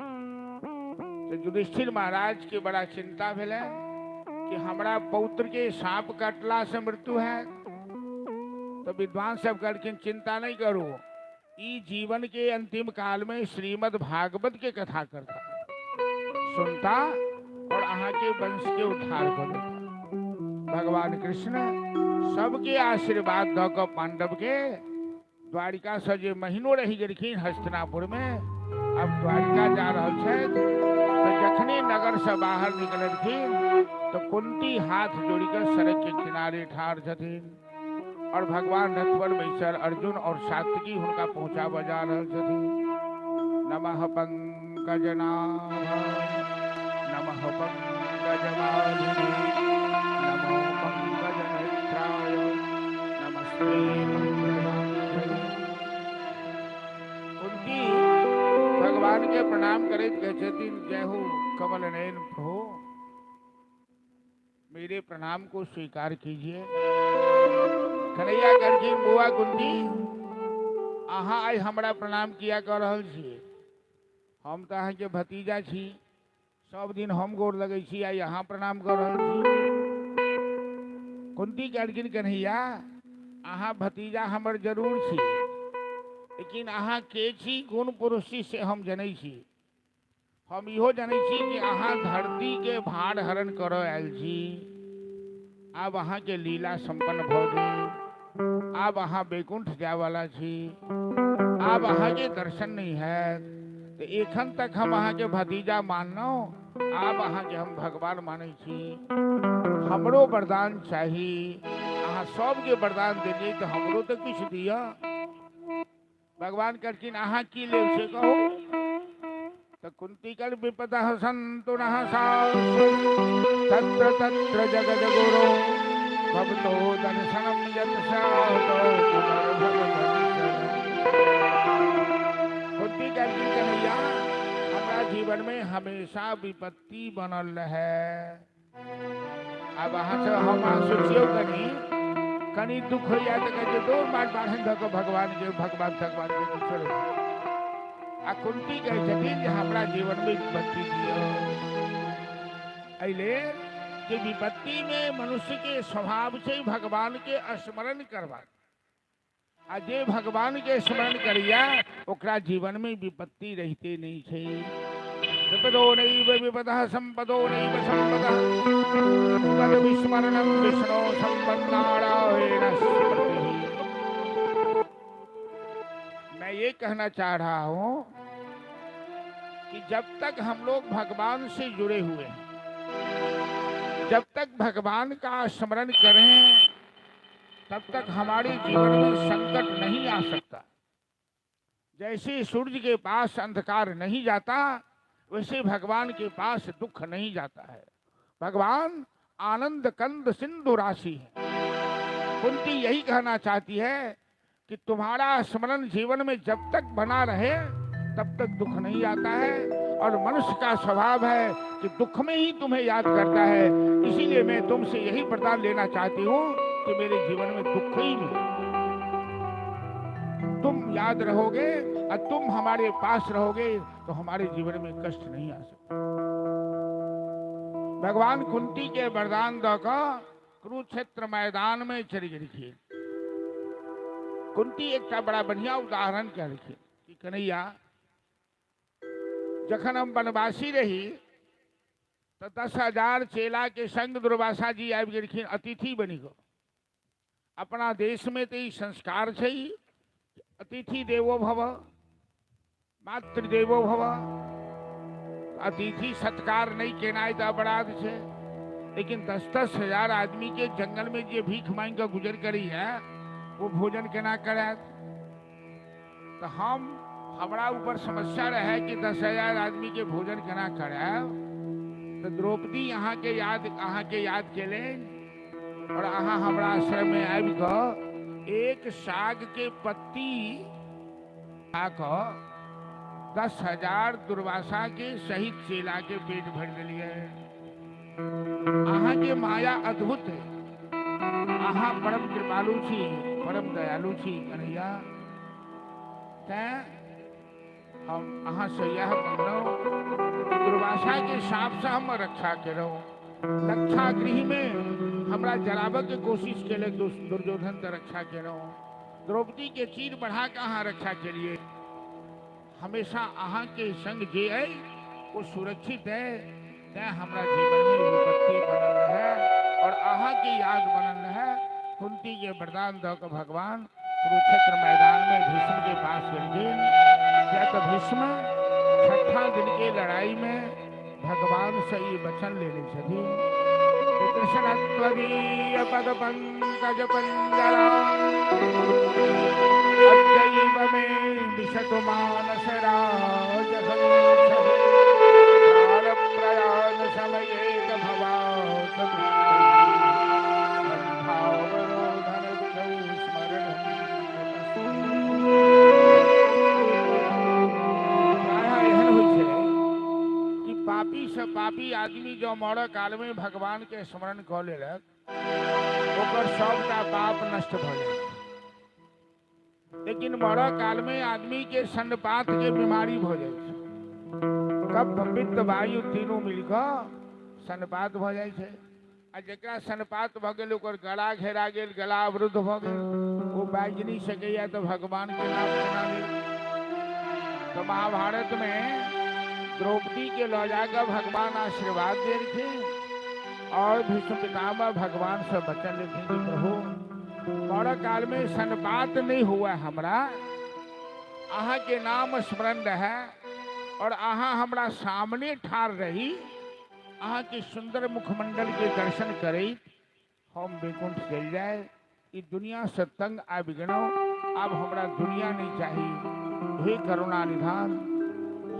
तो युधिष्ठिर महाराज के बड़ा चिंता भेल कि हमरा पौत्र के सांप कटला से मृत्यु है। तो विद्वान सब कहलखिन चिंता नहीं करो, ई जीवन के अंतिम काल में श्रीमद् भागवत के कथा करता, सुनता और अहाँ के वंश के उद्धार कर देता। भगवान कृष्ण सबके आशीर्वाद द क पांडव के द्वारिका से जे महीनों रही गेलखिन हस्तिनापुर में, अब द्वारिका जा रहल छथि। तो जखने नगर से बाहर निकलखिन तो कुंती हाथ जोड़कर सड़क के किनारे ठाड़ छथिन और भगवान रथ पर बैसल अर्जुन और सात्विकी हुनका पहुंचा बजा रहल छथिन। नमः पंकजनाभाय नमः पंकजमालिने नमो पंकजनेत्राय नमस्ते पंकजनाभाय। उनकी भगवान के प्रणाम करैत कहै छथिन, जय हो कमल नयन प्रभु, मेरे प्रणाम को स्वीकार कीजिए। कन्हैया करके बुआ कुंती अहाँ आई हमरा प्रणाम किया कर रहल छी, हम तो अहाँ के भतीजा छी, सब दिन हम गोर लगै छी, आई अहाँ प्रणाम कर रहल छी। कुंती कहलखिन कन्हैया अहाँ भतीजा हमर जरूर छी, लेकिन अहाँ के छी कोन पुरुष छी से हम जनै छी। हम इहो जनै छी कि अहाँ धरती के भार हरण कर आयल छी। आब अहाँ के लीला संपन्न भ गेल, आब अहाँ बैकुंठ जाय वाला छी, आब अहाँ के दर्शन नहीं है। तो एखन तक हम अहाँ के भतीजा माननो, आब अहाँ के हम भगवान मानै छी। हमरो वरदान चाही, अहाँ सबके वरदान देलिए तो हमरो तो कुछ दिया। भगवान कहलखिन अहाँ की लेब से कहू। तो कुंती कल विपदा सन्तु नः सासु तत्र तत्र जगद गुरो भवतो दर्शनम यत् साधो कुंती कहलखिन कन्हैया हमारा जीवन में हमेशा विपत्ति बनल है। अब अहाँ से हम सोचियो कनी दुख हो जाए तो कहते दो बार बाढ़न धो भगवान के छोड़ो। आ कुंती कहे छथिन जे हमरा जीवन में विपत्ति दियो। अइले कि विपत्ति में मनुष्य के स्वभाव से भगवान के स्मरण करवा, आ जे भगवान के स्मरण करिया ओकरा जीवन में विपत्ति रहते नहीं छे। विपदो नैव विपदः संपदो नैव संपदः तद विस्मरणं विष्णो संपन्नारायण स्मृतिः। मैं ये कहना चाह रहा हूँ कि जब तक हम लोग भगवान से जुड़े हुए हैं, जब तक भगवान का स्मरण करें, तब तक हमारे जीवन में संकट नहीं आ सकता। जैसे सूर्य के पास अंधकार नहीं जाता, वैसे भगवान के पास दुख नहीं जाता है। भगवान आनंद कंद सिंधु राशि है। कुंती यही कहना चाहती है कि तुम्हारा स्मरण जीवन में जब तक बना रहे तब तक दुख नहीं आता है, और मनुष्य का स्वभाव है कि दुख में ही तुम्हें याद करता है। इसीलिए मैं तुमसे यही वरदान लेना चाहती हूँ कि मेरे जीवन में दुख ही नहीं, तुम याद रहोगे और तुम हमारे पास रहोगे तो हमारे जीवन में कष्ट नहीं आ सकता। भगवान कुंती के वरदान देकर कुरुक्षेत्र मैदान में चली गई। कुंती एक बड़ा बढ़िया उदाहरण कह रखी कि कन्हैया जखन हम वनवासी रही तो 10,000 चेला के संग दुर्वासा जी आबि गेलखिन, अतिथि बनी गो। अपना देश में तो ई संस्कार छे, अतिथि देवो भव, मातृदेवो भव। अतिथि सत्कार नहीं केनाय तो अपराध छे, लेकिन 10-10 हजार आदमी के जंगल में जे भीख मांग के गुजर करी है, वो भोजन केना करे? तो हमरा ऊपर समस्या रहे कि 10,000 आदमी के भोजन केना करे। तो द्रौपदी अहाँ के याद केले और अहाँ हमरा आश्रम में आबि कऽ एक साग के पत्ती खा कऽ 10,000 दुर्वासा के सहित चेला के पेट भर दिलिए। अहाँ के माया अद्भुत है, अहाँ परम कृपालु छी, परम दयालु छी कन्हैया। तैं हम अहाँ से यह कहलहुँ, दुर्वासा के साप से हम रक्षा करो। रक्षा गृह में हमरा जलाबे के कोशिश केले दुर्योधन तो रक्षा करो। द्रौपदी के चीर बढ़ा के अहाँ रक्षा करिए। हमेशा अहाँ के संग जे है वो सुरक्षित है। तैं हमरा जीवन में विपत्ति बनल है और अहाँ की याद बनल है। कुंती के वरदान दऽ कऽ भगवान कुरुक्षेत्र मैदान में भीष्म के पास गेलखिन। क्या तो भीष्म 6ठा दिन के लड़ाई में भगवान से ये वचन लेने छथिन, कृष्ण त्वदीय पद पंकज पंजरा अद्यैव मे दिशतु मानस राजहंस प्राण प्रयाण समये भवात भावरोधन विधौ स्मरणम्। पापी से पापी आदमी जो मरऽ काल में भगवान के स्मरण कऽ लेलक, ओकर सबटा पाप नष्ट भऽ जाय। लेकिन मरऽ काल में आदमी के सन्नपात के बीमारी भऽ जाय छै। कफ पित्त वायु तीनों मिलकर सन्नपात भऽ जाय छै। आ जेकरा सन्नपात भऽ गेल ओकर गला घेरा गेल, गला अवरुद्ध भऽ गेल, वो बाजि नहीं सकैया तो भगवान के नाम केना लेत? तो महाभारत में द्रौपदी के लौ जाकर भगवान आशीर्वाद देलखिन और भीष्म पितामह भगवान से वचन लेथिन कि प्रभु मरऽ काल में सन्नपात नहीं हुआ, हमरा अहाँ के नाम स्मरण रहे और अहाँ हमरा सामने ठाड़ रही, अहाँ के सुंदर मुखमंडल के दर्शन करैत हम वैकुंठ चल जाए। ई दुनिया से तंग आबि गेलहुँ, अब हमरा दुनिया नहीं चाहिए। हे करुणा निधान,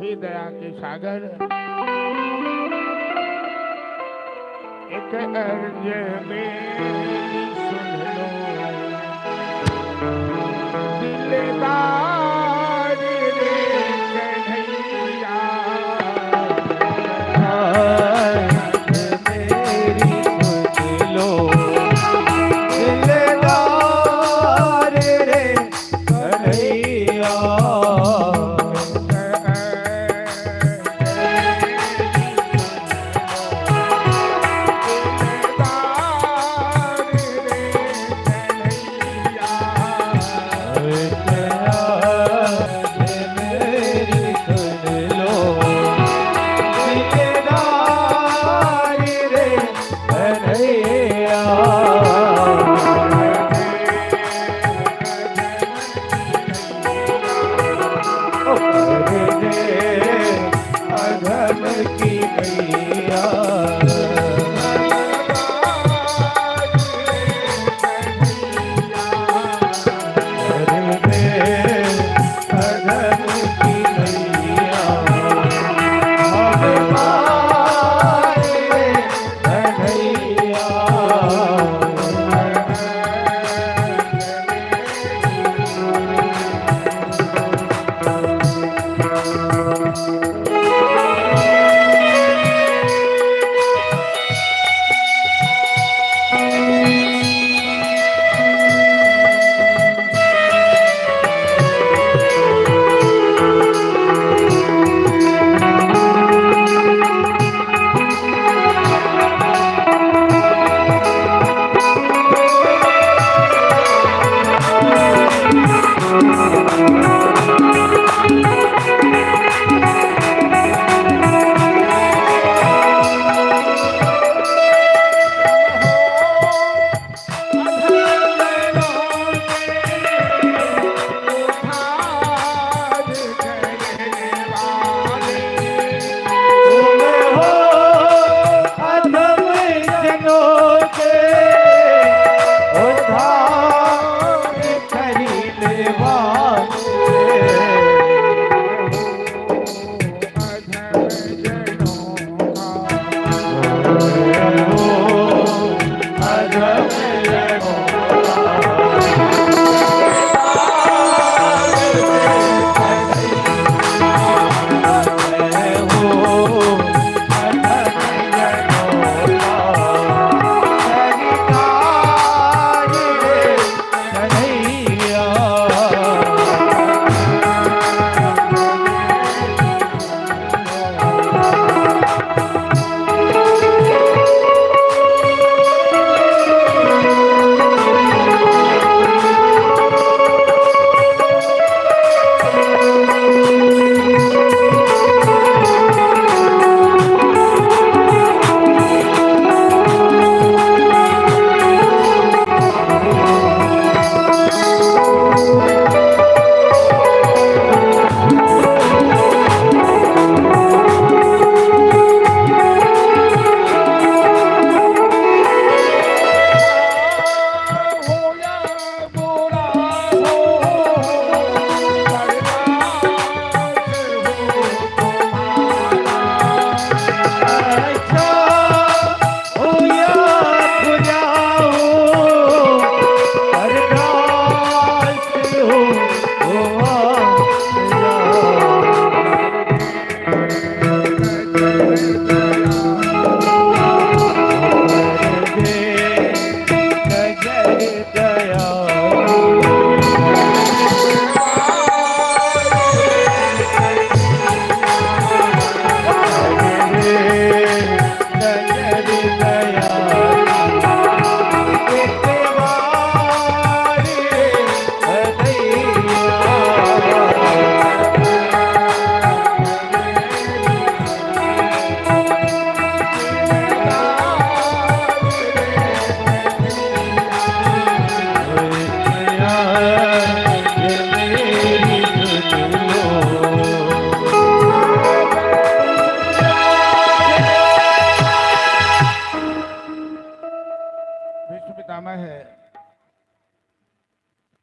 हे दया के सागर, एक अर्ज मेरी सुन लो, दिलदार रे कन्हैया। अर्ज मेरी सुन लो, दिलदार रे कन्हैया।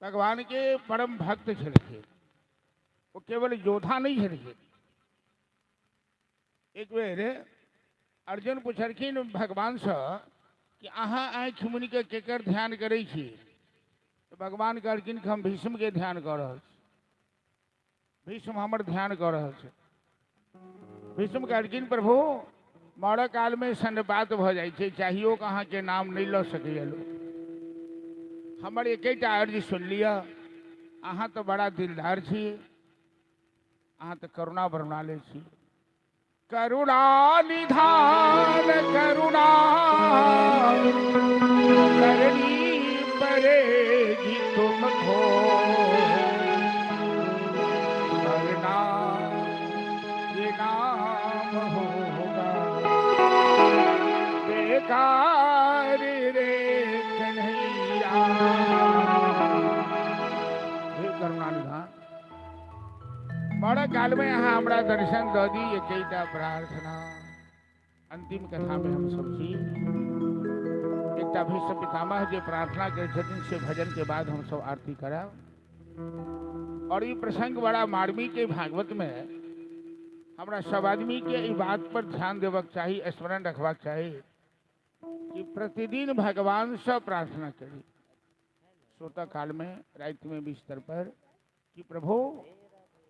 भगवान के परम भक्त छे, वो केवल योद्धा नहीं छे। एक बेर अर्जुन पूछलखिन भगवान से कि अहाँ आँख मुनि के केकर ध्यान करे छी? तो भगवान कहलखिन कि हम भीष्म के ध्यान कर रहल छी, भीष्म हमर ध्यान कर रहल छै। भीष्म कहलखिन प्रभु मर काल में सन्निपात भ जाइ छै, चाहियो कि अहाँ के नाम नहीं ल सकैया लोग। हमर एकेटा अर्ज सुन लिया, अहाँ तो बड़ा दिलदार छी, अहाँ तो करुणा बरनाले छी। करुणा निधान करुणा करनी पड़ेगी तुमको, वरना ये नाम होगा बेकार रे कन्हैया। हे करुणा निधान, बड़ा काल में यहाँ हमारा दर्शन द दी, एक प्रार्थना। अंतिम कथा में हम सब छी एक भीष्म पितामह जो प्रार्थना करे छथिन से भजन के बाद हम सब आरती कराब। और ये प्रसंग बड़ा मार्मिक के भागवत में हमरा सब आदमी के ई बात पर ध्यान देवक चाहिए, स्मरण रखवाक चाहिए कि प्रतिदिन भगवान से प्रार्थना करी सोता काल में, रात में बिस्तर पर, कि प्रभु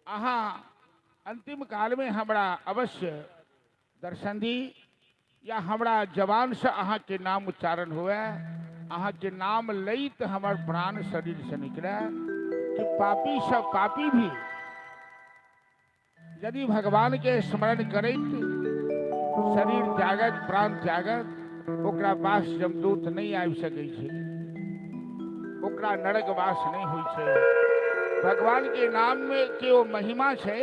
अहाँ अंतिम काल में हमरा अवश्य दर्शन दी, या हमरा जवान से अहाँ के नाम उच्चारण हुए, अहाँ के नाम लैत हमर प्राण शरीर से निकले। कि पापी सब पापी भी यदि भगवान के स्मरण करैत शरीर त्यागत प्राण त्यागत, ओकरा पास जमदूत नहीं आबि सकै छै, ओकरा नरक वास नहीं होइ छै। भगवान के नाम में के वो महिमा है,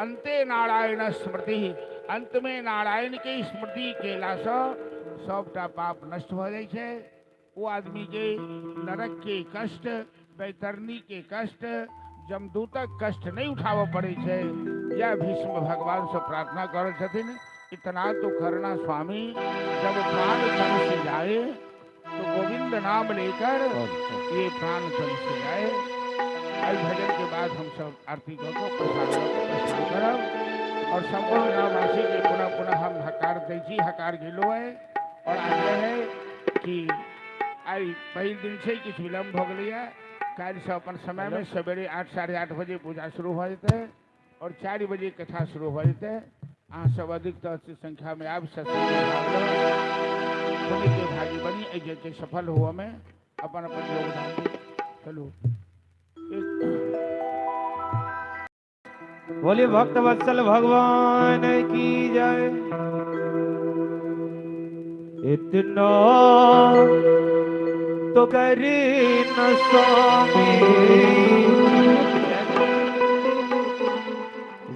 अंते नारायण स्मृति, अंत में नारायण के स्मृति केला से सबटा पाप नष्ट हो जाए छै। वो आदमी के नरक के कष्ट, बैतरनी के कष्ट, जमदूतक कष्ट नहीं उठाव पड़े छै। यह भीष्म भगवान से प्रार्थना कर छथिन, इतना तो करना स्वामी, जब प्राण तन से जाए तो गोविंद नाम लेकर ये प्राण तन से जाए। आज भजन के बाद हम सब आरती करके प्रसाद करब और संपूर्ण ग्रामवासी के पुनः पुनः हम हकार दै छी, हकार गिलो है। और आग्रह है कि आई पहले दिन से किछ विलम्ब हो गई है, काल से अपन समय में सवेरे 8 साढ़े 8 बजे पूजा शुरू हो जाते है और 4 बजे कथा शुरू हो जाते है। अहाँ सब अधिक संख्या में आब के भागी बनी एजे के सफल हुआ में अपन अपन योगदान दी। चलो बोलिए भक्त वत्सल भगवान की जय। इतना तो करे न स्वामी,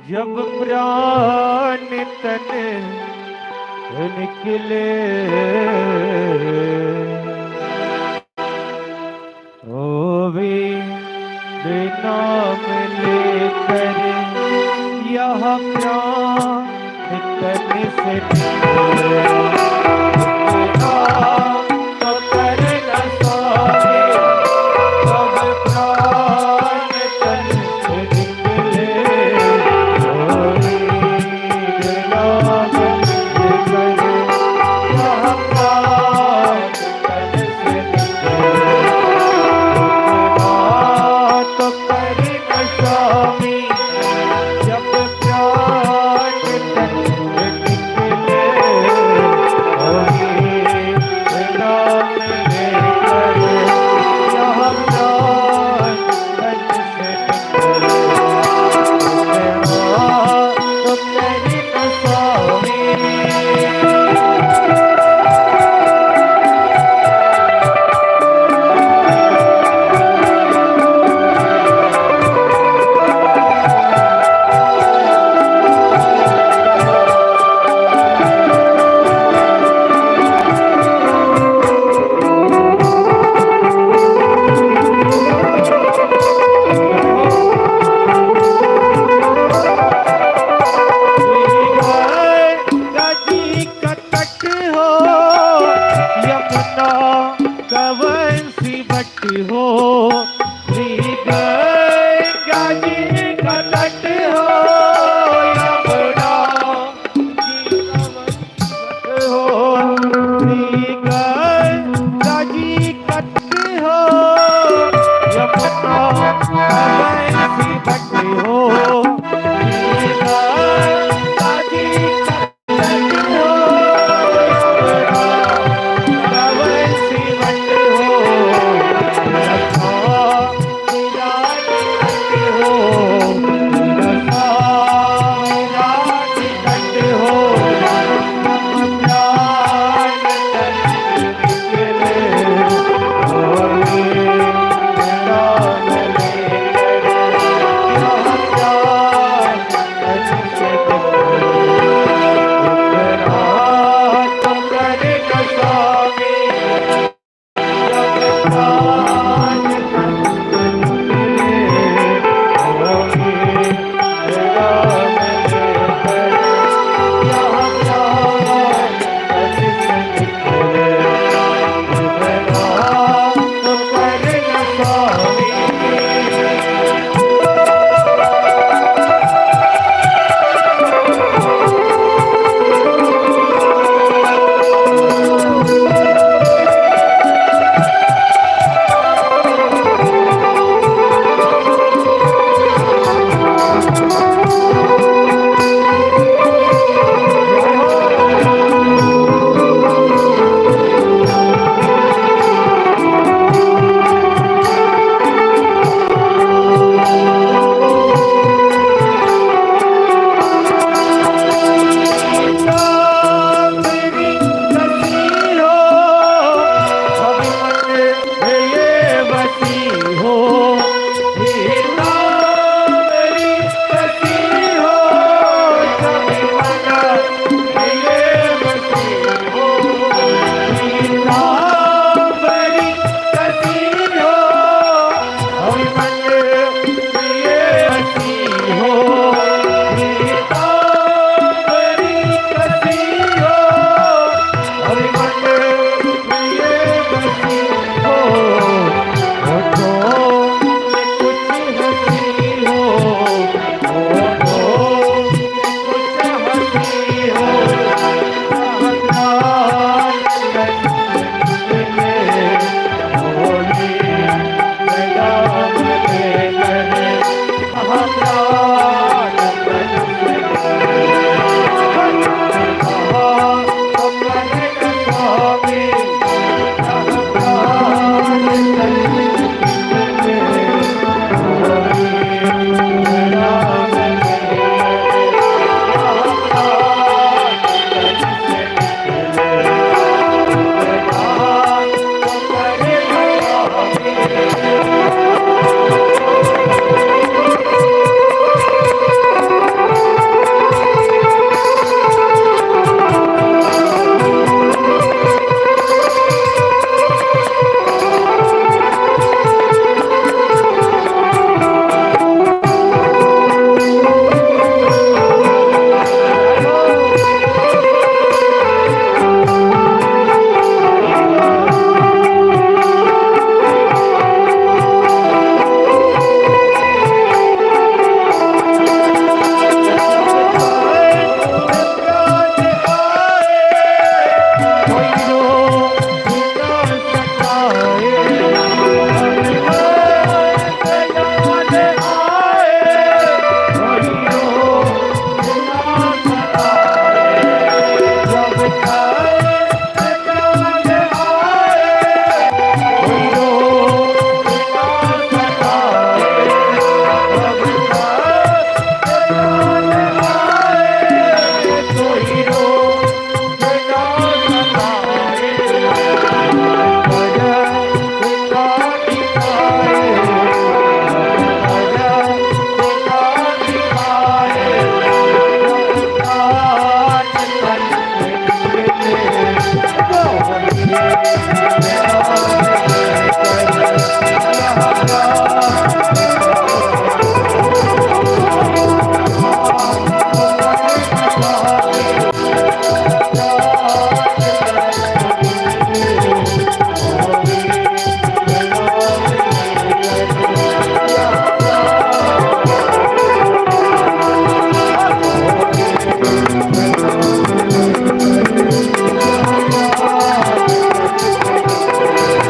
जब प्राण तन निकले, ओ भी बिना लेकर यह प्राण तन से